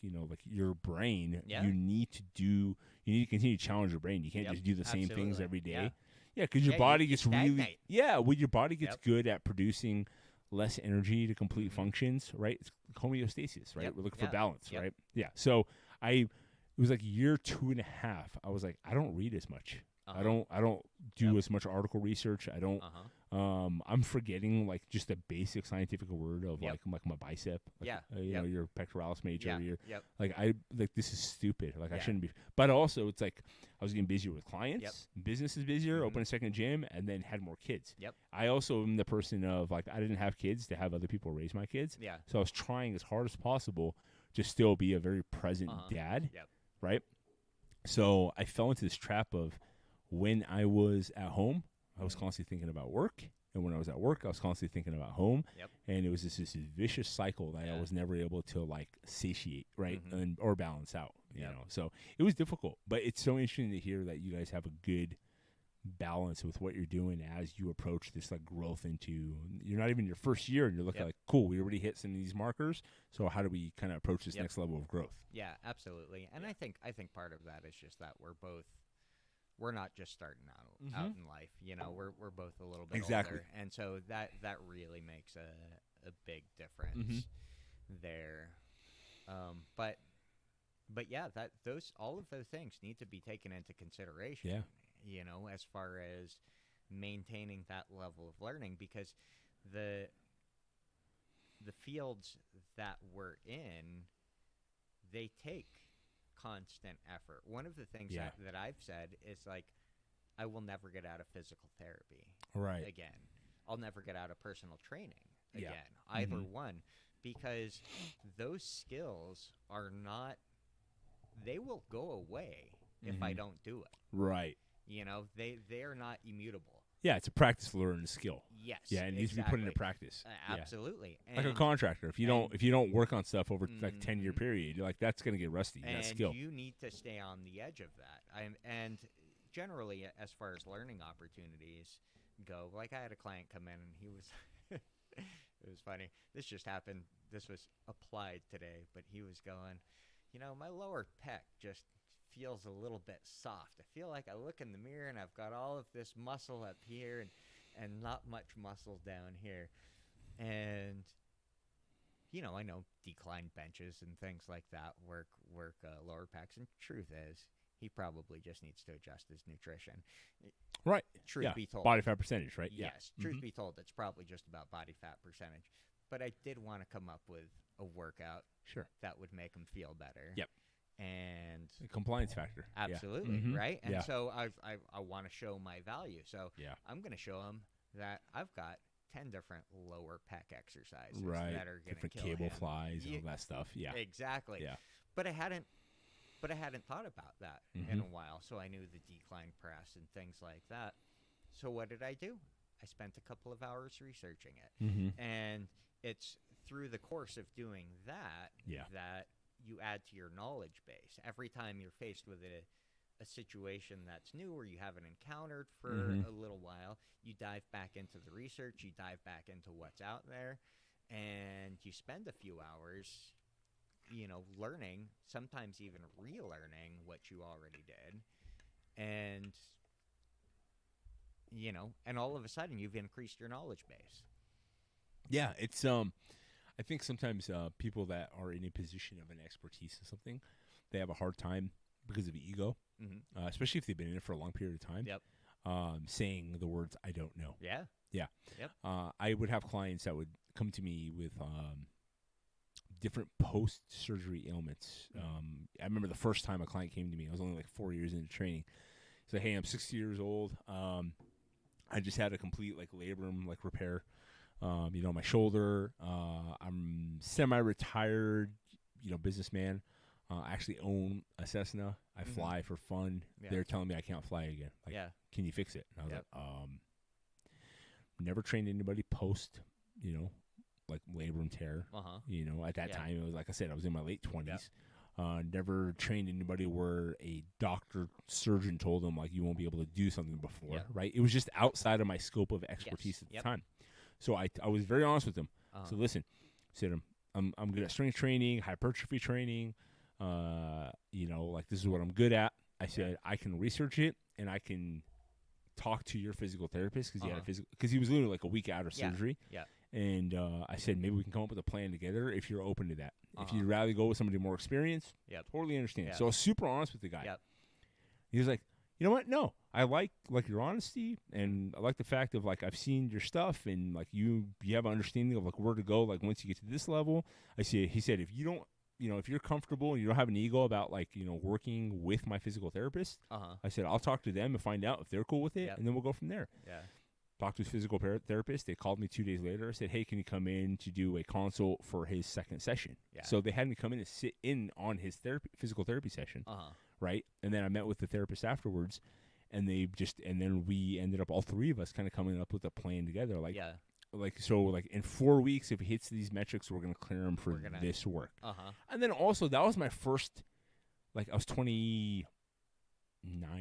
your brain, you need to continue to challenge your brain. You can't just do the same things every day. Because your body gets really when your body gets good at producing less energy to complete functions, right? It's homeostasis, right? We're looking for balance, right? So it was like year 2.5. I was like, I don't read as much. I don't do as much article research. I don't. I'm forgetting like just a basic scientific word of like my bicep. Like, your pectoralis major. This is stupid. Like I shouldn't be. But also it's like I was getting busier with clients. Business is busier. Opened a second gym and then had more kids. I also am the person of like I didn't have kids to have other people raise my kids. So I was trying as hard as possible to still be a very present dad. Right. So I fell into this trap of, when I was at home, I was constantly thinking about work. And when I was at work, I was constantly thinking about home. And it was this vicious cycle that I was never able to like satiate, right? Or balance out, you know? So it was difficult, but it's so interesting to hear that you guys have a good balance with what you're doing as you approach this like growth into, you're not even your first year and you're looking like, cool, we already hit some of these markers. So how do we kind of approach this next level of growth? Yeah, absolutely. And I think part of that is just that we're not just starting out in life, we're both a little bit older, and so that really makes a big difference there. But yeah, all of those things need to be taken into consideration. As far as maintaining that level of learning, because the fields that we're in, they take constant effort. One of the things that I've said is like, I will never get out of physical therapy again. I'll never get out of personal training again, either one, because those skills are not, they will go away if I don't do it. Right. They are not immutable. Yeah, it's a practice learned skill. Yes. Yeah, and it needs to be put into practice. Absolutely. And like a contractor, if you don't work on stuff over like 10-year period, like that's going to get rusty. And that skill. You need to stay on the edge of that. And generally, as far as learning opportunities go, like I had a client come in and he was, it was funny. This just happened. This was applied today, but he was going, my lower pec just feels a little bit soft. I feel like I look in the mirror and I've got all of this muscle up here and not much muscle down here. And I know decline benches and things like that work lower pecs, and truth is he probably just needs to adjust his nutrition. Right. Truth be told. Body fat percentage, right? Yes. Truth be told, it's probably just about body fat percentage. But I did want to come up with a workout that would make him feel better. And a compliance factor. Absolutely, right? And so I want to show my value. So I'm going to show him that I've got 10 different lower pec exercises that are going to kill cable him. Flies and all that stuff. Yeah. Exactly. Yeah. But I hadn't thought about that in a while. So I knew the decline press and things like that. So what did I do? I spent a couple of hours researching it. And it's through the course of doing that that you add to your knowledge base. Every time you're faced with a situation that's new or you haven't encountered for a little while, you dive back into the research, you dive back into what's out there, and you spend a few hours, learning, sometimes even relearning what you already did. And, and all of a sudden you've increased your knowledge base. Yeah, it's I think sometimes people that are in a position of an expertise in something, they have a hard time because of ego, especially if they've been in it for a long period of time. Yep. Saying the words "I don't know." Yeah. Yeah. Yep. I would have clients that would come to me with different post-surgery ailments. I remember the first time a client came to me. I was only like 4 years into training. He's like, "Hey, I'm 60 years old. I just had a complete like labrum like repair. My shoulder. I'm semi-retired. Businessman. I actually own a Cessna. I fly for fun. Yeah. They're telling me I can't fly again. Like, can you fix it?" And I was like, never trained anybody post, like labrum tear. At that time, it was like I said, I was in my late 20s. Never trained anybody where a doctor, surgeon told them, like, you won't be able to do something before, right? It was just outside of my scope of expertise at the time. So I was very honest with them. So listen, I said, I'm good at strength training, hypertrophy training. Like, this is what I'm good at. I said, I can research it, and I can talk to your physical therapist because he was literally like a week out of surgery. Yeah. And I said, maybe we can come up with a plan together if you're open to that. If you'd rather go with somebody more experienced, totally understand. So I was super honest with the guy. He was like, you know what? No, I like your honesty, and I like the fact of like I've seen your stuff, and like you have an understanding of like where to go. Like once you get to this level, he said, if you don't, if you're comfortable and you don't have an ego about like working with my physical therapist, I said I'll talk to them and find out if they're cool with it, and then we'll go from there. Talked to his physical therapist. They called me 2 days later. Said, hey, can you come in to do a consult for his second session? So they had me come in and sit in on his physical therapy session, right? And then I met with the therapist afterwards, and then we ended up, all three of us, kind of coming up with a plan together. So in 4 weeks, if he hits these metrics, we're going to clear him for this work. And then also, that was my first, like I was 29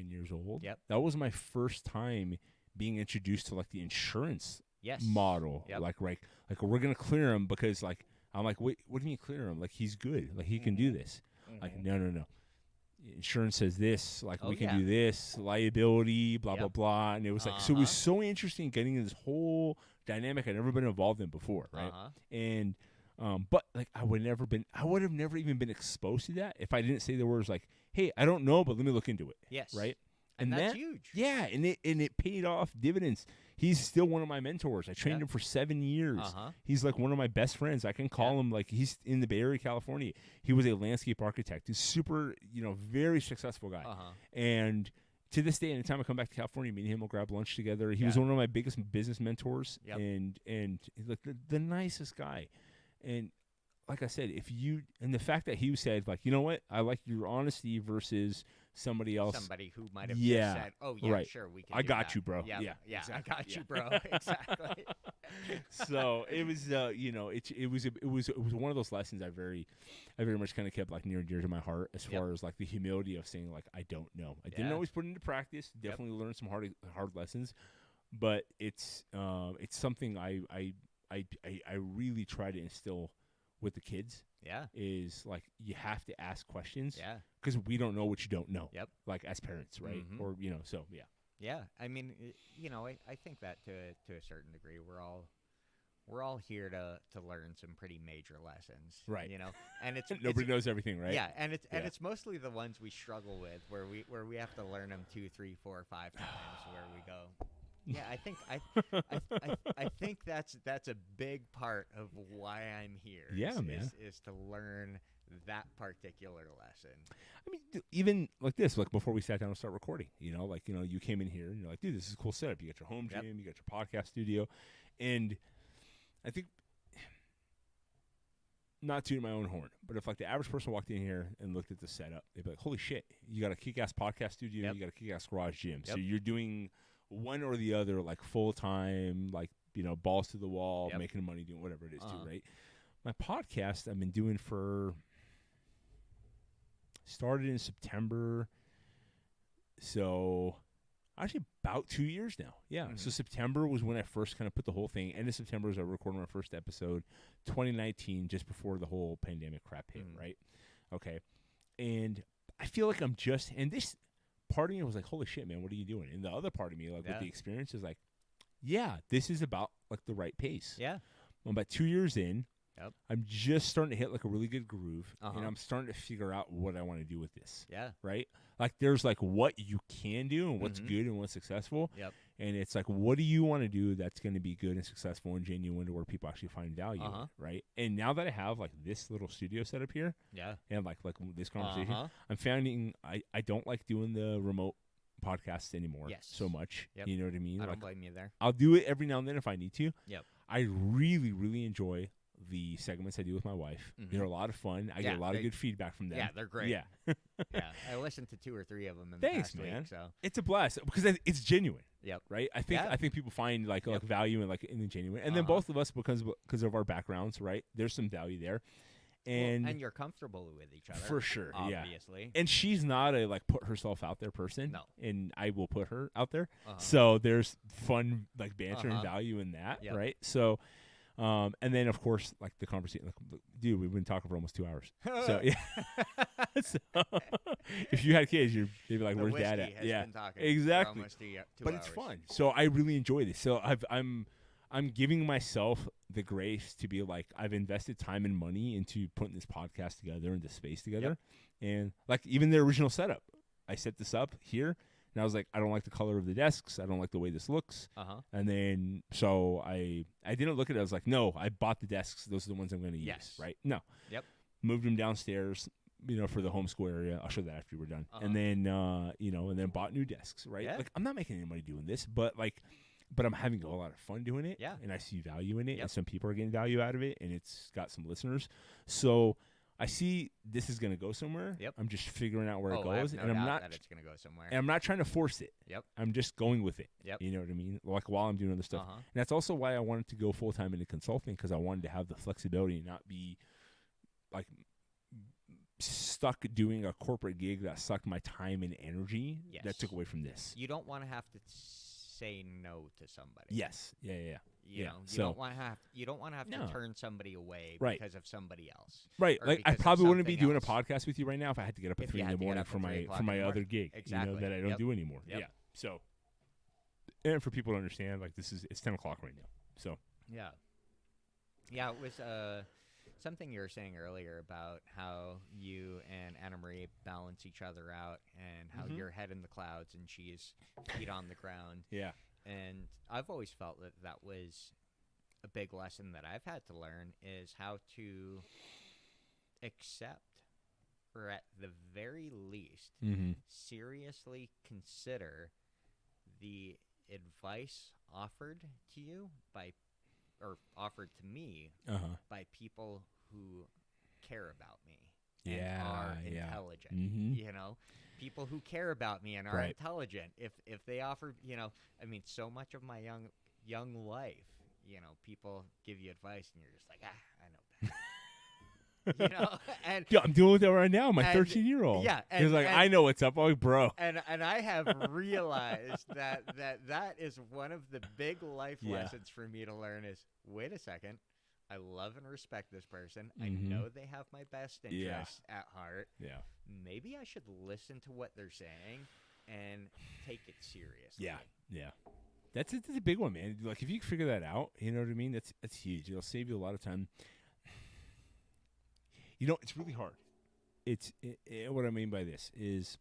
years old. That was my first time being introduced to like the insurance model. Like we're going to clear him because like, I'm like, wait, what do you mean clear him? Like he's good. Like he can do this. Like, no. Insurance says this, like we can do this, liability, blah, blah, blah. And it was like, so it was so interesting getting into this whole dynamic I'd never been involved in before. Right. And, but like I would have never even been exposed to that if I didn't say the words like, hey, I don't know, but let me look into it. Right. And that's huge. Yeah, and it paid off dividends. He's still one of my mentors. I trained him for 7 years. He's like one of my best friends. I can call him, like he's in the Bay Area, California. He was a landscape architect. He's super, very successful guy. And to this day, anytime I come back to California, me and him will grab lunch together. He was one of my biggest business mentors, and he's like the nicest guy. And like I said, and the fact that he said, like, you know what, I like your honesty versus somebody else. Somebody who might have just said, oh, yeah, sure, we can I got you, bro. Yeah, exactly. I got you, bro. Exactly. So it was, it was one of those lessons I very much kind of kept like near and dear to my heart as far as like the humility of saying like, I don't know. I didn't always put it into practice. Definitely learned some hard lessons, but it's something I really try to instill with the kids. Is like you have to ask questions. Because we don't know what you don't know. Like as parents, right? Or so Yeah, I mean, I think that to a certain degree, we're all here to learn some pretty major lessons, right? And it's nobody knows everything, right? Yeah, and it's mostly the ones we struggle with, where we have to learn them 2, 3, 4, 5 times, where we go. Yeah, I think that's a big part of why I'm here. Yeah, man, is to learn that particular lesson. I mean, even like this, like before we sat down and start recording, you came in here and you're like, dude, this is a cool setup. You got your home gym, you got your podcast studio, and I think, not tooting my own horn, but if like the average person walked in here and looked at the setup, they'd be like, holy shit, you got a kick-ass podcast studio, you got a kick-ass garage gym, so you're doing one or the other, like full time, like balls to the wall, making money, doing whatever it is too, right? My podcast I've been doing started in September, so actually about 2 years now. Yeah, so September was when I first kind of put the whole thing. End of September was I recorded my first episode. 2019, just before the whole pandemic crap hit, right? Okay, and I feel like I'm just, and this part of me was like, holy shit, man, what are you doing? And the other part of me, like with the experience, is like, yeah, this is about like the right pace. Yeah. I'm about 2 years in. Yep. I'm just starting to hit like a really good groove, Uh-huh. and I'm starting to figure out what I want to do with this. Yeah. Right? Like there's like what you can do and what's Mhm. good and what's successful. Yep. And it's like, what do you want to do that's going to be good and successful and genuine to where people actually find value in it, right? And now that I have like this little studio set up here, Yeah. and like this conversation, I'm finding I don't like doing the remote podcasts anymore so much. Yep. You know what I mean? I like, don't blame you there. I'll do it every now and then if I need to. Yep. I really, really enjoy the segments I do with my wife. They're a lot of fun. I get a lot of good feedback from them. Yeah, they're great. Yeah. Yeah. I listened to 2 or 3 of them in the past man. week, so it's a blast because it's genuine. Yep. Right. I think people find like value in like in the genuine, and then Uh-huh. both of us because of our backgrounds, right? There's some value there, and and you're comfortable with each other for sure. obviously. And she's not a like put herself out there person. No. And I will put her out there. Uh-huh. So there's fun like banter and value in that, Yep. right? So. And then of course, like the conversation, like, dude, we've been talking for almost 2 hours. So yeah, so, if you had kids, they'd be like, "Where's Dad at?" Has been talking exactly. for almost 2 But hours. it's fun, so I really enjoy this. So I'm giving myself the grace to be like, I've invested time and money into putting this podcast together and this space together, and like even the original setup, I set this up here. And I was like, I don't like the color of the desks. I don't like the way this looks. And then, so I didn't look at it. I was like, no, I bought the desks. Those are the ones I'm going to use, right? No. Yep. Moved them downstairs, for the homeschool area. I'll show that after we're done. And then, and then bought new desks, right? Yeah. Like, I'm not making any money doing this, but I'm having a lot of fun doing it. Yeah. And I see value in it, and some people are getting value out of it, and it's got some listeners. So I see this is going to go somewhere. Yep. I'm just figuring out where it goes, I have no and I'm doubt not that it's going to go somewhere. and I'm not trying to force it. Yep. I'm just going with it. Yep. You know what I mean? Like while I'm doing other stuff. And that's also why I wanted to go full time into consulting, because I wanted to have the flexibility and not be like stuck doing a corporate gig that sucked my time and energy that took away from this. You don't want to have to say no to somebody. Yes. Yeah. You know, you don't want to have to turn somebody away because of somebody else. Right. Or like I because of probably wouldn't be something doing else. a podcast with you right now if I had to get up at 3 in the morning for my other gig. Exactly. That I don't do anymore. Yep. Yeah. So, and for people to understand, like it's 10 o'clock right now. So. Yeah. Yeah, it was something you were saying earlier about how you and Anna Marie balance each other out, and how you're head in the clouds and she's feet on the ground. Yeah. And I've always felt that was a big lesson that I've had to learn, is how to accept, or at the very least, seriously consider the advice offered to you offered to me by people who care about me and are intelligent. You know, people who care about me and are intelligent. If they offer, so much of my young life, people give you advice and you're just like, I know better. And yeah, I'm dealing with that right now. My 13-year-old. Yeah, he's like, I know what's up. I'm like, bro. And I have realized that is one of the big life lessons for me to learn is, wait a second, I love and respect this person. I know they have my best interests at heart. Yeah. Maybe I should listen to what they're saying and take it seriously. Yeah. Yeah. That's a big one, man. Like if you can figure that out, you know what I mean? That's huge. It'll save you a lot of time. It's really hard. What I mean by this is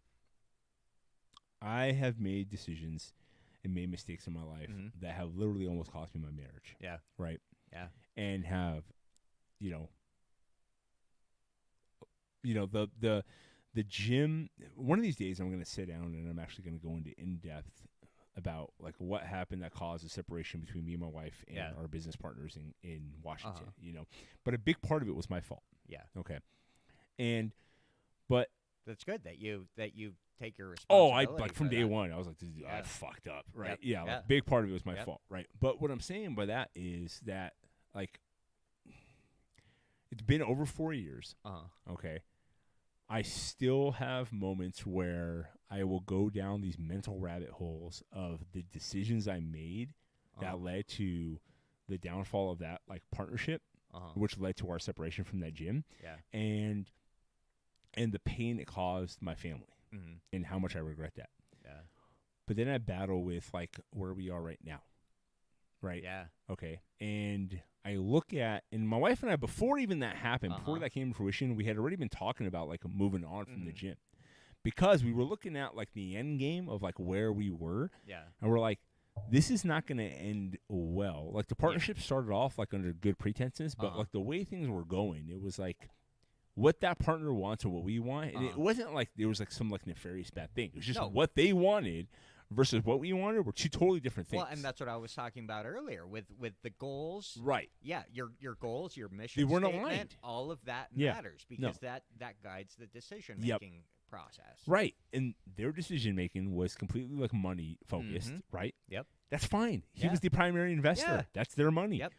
I have made decisions and made mistakes in my life that have literally almost cost me my marriage. Yeah. Right? Yeah. And have, the gym. One of these days I'm going to sit down and I'm actually going to go into in-depth about like what happened that caused the separation between me and my wife and our business partners in Washington, But a big part of it was my fault. Yeah. Okay. But that's good that you take your responsibility. responsibility. From day one, I was like, dude, I fucked up, right? Yep. Yeah, like, big part of it was my fault, right? But what I'm saying by that is that like it's been over 4 years. Okay. I still have moments where I will go down these mental rabbit holes of the decisions I made that led to the downfall of that like partnership, which led to our separation from that gym. Yeah. And the pain it caused my family and how much I regret that. Yeah. But then I battle with like where we are right now. right? Yeah. Okay. And I look at, and my wife and I, before even that happened, before that came to fruition, we had already been talking about like moving on from the gym, because we were looking at like the end game of like where we were. Yeah. And we're like, this is not going to end well. Like the partnership started off like under good pretenses, but like the way things were going, it was like what that partner wants or what we want. And it wasn't like there was like some like nefarious bad thing. It was just what they wanted versus what we wanted were two totally different things. Well, and that's what I was talking about earlier with the goals. Right. Yeah, your goals, your mission they weren't statement, aligned. all of that matters because that guides the decision making process. Right. And their decision making was completely like money focused, right? Yep. That's fine. He was the primary investor. Yeah. That's their money. Yep.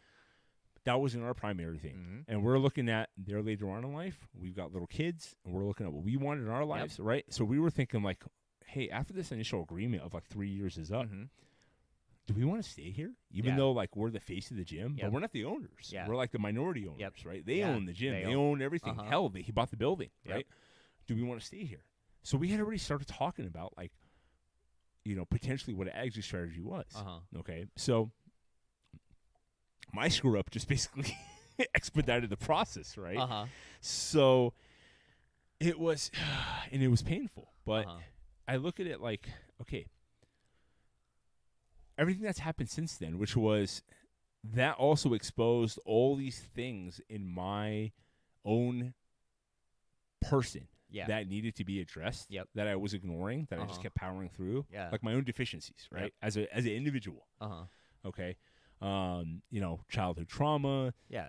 That wasn't our primary thing. And we're looking at their later on in life. We've got little kids, and we're looking at what we want in our lives, right? So we were thinking like, hey, after this initial agreement of like 3 years is up, do we want to stay here? Even though like we're the face of the gym, but we're not the owners. Yeah. We're like the minority owners, right? They own the gym. They own everything. Hell, he bought the building, right? Do we want to stay here? So we had already started talking about like, you know, potentially what an exit strategy was. Okay. So my screw up just basically expedited the process, right? So it was, and it was painful, but I look at it like, okay, everything that's happened since then, which was that also exposed all these things in my own person that needed to be addressed, that I was ignoring, that I just kept powering through, like my own deficiencies, right? As an individual, okay. You know, childhood trauma, you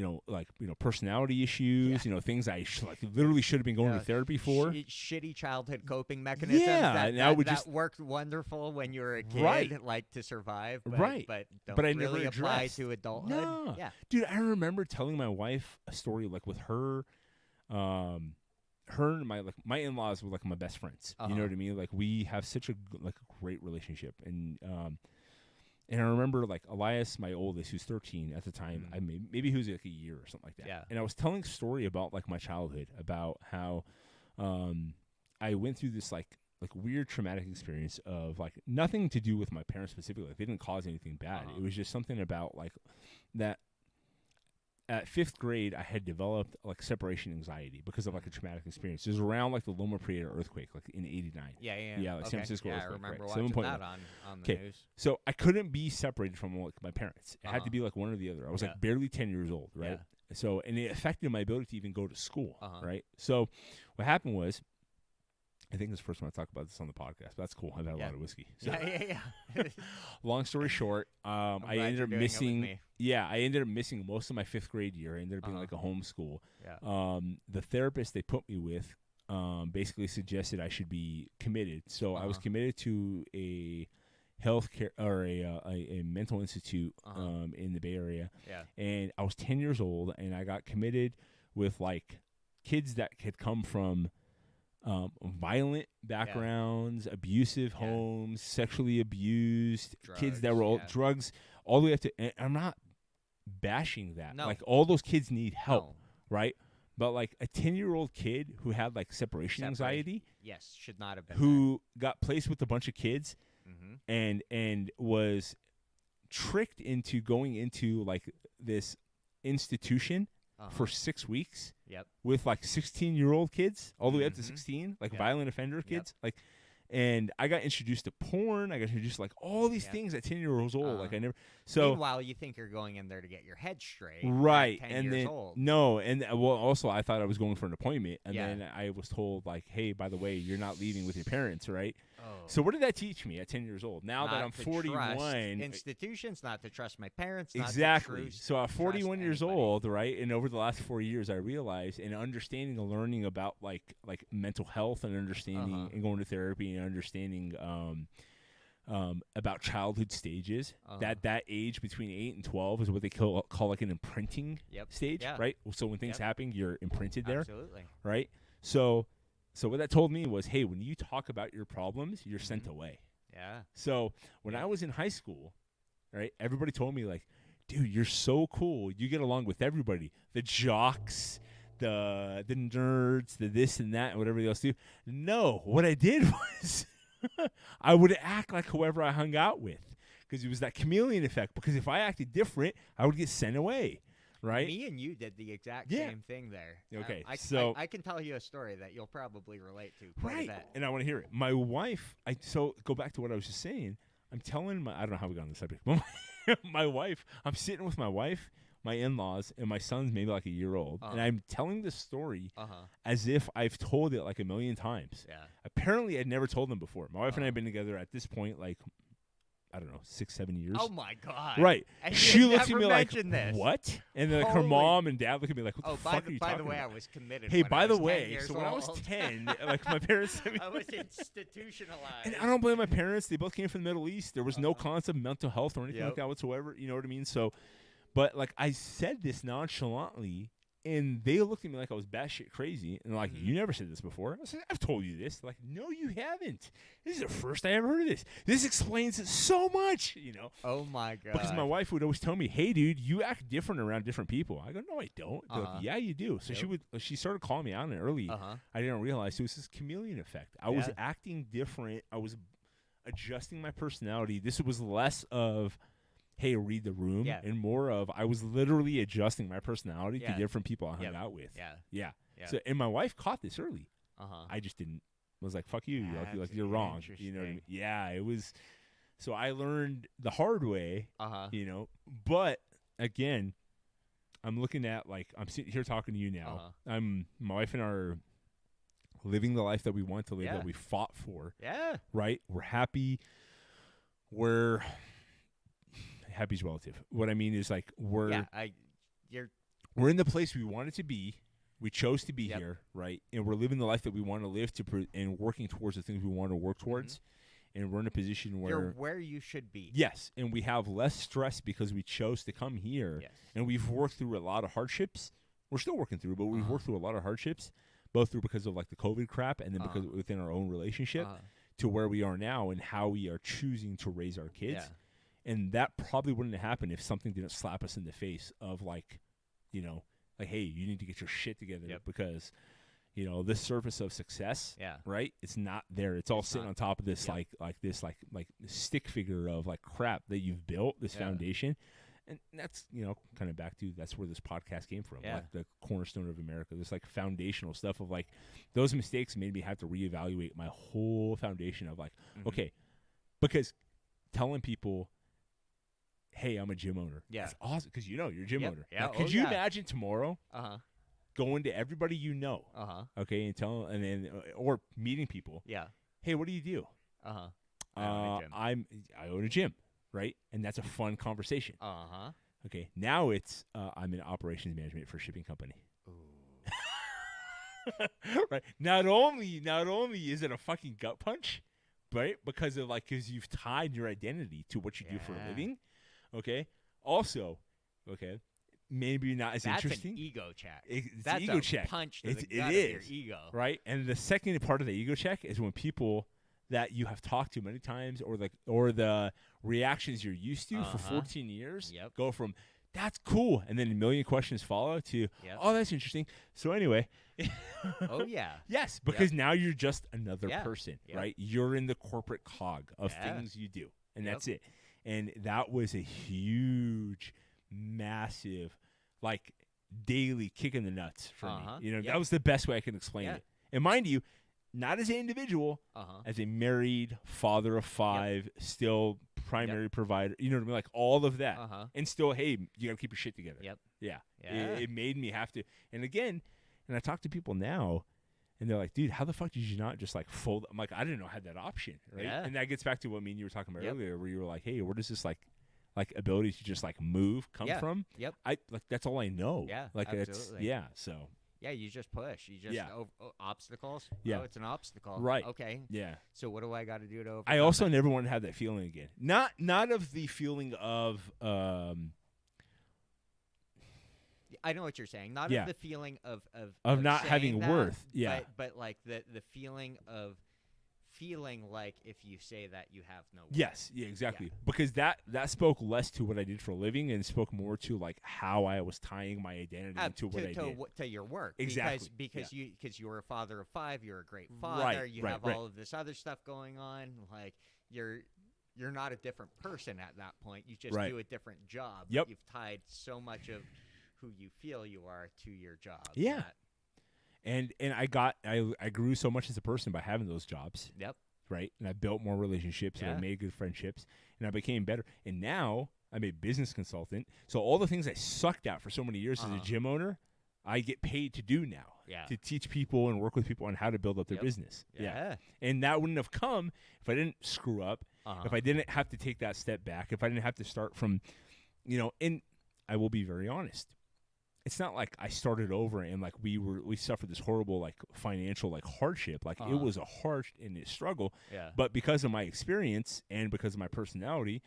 know, like, you know, personality issues, you know, things I like literally should have been going to therapy for. Shitty childhood coping mechanisms that worked wonderful when you were a kid, like to survive, but don't I really never apply to adulthood. No. Yeah. Dude, I remember telling my wife a story like with her, her and my in-laws were like my best friends. You know what I mean? Like we have such a great relationship, and I remember like Elias, my oldest, who's 13 at the time. I mean, maybe he was like a year or something like that. Yeah. And I was telling a story about like my childhood, about how I went through this like weird traumatic experience of like nothing to do with my parents specifically. Like they didn't cause anything bad. It was just something about like that. At 5th grade, I had developed like separation anxiety because of like a traumatic experience. It was around like the Loma Prieta earthquake, like in '89. Yeah, like San Francisco earthquake. I remember right? watching that on the news. So I couldn't be separated from like my parents. It had to be like one or the other. I was like barely 10 years old, right? So, and it affected my ability to even go to school, right? So what happened was, I think this is the first time I talk about this on the podcast, but that's cool. I've had a lot of whiskey. So. Yeah. Long story short, I ended up missing. Yeah, I ended up missing most of my 5th grade year. I ended up being like a homeschool. Yeah. The therapist they put me with basically suggested I should be committed. So I was committed to a healthcare or a mental institute in the Bay Area. Yeah. And I was 10 years old, and I got committed with like kids that had come from violent backgrounds, abusive homes, sexually abused, kids that were all drugs, all the way up to, and I'm not bashing that. No. Like all those kids need help, right? But like a 10-year-old kid who had like separation anxiety, should not have been who got placed with a bunch of kids and was tricked into going into like this institution for 6 weeks with like 16-year-old kids all the way up to 16, like violent offender kids. Like, and I got introduced to porn. I got introduced to like all these things at 10 years old. Like I never. So meanwhile, you think you're going in there to get your head straight, right? At 10 and years then old. no, and well, also I thought I was going for an appointment, and then I was told like, hey, by the way, you're not leaving with your parents, right? So what did that teach me at 10 years old? Now not that I'm 41, institutions, not to trust my parents. Exactly. Not to so at 41 years anybody. old, right, and over the last 4 years, I realized, and understanding and learning about like mental health, and understanding and going to therapy, and understanding about childhood stages. That age between 8 and 12 is what they call like an imprinting stage, right? So when things happen, you're imprinted there, absolutely, right? So what that told me was, hey, when you talk about your problems, you're sent away. Yeah. So when I was in high school, right, everybody told me like, dude, you're so cool. You get along with everybody. The jocks, the nerds, the this and that, and whatever else do. No, what I did was I would act like whoever I hung out with. because it was that chameleon effect. Because if I acted different, I would get sent away, right? Me and you did the exact same thing there. Okay, I can tell you a story that you'll probably relate to quite a bit. And I want to hear it. My wife, so go back to what I was just saying. I'm telling I don't know how we got on the subject, but my wife, I'm sitting with my wife, my in-laws, and my son's maybe like a year old, and I'm telling this story as if I've told it like a million times. Yeah. Apparently, I'd never told them before. My wife and I have been together at this point, like, I don't know, 6-7 years. Oh my God! Right? And she looks at me like, this. "What?" And then like, her mom and dad look at me like, "What the fuck are you talking about?" By the way, I was committed. Hey, when by I was the way, 10 years so when I was old. 10, like my parents, I was institutionalized. and I don't blame my parents. They both came from the Middle East. There was no concept of mental health or anything like that whatsoever. You know what I mean? So, but like I said this nonchalantly, and they looked at me like I was batshit crazy, and like, "You never said this before." I said, "I've told you this." Like, "No, you haven't. This is the first I ever heard of this. This explains it so much." You know? Oh my God! Because my wife would always tell me, "Hey, dude, you act different around different people." I go, "No, I don't." They're like, "Yeah, you do." So she started calling me out on it early. I didn't realize it was this chameleon effect. I was acting different. I was adjusting my personality. This was less of, hey, read the room, and more of I was literally adjusting my personality to different people I hung out with. Yeah. So, and my wife caught this early. I just didn't. I was like, "Fuck you! Like you're wrong." You know what I mean? Yeah, it was. So I learned the hard way. You know, but again, I'm looking at like I'm sitting here talking to you now. My wife and I are living the life that we want to live, that we fought for. Yeah. Right. We're happy. Happy's relative. What I mean is like we're in the place we wanted to be. We chose to be here, right? And we're living the life that we want to live and working towards the things we want to work towards. And we're in a position where you're where you should be. Yes, and we have less stress because we chose to come here. Yes. And we've worked through a lot of hardships. We're still working through, but we've worked through a lot of hardships, both through because of like the COVID crap and then because within our own relationship to where we are now and how we are choosing to raise our kids. Yeah. And that probably wouldn't have happened if something didn't slap us in the face of like, you know, like, hey, you need to get your shit together because, you know, this surface of success, right? It's not there. It's all sitting on top of this like stick figure of like crap that you've built, this foundation. And that's, you know, kind of back to that's where this podcast came from, like the cornerstone of America. This like foundational stuff of like those mistakes made me have to reevaluate my whole foundation of like, okay, because telling people, hey, I'm a gym owner. Yeah. That's awesome because you know you're a gym owner. Yeah. Now, could you imagine tomorrow going to everybody you know, okay, and telling and then or meeting people, hey, what do you do? I own a gym, right? And that's a fun conversation. Okay, now it's I'm in operations management for a shipping company. Right. Not only is it a fucking gut punch, right? Because you've tied your identity to what you do for a living. Okay. Also, okay, maybe not as interesting. That's an ego check. That's an ego check. Punch to the gut of your ego. Right. And the second part of the ego check is when people that you have talked to many times or the reactions you're used to for 14 years go from that's cool and then a million questions follow to oh, that's interesting. So anyway. Oh yeah. Yes, because now you're just another person, right? You're in the corporate cog of things you do, and that's it. And that was a huge, massive, like daily kick in the nuts for me. You know, that was the best way I can explain it. And mind you, not as an individual, as a married father of 5, still primary provider. You know what I mean? Like all of that, and still, hey, you gotta keep your shit together. Yeah. It made me have to. And again, and I talk to people now. And they're like, dude, how the fuck did you not just like fold? I'm like, I didn't know I had that option, right? And that gets back to what me and you were talking about earlier, where you were like, hey, where does this like ability to just like move come from? I like that's all I know. Like absolutely. So you just push. You just obstacles. Yeah, oh, it's an obstacle. Right. Okay. Yeah. So what do I got to do to overcome I also that? never want to have that feeling again. Not of the feeling of I know what you're saying. Not of the feeling of not having that, worth. But like the feeling of feeling like if you say that you have no worth. Yes. Yeah. Exactly. Because that spoke less to what I did for a living and spoke more to like how I was tying my identity to what I did. To your work. Exactly. Because you were a father of 5. You're a great father. You have all of this other stuff going on. Like you're you're not a different person at that point. You just Right. do a different job. Yep. You've tied so much of who you feel you are to your job. Yeah. And I grew so much as a person by having those jobs. Yep. Right. And I built more relationships and I Yeah. made good friendships and I became better. And now I'm a business consultant. So all the things I sucked at for so many years as a gym owner, I get paid to do now. Yeah. To teach people and work with people on how to build up their business. Yeah. And that wouldn't have come if I didn't screw up, if I didn't have to take that step back, if I didn't have to start from, and I will be very honest. It's not like I started over and like we suffered this horrible like financial like hardship. Like it was a harsh and a struggle. Yeah. But because of my experience and because of my personality,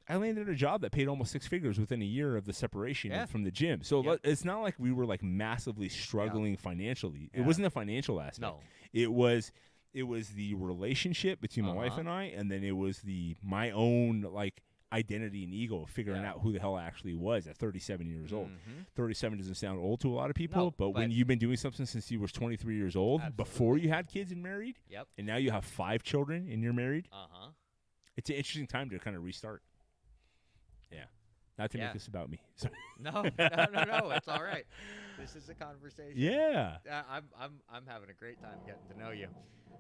I landed a job that paid almost 6 figures within a year of the separation from the gym. So it's not like we were like massively struggling financially. It wasn't a financial aspect. No. It was the relationship between my wife and I, and then it was my own like identity and ego of figuring out who the hell I actually was at 37 years old. 37 doesn't sound old to a lot of people, but when you've been doing something since you were 23 years old, before you had kids and married, and now you have 5 children and you're married, it's an interesting time to kind of restart. Yeah. Not to make this about me. So. No. It's all right. This is a conversation. Yeah. I'm having a great time getting to know you.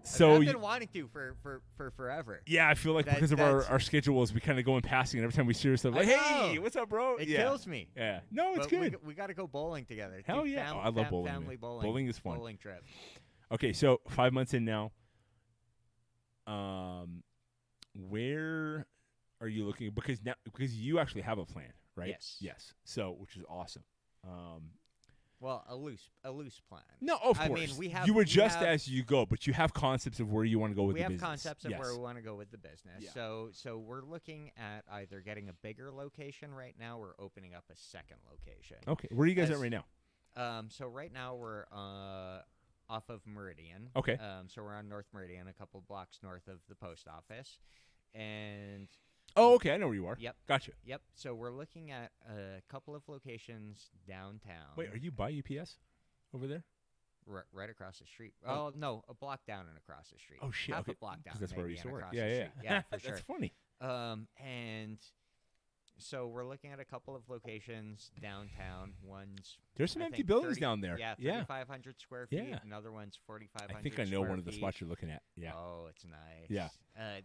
So I've been wanting to for forever. Yeah, I feel like because of our schedules, we kind of go in passing, and every time we see stuff, like, hey, what's up, bro? It kills me. Yeah. No, it's good. We got to go bowling together. Hell yeah. I love bowling. Family bowling. Bowling is fun. Bowling trip. Okay, so 5 months in now, where are you looking? Because you actually have a plan, right? Yes. Yes. So, which is awesome. Well, a loose plan. No, of course. I mean, you adjust as you go, but you have concepts of where you want to go with the business. We have concepts of where we want to go with the business. Yeah. So we're looking at either getting a bigger location right now or opening up a second location. Okay. Where are you guys at right now? So right now we're off of Meridian. Okay. So we're on North Meridian, a couple blocks north of the post office. And oh, okay. I know where you are. Yep. Gotcha. Yep. So we're looking at a couple of locations downtown. Wait, are you by UPS over there? Right across the street. Oh, no, a block down and across the street. Oh, shit. Half okay. a block down. That's where I used to work. Yeah. Yeah, for sure. That's funny. And so we're looking at a couple of locations downtown. One's there's some empty buildings down there. Yeah, 3,500 square feet. Yeah. Another one's 4,500. I think I know one of the spots you're looking at. Yeah. Oh, it's nice. Yeah.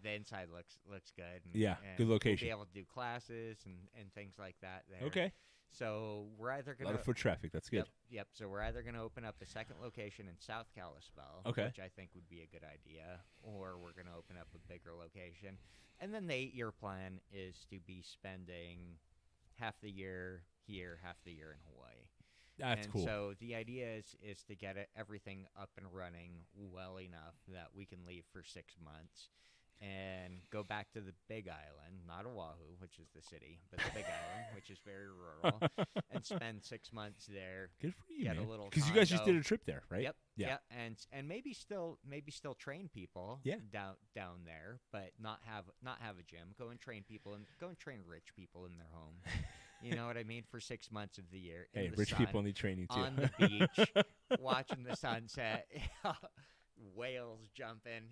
The inside looks good. And, yeah. and good location. We'll be able to do classes and things like that there. Okay. So we're either going to a lot of foot traffic. That's good. Yep. So we're either going to open up a second location in South Kalispell, which I think would be a good idea, or we're going to open up a bigger location. And then the 8-year plan is to be spending half the year here, half the year in Hawaii. That's cool. So the idea is to get everything up and running well enough that we can leave for 6 months and go back to the Big Island, not Oahu, which is the city, but the Big Island, which is very rural, and spend 6 months there. Good for you, get man. A little because you guys just did a trip there, right? Yep. Yeah. And maybe still train people. Down there, but not have a gym. Go and train people and go and train rich people in their home. You know what I mean? For 6 months of the year. Hey, rich people need training too. On the beach, watching the sunset. Whales jumping,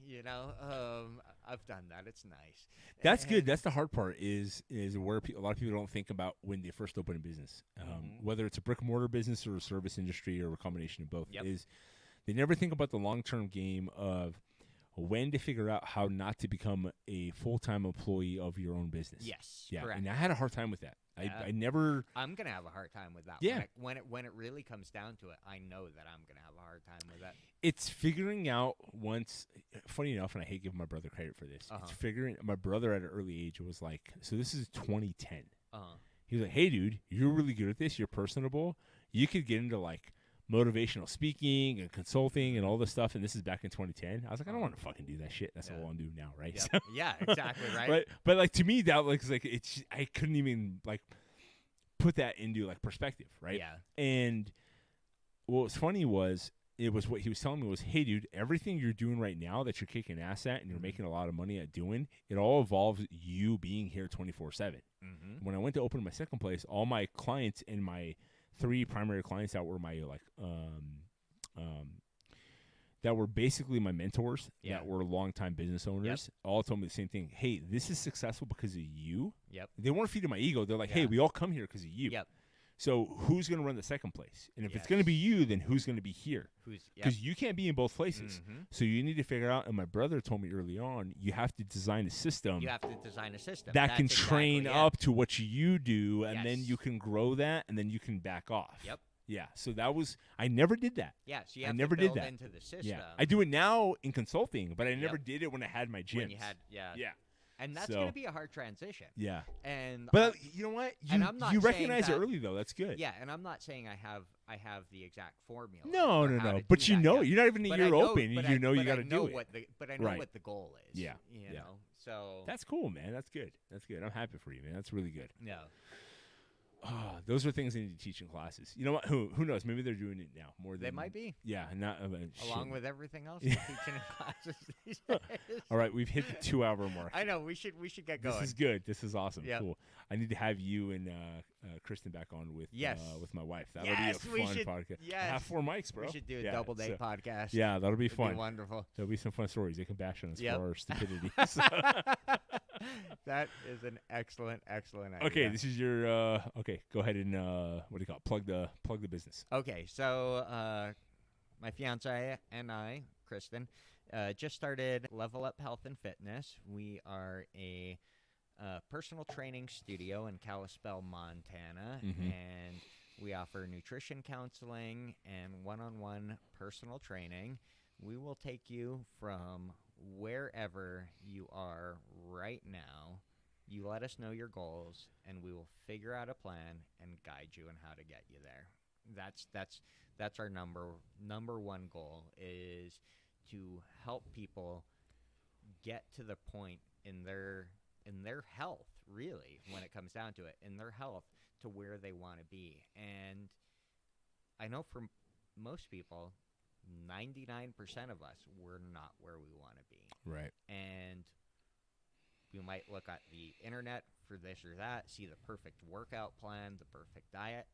I've done that. It's nice. That's good. That's the hard part is where a lot of people don't think about when they first open a business, whether it's a brick and mortar business or a service industry or a combination of both. Is they never think about the long-term game of when to figure out how not to become a full-time employee of your own business. Yes. Yeah. Correct. And I had a hard time with that. I never. I'm gonna have a hard time with that. Yeah. When it really comes down to it, I know that I'm gonna have a hard time with that. It's figuring out once. Funny enough, and I hate giving my brother credit for this. It's figuring. My brother at an early age was like, so this is 2010. He was like, hey, dude, you're really good at this. You're personable. You could get into like motivational speaking and consulting and all this stuff. And this is back in 2010. I was like, I don't want to fucking do that shit. That's what I want to do now, right? Yep. Yeah, exactly right. But like to me, that looks like it's. I couldn't even like put that into like perspective, right? Yeah. And what was funny was it was what he was telling me was, hey, dude, everything you're doing right now that you're kicking ass at and you're making a lot of money at doing, it all involves you being here 24/7. When I went to open my second place, all my clients and my 3 primary clients that were my like that were basically my mentors that were longtime business owners all told me the same thing. Hey, this is successful because of you. Yep. They weren't feeding my ego. They're like, hey, we all come here because of you. Yep. So who's going to run the second place? And if it's going to be you, then who's going to be here? Because you can't be in both places. Mm-hmm. So you need to figure out, and my brother told me early on, you have to design a system. You have to design a system. That can train up to what you do, and Yes. then you can grow that, and then you can back off. Yep. Yeah, so that was, I never did that. Yeah, so you have I never to build did that. into the system. Yeah, I do it now in consulting, but I never did it when I had my gyms. When you had, yeah. And that's So- going to be a hard transition. Yeah. And But you know what? and I'm not You saying recognize it that- early, though. That's good. yeah, and I'm not saying I have the exact formula. No, for no, how no. to But do you that know yet. it. You're not even a But year I know- open. but You know you but got I to know do what it. but I know Right. what the goal is. Yeah, You yeah. know, so That's cool, man. That's good. That's good. I'm happy for you, man. That's really good. no. Oh, those are things I need to teach in classes. You know what? Who knows? Maybe they're doing it now more than They might be. Yeah, not Along with everything else we're teaching in classes these days. All right, we've hit the 2-hour mark. I know we should get going. This is good. This is awesome. Yep. Cool. I need to have you and Kristen back on with my wife. That'll Yes, be we a fun should- podcast. yes. I have 4 mics, bro. We should do a Yeah, double date so- podcast. Yeah, that'll be It'd fun. be wonderful. There'll be some fun stories. They can bash on us Yep. for our stupidity. That is an excellent idea. Okay, this is your okay. Go ahead and what do you call it? Plug the business. Okay, so my fiance and I, Kristen, just started Level Up Health and Fitness. We are a personal training studio in Kalispell, Montana, and we offer nutrition counseling and one-on-one personal training. We will take you from wherever you are right now. You let us know your goals, and we will figure out a plan and guide you on how to get you there. That's our number one goal, is to help people get to the point in their health, really, when it comes down to it, in their health, to where they want to be. And I know for most people, 99% of us, we're not where we want to be. Right. And you might look at the internet for this or that, see the perfect workout plan, the perfect diet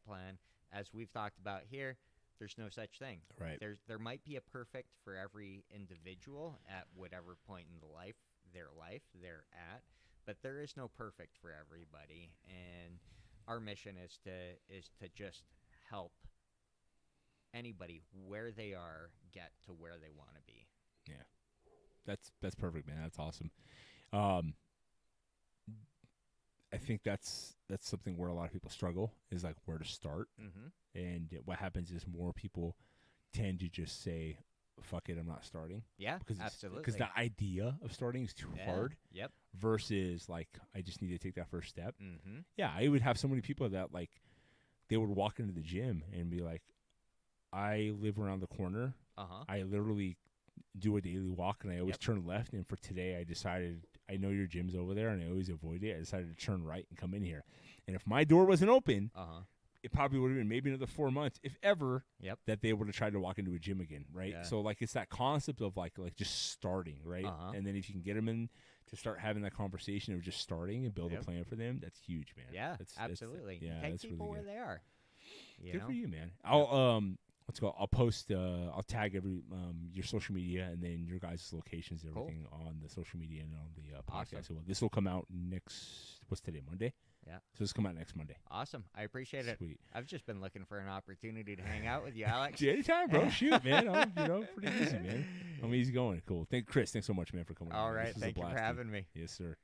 plan. As we've talked about here, there's no such thing. Right. There might be a perfect for every individual at whatever point in their life they're at, but there is no perfect for everybody. And our mission is to just help anybody where they are get to where they want to be. Yeah. That's perfect, man. That's awesome. I think that's something where a lot of people struggle, is like where to start. And what happens is more people tend to just say, fuck it, I'm not starting. Yeah, because absolutely. Because the idea of starting is too hard. Yep. Versus like, I just need to take that first step. Mm-hmm. Yeah, I would have so many people that like, they would walk into the gym and be like, I live around the corner. I literally do a daily walk, and I always turn left. And for today, I decided, I know your gym's over there, and I always avoid it. I decided to turn right and come in here. And if my door wasn't open, it probably would have been maybe another 4 months, if ever, that they would have tried to walk into a gym again, right? Yeah. So like, it's that concept of like just starting, right? And then if you can get them in to start having that conversation of just starting and build a plan for them, that's huge, man. Yeah, that's, absolutely. Yeah, take that's people really where they are. Good for you, man. I'll post, I'll tag every your social media and then your guys' locations and everything on the social media and on the podcast. Awesome. So this will come out what's today, Monday? Yeah. So this will come out next Monday. Awesome. I appreciate it. Sweet. I've just been looking for an opportunity to hang out with you, Alex. Anytime, bro. Shoot, man. I'm pretty busy, man. I'm easy going. Cool. Chris, thanks so much, man, for coming on. All right. Thank you for having me. Yes, sir.